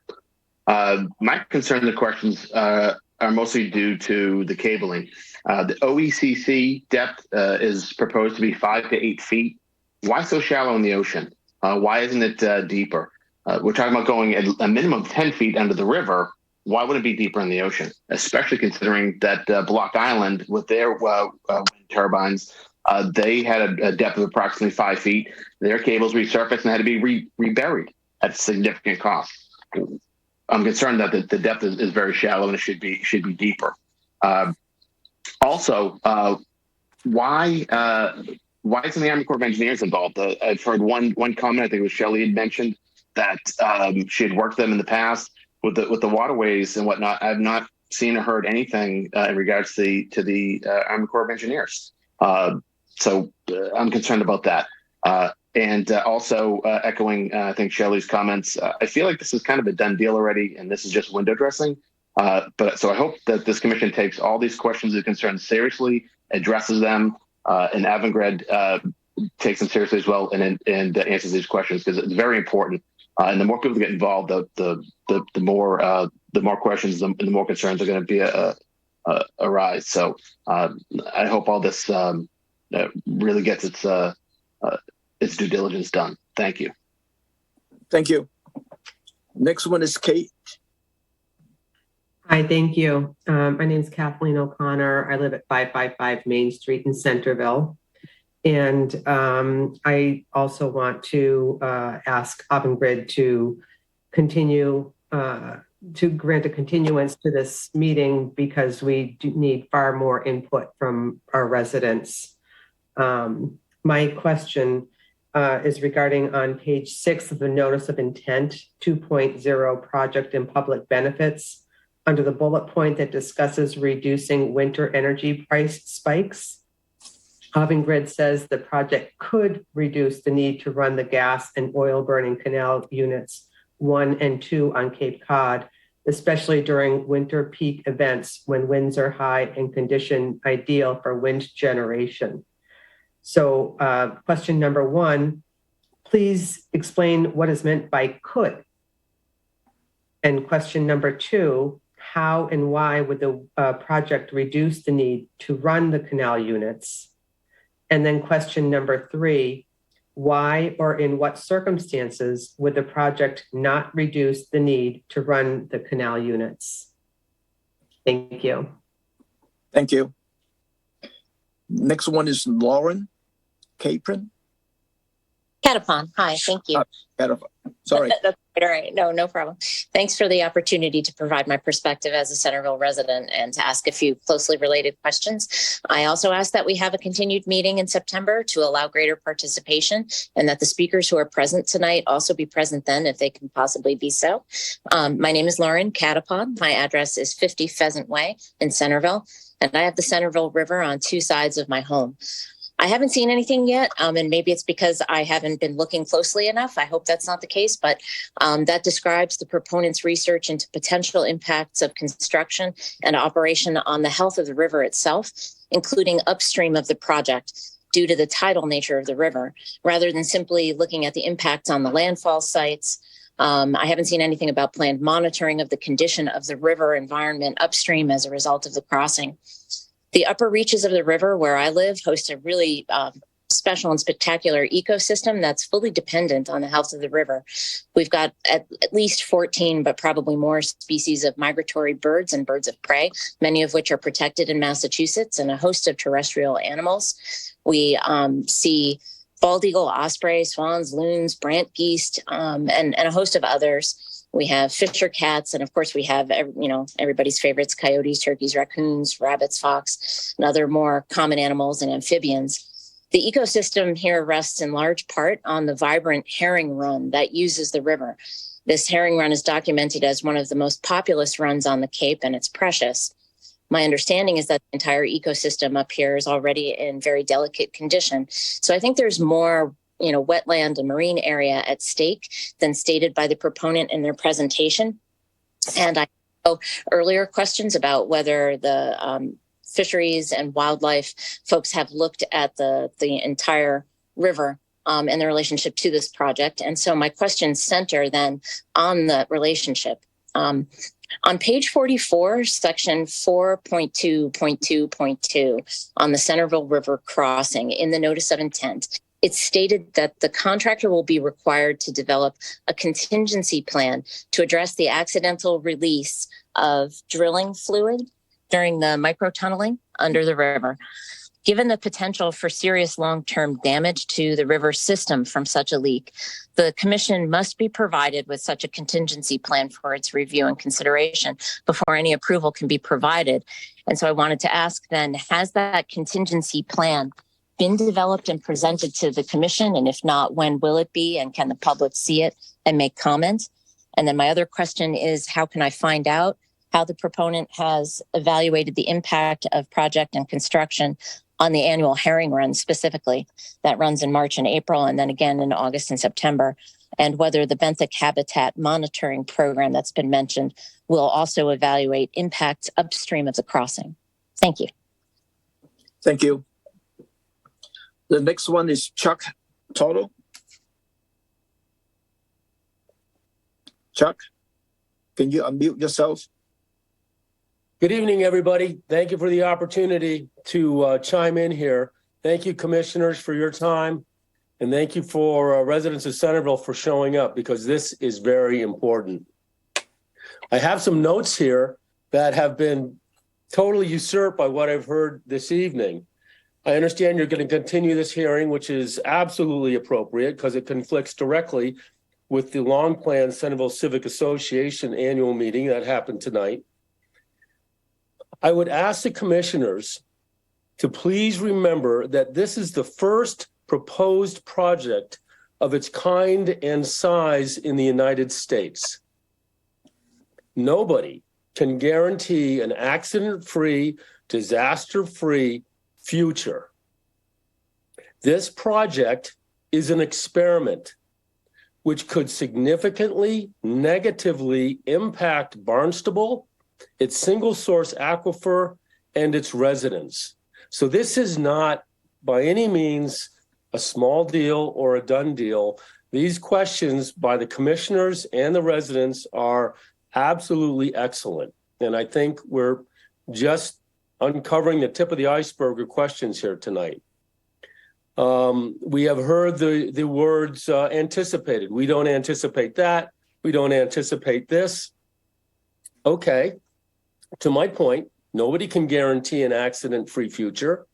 My concerns and questions are mostly due to the cabling. The OECC depth is proposed to be 5 to 8 feet. Why so shallow in the ocean? Why isn't it deeper? We're talking about going a minimum of 10 feet under the river. Why would it be deeper in the ocean? Especially considering that Block Island with their wind turbines, they had a depth of approximately 5 feet. Their cables resurfaced and had to be reburied at significant cost. I'm concerned that the depth is very shallow and it should be deeper. Also, why isn't the Army Corps of Engineers involved? I've heard one comment. I think it was Shelley had mentioned that she had worked them in the past with the waterways and whatnot. I've not seen or heard anything in regards to the Army Corps of Engineers. So I'm concerned about that. And also echoing, I think, Shelley's comments, I feel like this is kind of a done deal already, and this is just window dressing. But so I hope that this commission takes all these questions and concerns seriously, addresses them, and Avangrid takes them seriously as well, and answers these questions, because it's very important. And the more people get involved, the more questions, the more concerns are going to be arise. So I hope all this really gets its due diligence done. Thank you. Thank you. Next one is Kate. Hi, thank you. My name is Kathleen O'Connor. I live at 555 Main Street in Centerville. And I also want to ask Avangrid to continue to grant a continuance to this meeting, because we do need far more input from our residents. My question is regarding on page 6 of the Notice of Intent 2.0 Project and Public Benefits, under the bullet point that discusses reducing winter energy price spikes. Avangrid says the project could reduce the need to run the gas and oil burning canal units 1 and 2 on Cape Cod, especially during winter peak events when winds are high and condition ideal for wind generation. So question number 1, please explain what is meant by could. And question number 2, how and why would the project reduce the need to run the canal units? And then question number 3, why or in what circumstances would the project not reduce the need to run the canal units? Thank you. Thank you. Next one is Lauren Capron. Catapon. Hi, thank you. Sorry. That's all right. No problem. Thanks for the opportunity to provide my perspective as a Centerville resident and to ask a few closely related questions. I also ask that we have a continued meeting in September to allow greater participation, and that the speakers who are present tonight also be present then if they can possibly be so. My name is Lauren Catapon. My address is 50 Pheasant Way in Centerville, and I have the Centerville River on 2 sides of my home. I haven't seen anything yet, and maybe it's because I haven't been looking closely enough. I hope that's not the case, but that describes the proponents' research into potential impacts of construction and operation on the health of the river itself, including upstream of the project, due to the tidal nature of the river, rather than simply looking at the impacts on the landfall sites. I haven't seen anything about planned monitoring of the condition of the river environment upstream as a result of the crossing. The upper reaches of the river where I live host a really special and spectacular ecosystem that's fully dependent on the health of the river. We've got at least 14, but probably more species of migratory birds and birds of prey, many of which are protected in Massachusetts, and a host of terrestrial animals. We see bald eagle, osprey, swans, loons, brant geese, and a host of others. We have fisher cats, and of course we have, everybody's favorites: coyotes, turkeys, raccoons, rabbits, fox, and other more common animals and amphibians. The ecosystem here rests in large part on the vibrant herring run that uses the river. This herring run is documented as one of the most populous runs on the Cape, and it's precious. My understanding is that the entire ecosystem up here is already in very delicate condition. So I think there's more wetland and marine area at stake than stated by the proponent in their presentation. And I know earlier questions about whether the fisheries and wildlife folks have looked at the entire river and the relationship to this project. And so my questions center then on the relationship. On page 44, section 4.2.2.2 on the Centerville River crossing in the Notice of Intent, it's stated that the contractor will be required to develop a contingency plan to address the accidental release of drilling fluid during the microtunneling under the river. Given the potential for serious long-term damage to the river system from such a leak, the commission must be provided with such a contingency plan for its review and consideration before any approval can be provided. And so I wanted to ask then, has that contingency plan been developed and presented to the commission? And if not, when will it be? And can the public see it and make comments? And then my other question is, how can I find out how the proponent has evaluated the impact of project and construction on the annual herring run specifically that runs in March and April, and then again in August and September, and whether the benthic habitat monitoring program that's been mentioned will also evaluate impacts upstream of the crossing. Thank you. Thank you. The next one is Chuck Toto. Chuck, can you unmute yourself? Good evening, everybody. Thank you for the opportunity to chime in here. Thank you, commissioners, for your time. And thank you for residents of Centerville for showing up, because this is very important. I have some notes here that have been totally usurped by what I've heard this evening. I understand you're going to continue this hearing, which is absolutely appropriate because it conflicts directly with the long-planned Centerville Civic Association annual meeting that happened tonight. I would ask the commissioners to please remember that this is the first proposed project of its kind and size in the United States. Nobody can guarantee an accident-free, disaster-free future. This project is an experiment which could significantly negatively impact Barnstable, its single source aquifer, and its residents. So this is not by any means a small deal or a done deal. These questions by the commissioners and the residents are absolutely excellent. And I think we're just uncovering the tip of the iceberg of questions here tonight. We have heard the words anticipated. We don't anticipate that. We don't anticipate this. Okay. To my point, nobody can guarantee an accident-free future.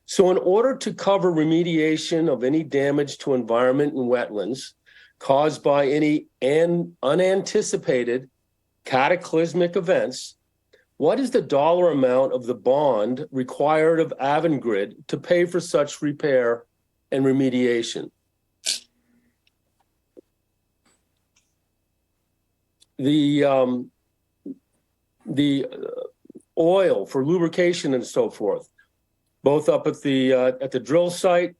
So in order to cover remediation of any damage to environment and wetlands caused by any unanticipated cataclysmic events, what is the dollar amount of the bond required of Avangrid to pay for such repair and remediation? The oil for lubrication and so forth, both up at the drill site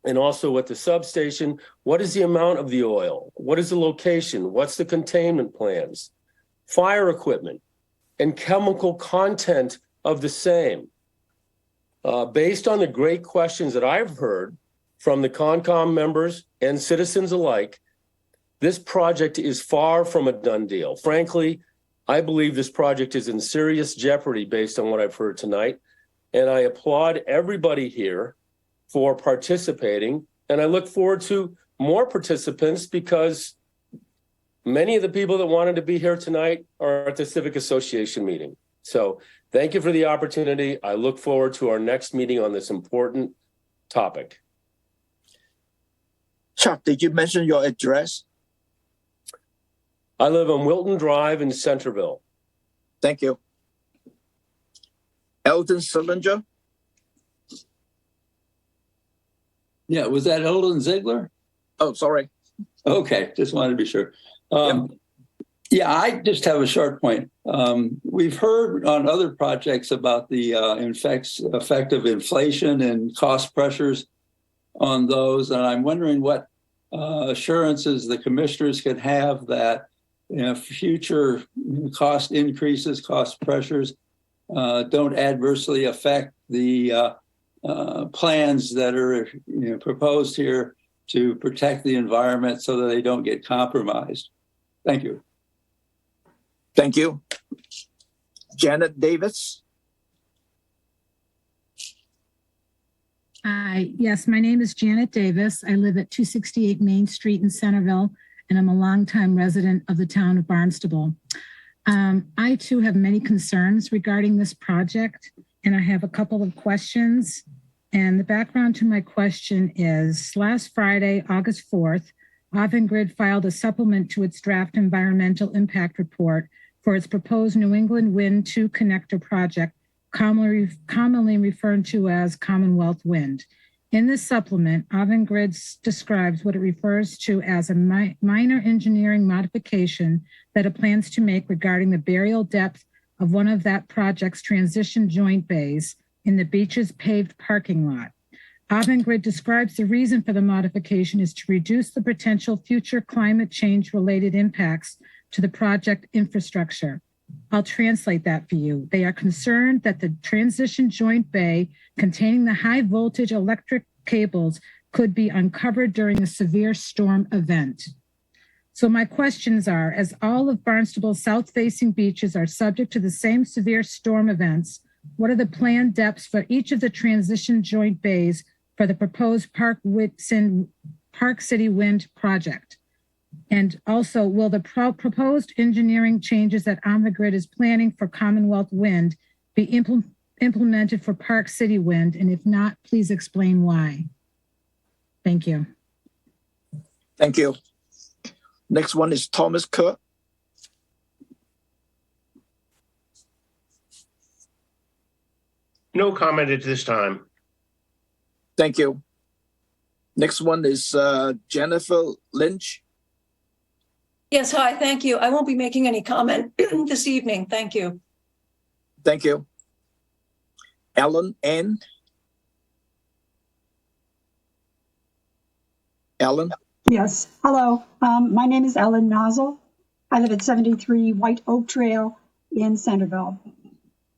and also at the substation. What is the amount of the oil? What is the location? What's the containment plans? Fire equipment and chemical content of the same. Based on the great questions that I've heard from the CONCOM members and citizens alike, this project is far from a done deal. Frankly, I believe this project is in serious jeopardy based on what I've heard tonight. And I applaud everybody here for participating. And I look forward to more participants because many of the people that wanted to be here tonight are at the Civic Association meeting. So thank you for the opportunity. I look forward to our next meeting on this important topic. Chuck, did you mention your address? I live on Wilton Drive in Centerville. Thank you. Eldon Sillinger? Yeah, was that Eldon Ziegler? Oh, sorry. Okay, just wanted to be sure. Yeah, I just have a short point. We've heard on other projects about the effect of inflation and cost pressures on those, and I'm wondering what assurances the commissioners could have that future cost increases, cost pressures don't adversely affect the plans that are proposed here to protect the environment so that they don't get compromised. Thank you. Thank you. Janet Davis. Hi, yes, my name is Janet Davis. I live at 268 Main Street in Centerville, and I'm a longtime resident of the town of Barnstable. I too have many concerns regarding this project. and I have a couple of questions. And the background to my question is last Friday, August 4th, Avangrid filed a supplement to its draft environmental impact report for its proposed New England Wind 2 connector project, commonly referred to as Commonwealth Wind. In this supplement, Avangrid describes what it refers to as a minor engineering modification that it plans to make regarding the burial depth of one of that project's transition joint bays in the beach's paved parking lot. Avangrid describes the reason for the modification is to reduce the potential future climate change related impacts to the project infrastructure. I'll translate that for you. They are concerned that the transition joint bay containing the high voltage electric cables could be uncovered during a severe storm event. So my questions are, as all of Barnstable's south-facing beaches are subject to the same severe storm events, what are the planned depths for each of the transition joint bays for the proposed Park City Wind project? And also, will the proposed engineering changes that Avangrid is planning for Commonwealth Wind be implemented for Park City Wind? And if not, please explain why. Thank you. Thank you. Next one is Thomas Kerr. No comment at this time. Thank you. Next one is Jennifer Lynch. Yes, hi, thank you. I won't be making any comment this evening. Thank you. Thank you. Ellen N. Ellen? Yes, hello. My name is Ellen Nozzle. I live at 73 White Oak Trail in Centerville.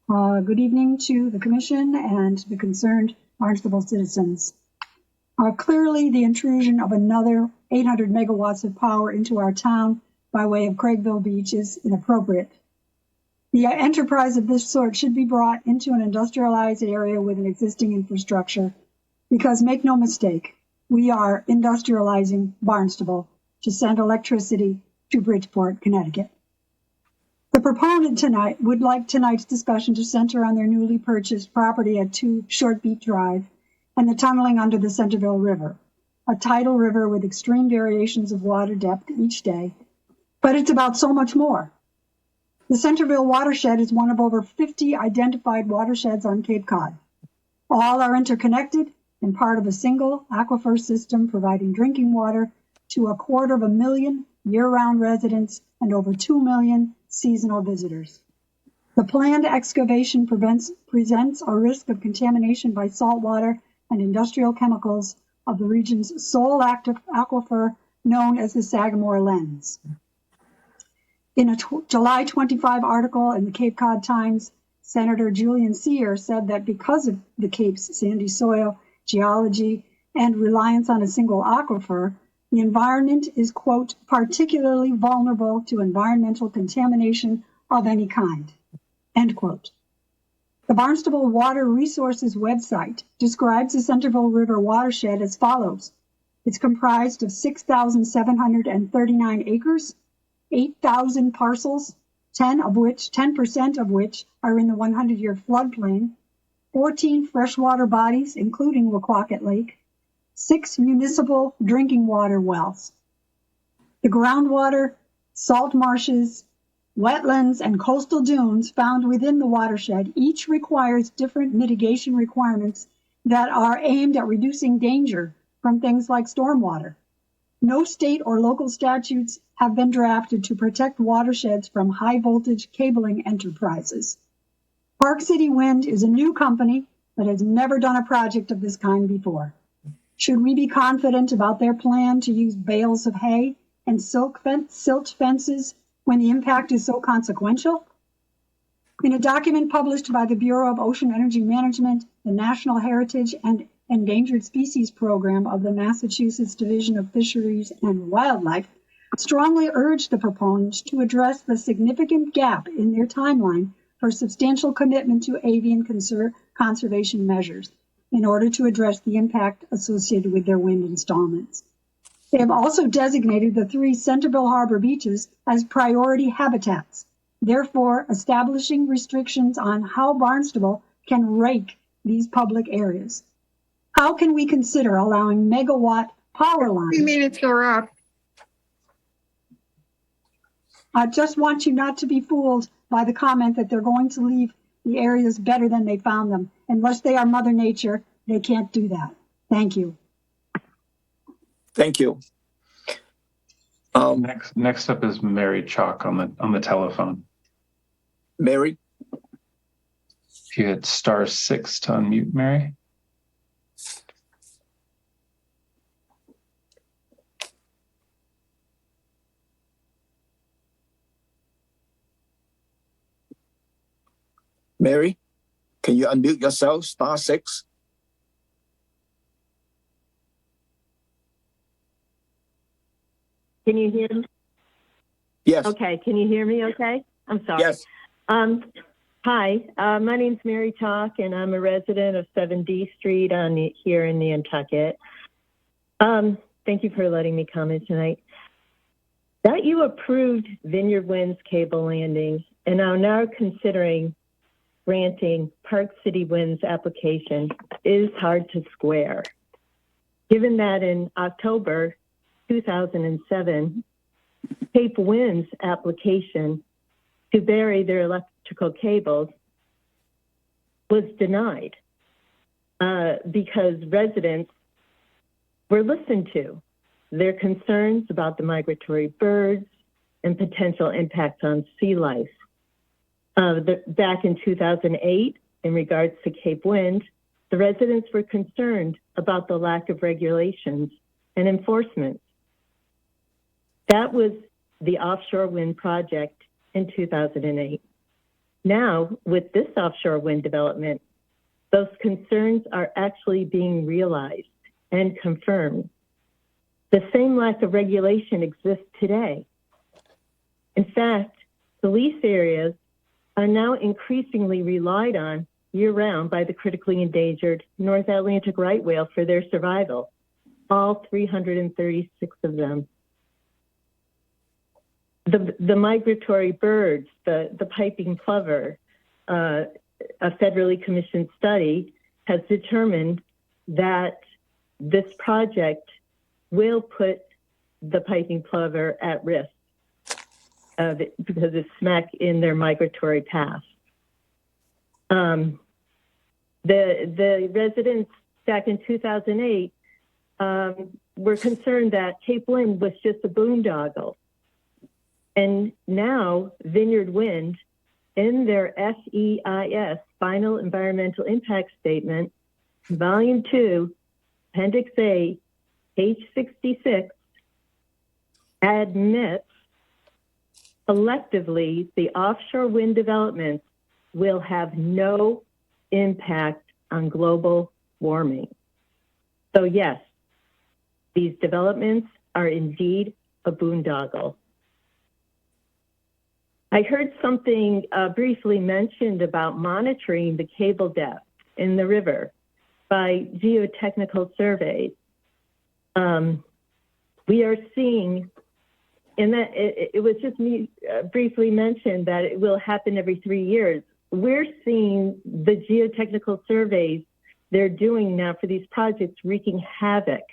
Good evening to the commission and the concerned Barnstable citizens. Clearly, the intrusion of another 800 megawatts of power into our town by way of Craigville Beach is inappropriate. The enterprise of this sort should be brought into an industrialized area with an existing infrastructure, because make no mistake, we are industrializing Barnstable to send electricity to Bridgeport, Connecticut. The proponent tonight would like tonight's discussion to center on their newly purchased property at 2 Short Beat Drive and the tunneling under the Centerville River, a tidal river with extreme variations of water depth each day. But it's about so much more. The Centerville watershed is one of over 50 identified watersheds on Cape Cod. All are interconnected and part of a single aquifer system providing drinking water to 250,000 year-round residents and over 2 million seasonal visitors. The planned excavation presents a risk of contamination by saltwater and industrial chemicals of the region's sole active aquifer known as the Sagamore Lens. In a July 25 article in the Cape Cod Times, Senator Julian Sear said that because of the Cape's sandy soil, geology, and reliance on a single aquifer, the environment is, quote, particularly vulnerable to environmental contamination of any kind, end quote. The Barnstable Water Resources website describes the Centerville River watershed as follows. It's comprised of 6,739 acres, 8,000 parcels, 10% of which are in the 100-year floodplain, 14 freshwater bodies, including Wequacket Lake, 6 municipal drinking water wells. The groundwater, salt marshes, wetlands, and coastal dunes found within the watershed each requires different mitigation requirements that are aimed at reducing danger from things like stormwater. No state or local statutes have been drafted to protect watersheds from high voltage cabling enterprises. Park City Wind is a new company that has never done a project of this kind before. Should we be confident about their plan to use bales of hay and silt fences when the impact is so consequential? In a document published by the Bureau of Ocean Energy Management, the National Heritage and Endangered Species Program of the Massachusetts Division of Fisheries and Wildlife, strongly urged the proponents to address the significant gap in their timeline for substantial commitment to avian conservation measures in order to address the impact associated with their wind installments. They have also designated the 3 Centerville Harbor beaches as priority habitats, therefore establishing restrictions on how Barnstable can rake these public areas? How can we consider allowing megawatt power lines? 3 minutes are up. I just want you not to be fooled by the comment that they're going to leave the areas better than they found them. Unless they are Mother Nature, they can't do that. Thank you. Thank you. Next up is Mary Chalk on the telephone. Mary? If you hit *6 to unmute, Mary. Mary, can you unmute yourself? *6. Can you hear me? Yes. Okay. Can you hear me okay? I'm sorry. Yes. Hi, my name's Mary Chalk, and I'm a resident of 7D Street here in Nantucket. Thank you for letting me comment tonight. That you approved Vineyard Wind's cable landing and are now considering granting Park City Wind's application is hard to square. Given that in October 2007, Cape Wind's application to bury their electrical cables was denied because residents were listened to. Their concerns about the migratory birds and potential impacts on sea life. Back in 2008, in regards to Cape Wind, the residents were concerned about the lack of regulations and enforcement. That was the offshore wind project in 2008. Now, with this offshore wind development, those concerns are actually being realized and confirmed. The same lack of regulation exists today. In fact, the lease areas are now increasingly relied on year-round by the critically endangered North Atlantic right whale for their survival, all 336 of them. The migratory birds, the piping plover, a federally commissioned study has determined that this project will put the piping plover at risk because it's smack in their migratory path. The residents back in 2008 were concerned that Cape Wind was just a boondoggle. And now Vineyard Wind, in their FEIS, Final Environmental Impact Statement, Volume 2, Appendix A, page 66, admits collectively the offshore wind developments will have no impact on global warming. So yes, these developments are indeed a boondoggle. I heard something briefly mentioned about monitoring the cable depth in the river by geotechnical surveys. We are seeing, and that it was just briefly mentioned that it will happen every 3 years. We're seeing the geotechnical surveys they're doing now for these projects wreaking havoc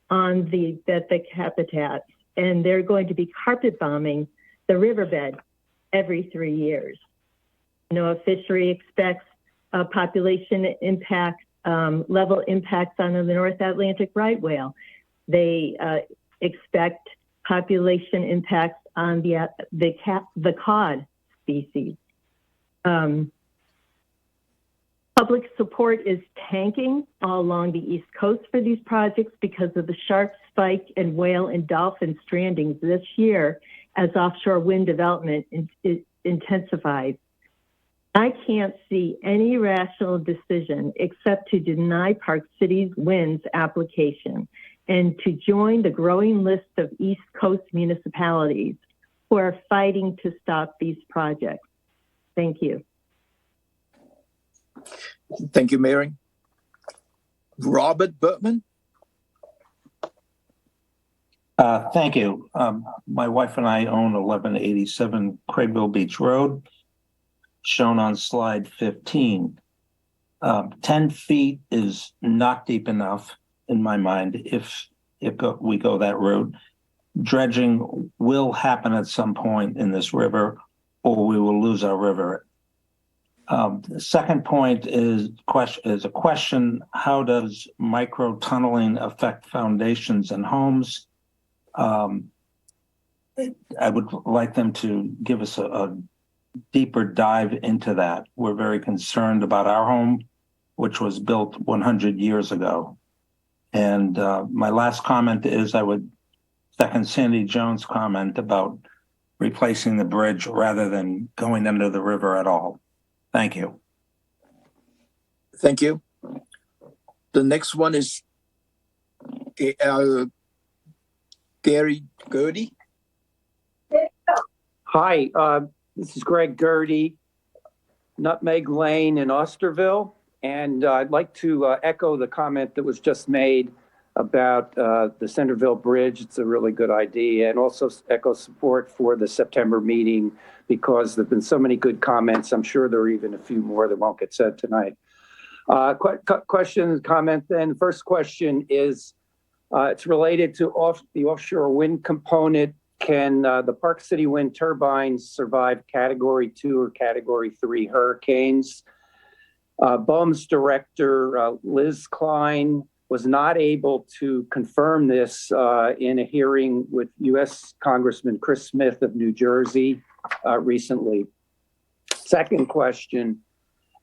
on the benthic habitats, and they're going to be carpet bombing the riverbed every 3 years. NOAA Fishery expects population impact, level impacts on the North Atlantic right whale. They expect population impacts on the cod species. Public support is tanking all along the East Coast for these projects because of the sharp spike in whale and dolphin strandings this year as offshore wind development intensifies. I can't see any rational decision except to deny Park City Wind's application and to join the growing list of East Coast municipalities who are fighting to stop these projects. Thank you. Thank you, Mary. Robert Burtman. Thank you. My wife and I own 1187 Craigville Beach Road, shown on slide 15. 10 feet is not deep enough in my mind if we go that route. Dredging will happen at some point in this river, or we will lose our river. The second point is a question: how does micro tunneling affect foundations and homes? I would like them to give us a deeper dive into that. We're very concerned about our home, which was built 100 years ago. And my last comment is I would second Sandy Jones' comment about replacing the bridge rather than going under the river at all. Thank you. Thank you. The next one is Gary Gertie. Hi, this is Greg Gertie, Nutmeg Lane in Osterville. And I'd like to echo the comment that was just made about the Centerville Bridge. It's a really good idea, and also echo support for the September meeting because there've been so many good comments. I'm sure there are even a few more that won't get said tonight. Question, comment then. First question is, it's related to the offshore wind component. Can the Park City wind turbines survive Category 2 or Category 3 hurricanes? BOEM's director, Liz Klein, was not able to confirm this in a hearing with U.S. Congressman Chris Smith of New Jersey recently. Second question,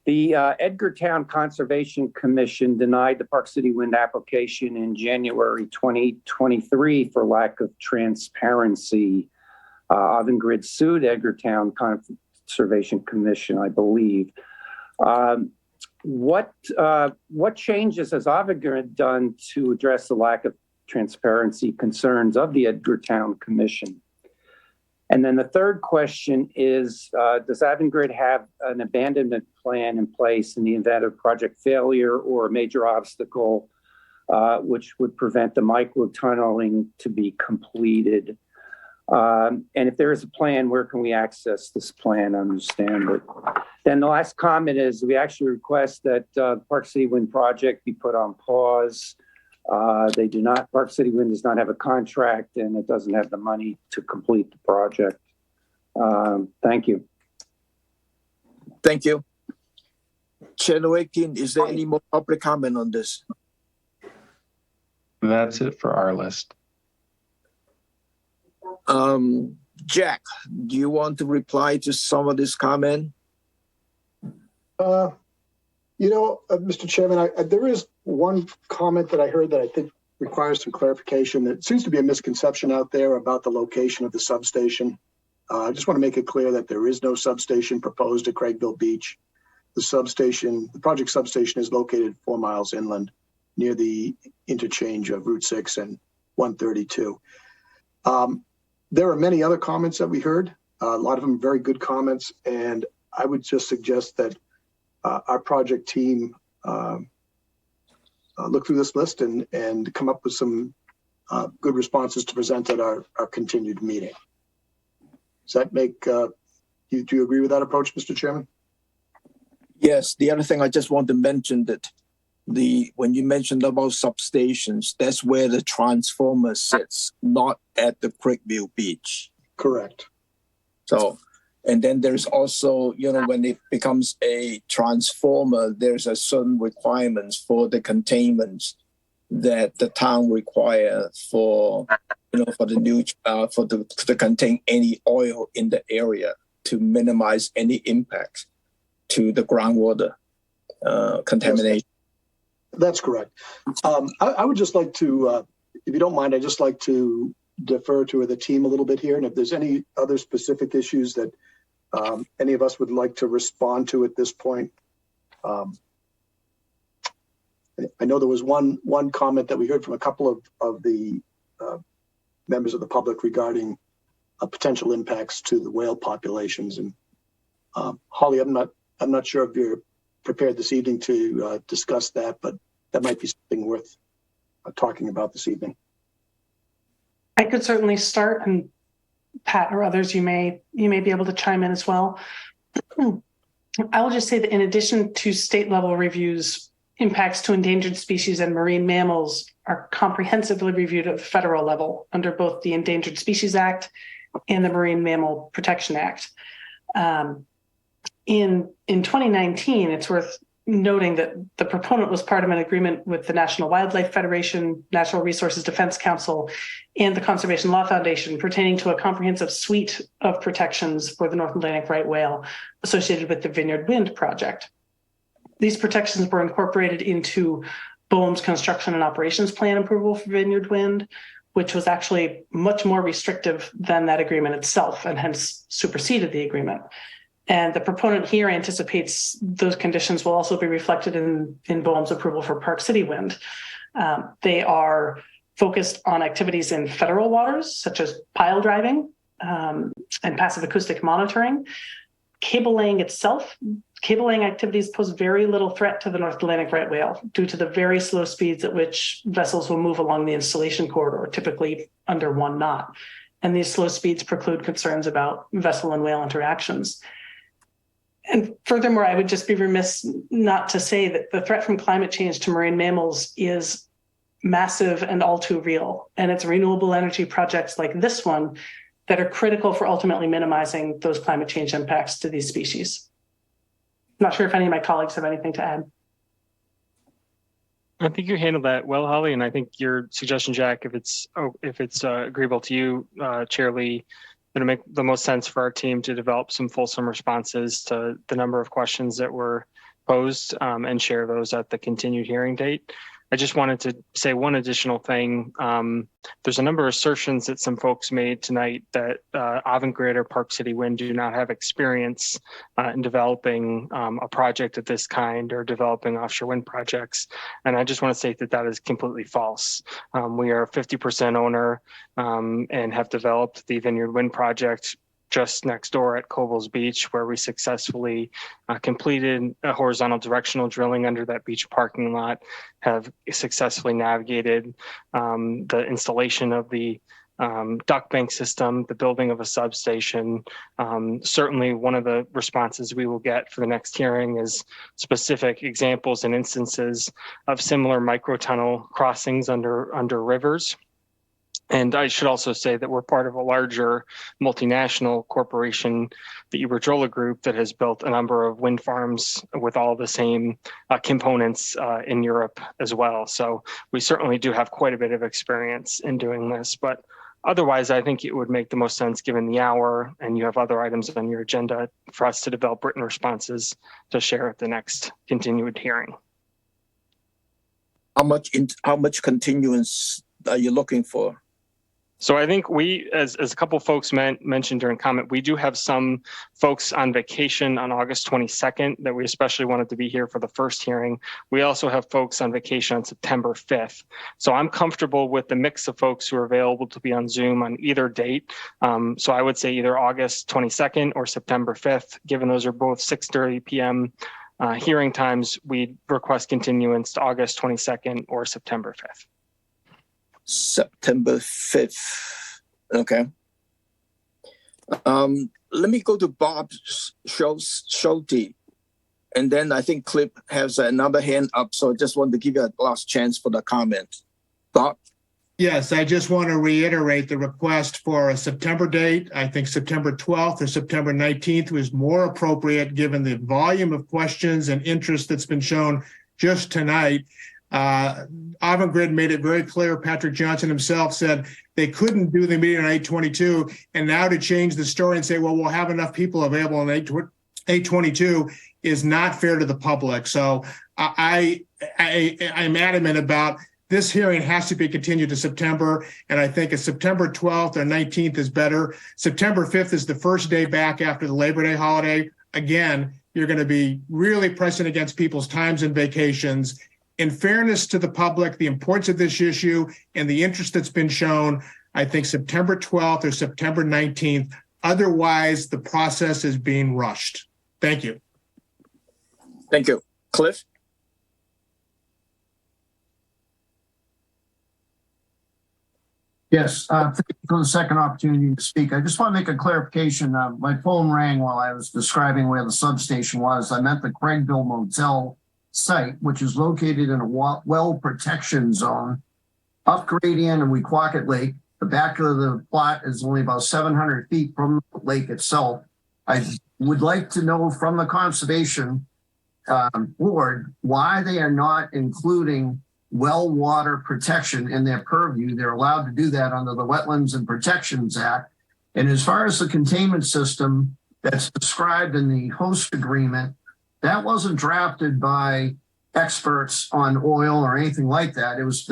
the Edgartown Conservation Commission denied the Park City Wind application in January 2023 for lack of transparency. Avangrid sued Edgartown Conservation Commission, I believe. What changes has Avangrid done to address the lack of transparency concerns of the Edgartown Commission? And then the third question is, does Avangrid have an abandonment plan in place in the event of project failure or a major obstacle which would prevent the micro-tunneling to be completed? And if there is a plan, where can we access this plan, understand it? Then the last comment is we actually request that the Park City Wind project be put on pause. Park City Wind does not have a contract and it doesn't have the money to complete the project. Thank you. Thank you. Chair Noakian, is there any more public comment on this? That's it for our list. Jack, do you want to reply to some of this comment? Mr. Chairman, there is one comment that I heard that I think requires some clarification. There seems to be a misconception out there about the location of the substation. I just want to make it clear that there is no substation proposed at Craigville Beach. The project substation is located 4 miles inland near the interchange of Route 6 and 132. There are many other comments that we heard, a lot of them very good comments, and I would just suggest that our project team look through this list and come up with some good responses to present at our continued meeting. Does that make, do you agree with that approach, Mr. Chairman? Yes, the other thing I just want to mention that when you mentioned about substations, that's where the transformer sits, not at the Craigville Beach. Correct. So, and then there's also, when it becomes a transformer, there's a certain requirements for the containments that the town require for, for the new, to contain any oil in the area to minimize any impact to the groundwater contamination. That's correct. I would just like to, if you don't mind, I'd just like to defer to the team a little bit here. And if there's any other specific issues that any of us would like to respond to at this point. I know there was one comment that we heard from a couple of the members of the public regarding potential impacts to the whale populations. And Holly, I'm not sure if you're prepared this evening to discuss that, but that might be something worth talking about this evening. I could certainly start, and Pat or others, you may be able to chime in as well. I will just say that in addition to state level reviews, impacts to endangered species and marine mammals are comprehensively reviewed at the federal level under both the Endangered Species Act and the Marine Mammal Protection Act. In 2019, it's worth noting that the proponent was part of an agreement with the National Wildlife Federation, Natural Resources Defense Council, and the Conservation Law Foundation pertaining to a comprehensive suite of protections for the North Atlantic right whale associated with the Vineyard Wind project. These protections were incorporated into BOEM's construction and operations plan approval for Vineyard Wind, which was actually much more restrictive than that agreement itself and hence superseded the agreement. And the proponent here anticipates those conditions will also be reflected in BOEM's approval for Park City Wind. They are focused on activities in federal waters, such as pile driving and passive acoustic monitoring. Cable laying activities pose very little threat to the North Atlantic right whale due to the very slow speeds at which vessels will move along the installation corridor, typically under 1 knot. And these slow speeds preclude concerns about vessel and whale interactions. And furthermore, I would just be remiss not to say that the threat from climate change to marine mammals is massive and all too real. And it's renewable energy projects like this one that are critical for ultimately minimizing those climate change impacts to these species. I'm not sure if any of my colleagues have anything to add. I think you handled that well, Holly, and I think your suggestion, Jack, if it's agreeable to you, Chair Lee, it'll make the most sense for our team to develop some fulsome responses to the number of questions that were posed and share those at the continued hearing date. I just wanted to say one additional thing. There's a number of assertions that some folks made tonight that Avangrid or Park City Wind do not have experience in developing a project of this kind or developing offshore wind projects. And I just want to say that that is completely false. We are a 50% owner and have developed the Vineyard Wind project just next door at Coble's Beach, where we successfully completed a horizontal directional drilling under that beach parking lot, have successfully navigated the installation of the duct bank system, the building of a substation. Certainly one of the responses we will get for the next hearing is specific examples and instances of similar microtunnel crossings under rivers. And I should also say that we're part of a larger multinational corporation, the Iberdrola Group, that has built a number of wind farms with all the same components in Europe as well. So we certainly do have quite a bit of experience in doing this. But otherwise, I think it would make the most sense, given the hour and you have other items on your agenda, for us to develop written responses to share at the next continued hearing. How much continuance are you looking for? So I think we, as a couple folks mentioned during comment, we do have some folks on vacation on August 22nd that we especially wanted to be here for the first hearing. We also have folks on vacation on September 5th. So I'm comfortable with the mix of folks who are available to be on Zoom on either date. So I would say either August 22nd or September 5th, given those are both 6:30 p.m. Hearing times, we request continuance to August 22nd or September 5th. September 5th. Okay. Let me go to Bob Schulte. And then I think Clip has another hand up. So I just want to give you a last chance for the comment. Bob? Yes, I just want to reiterate the request for a September date. I think September 12th or September 19th was more appropriate given the volume of questions and interest that's been shown just tonight. Avangrid made it very clear. Patrick Johnson himself said they couldn't do the meeting on 8/22, and now to change the story and say, well, we'll have enough people available on 8/22 is not fair to the public. So I'm adamant about this hearing has to be continued to September, and I think a September 12th or 19th is better. September 5th is the first day back after the Labor Day holiday. Again, you're going to be really pressing against people's times and vacations. In fairness to the public, the importance of this issue and the interest that's been shown, I think September 12th or September 19th. Otherwise, the process is being rushed. Thank you. Thank you. Cliff? Yes, thank you for the second opportunity to speak. I just want to make a clarification. My phone rang while I was describing where the substation was. I meant the Craigville Motel site, which is located in a well protection zone, up gradient and Wequacket Lake. The back of the plot is only about 700 feet from the lake itself. I would like to know from the Conservation Board why they are not including well water protection in their purview. They're allowed to do that under the Wetlands and Protections Act. And as far as the containment system that's described in the host agreement, that wasn't drafted by experts on oil or anything like that. It was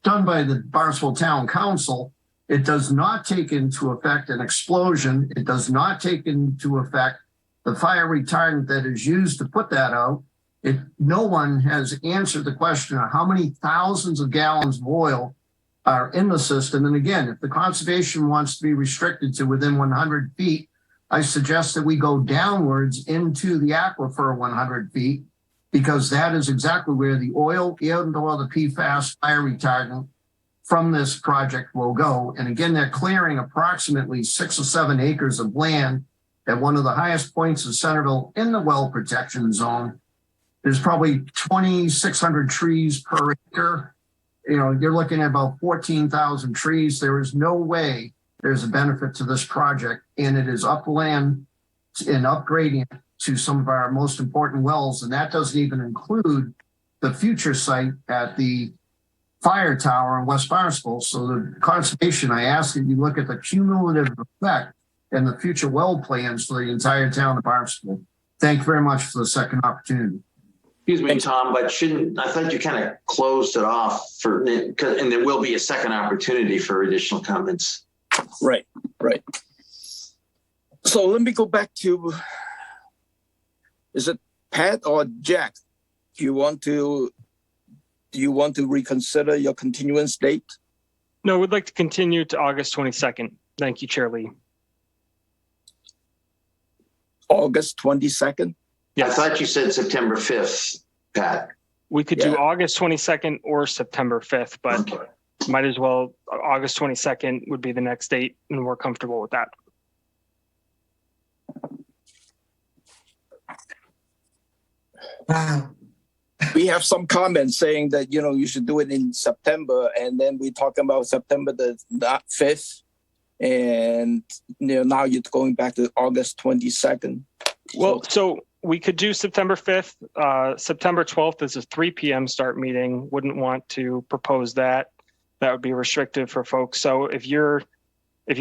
done by the Barnstable Town Council. It does not take into effect an explosion. It does not take into effect the fire retardant that is used to put that out. No one has answered the question of how many thousands of gallons of oil are in the system. And again, if the conservation wants to be restricted to within 100 feet, I suggest that we go downwards into the aquifer 100 feet, because that is exactly where the oil and or the PFAS fire retardant from this project will go. And again, they're clearing approximately 6 or 7 acres of land at one of the highest points of Centerville in the well protection zone. There's probably 2,600 trees per acre. You know, you're looking at about 14,000 trees. There is no way there's a benefit to this project, and it is upland and upgrading to some of our most important wells. And that doesn't even include the future site at the fire tower in West Barnstable. So the conservation, I ask that you look at the cumulative effect and the future well plans for the entire town of Barnstable. Thank you very much for the second opportunity. Excuse me, Tom, but I thought you kind of closed it off and there will be a second opportunity for additional comments. Right. So let me go back to, is it Pat or Jack? Do you want to reconsider your continuance date? No, we'd like to continue to August 22nd. Thank you, Chair Lee. August 22nd? Yes. I thought you said September 5th, Pat. We could do August 22nd or September 5th, but might as well, August 22nd would be the next date, and we're comfortable with that. We have some comments saying that, you should do it in September, and then we're talking about September the 5th, and now you're going back to August 22nd. Well, so we could do September 5th. September 12th is a 3 p.m. start meeting. Wouldn't want to propose that. That would be restrictive for folks. So if you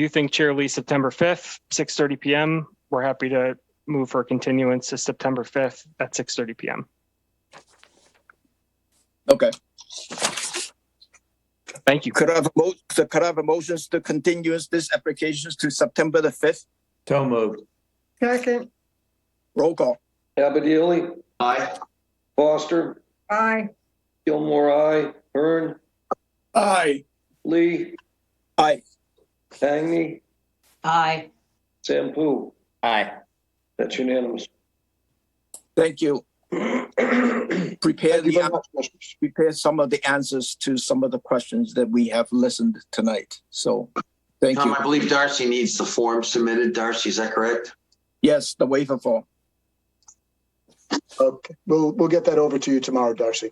think Chair Lee, September 5th, 6:30 p.m., we're happy to move for a continuance to September 5th at 6:30 p.m. Okay. Thank you. Could I have a motions to continue this applications to September the 5th? So moved. Second. Roll call. Abadili. Aye. Foster. Aye. Gilmore, aye. Hearn. Aye. Lee. Aye. Tangney. Aye. Sampu. Aye. That's unanimous. Thank you. Prepare some of the answers to some of the questions that we have listened tonight. So thank Tom, you. I believe Darcy needs the form submitted. Darcy, is that correct? Yes, the waiver form. Okay, we'll get that over to you tomorrow, Darcy.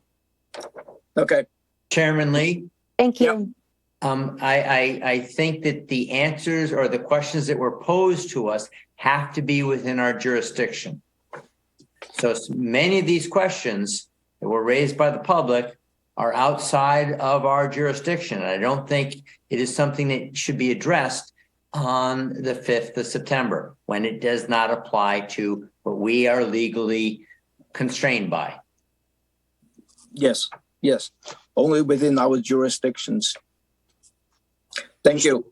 Okay. Chairman Lee? Thank you. I think that the answers or the questions that were posed to us have to be within our jurisdiction. So many of these questions that were raised by the public are outside of our jurisdiction. And I don't think it is something that should be addressed on the 5th of September when it does not apply to what we are legally constrained by. Yes. Only within our jurisdictions. Thank you.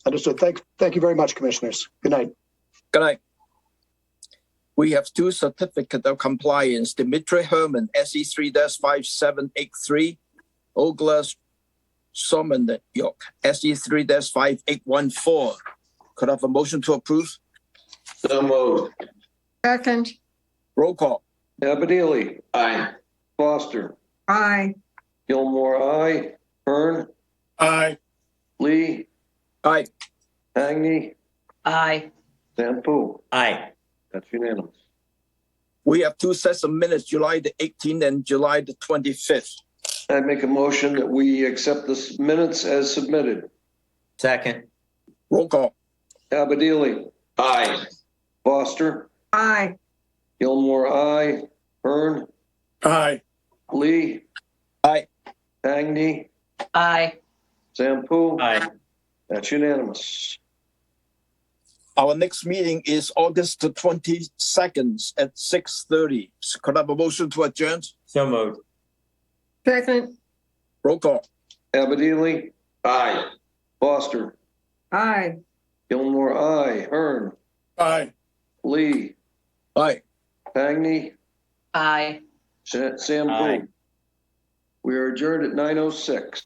Understood. Thank you very much, commissioners. Good night. Good night. We have 2 certificates of compliance. Dimitri Herman, SE3-5783, Oglas Somen York, SE3-5814. Could I have a motion to approve? So moved. Second. Roll call. Abadili. Aye. Foster. Aye. Gilmore, aye. Hearn. Aye. Lee, Aye. Agni, Aye. Sampu. Aye. That's unanimous. We have two sets of minutes, July the 18th and July the 25th. I make a motion that we accept the minutes as submitted. Second. Roll call. Abadili, Aye. Foster, Aye. Gilmore, aye. Hearn, Aye. Lee, Aye. Agni, Aye. Sampu. Aye. That's unanimous. Our next meeting is August the 22nd at 6:30. Could I have a motion to adjourn? So moved. Second. Roll call. Abadili, Aye. Foster, Aye. Gilmore, aye. Hearn, Aye. Lee, Aye. Agni, Aye. Sampu. Aye. We are adjourned at 9:06.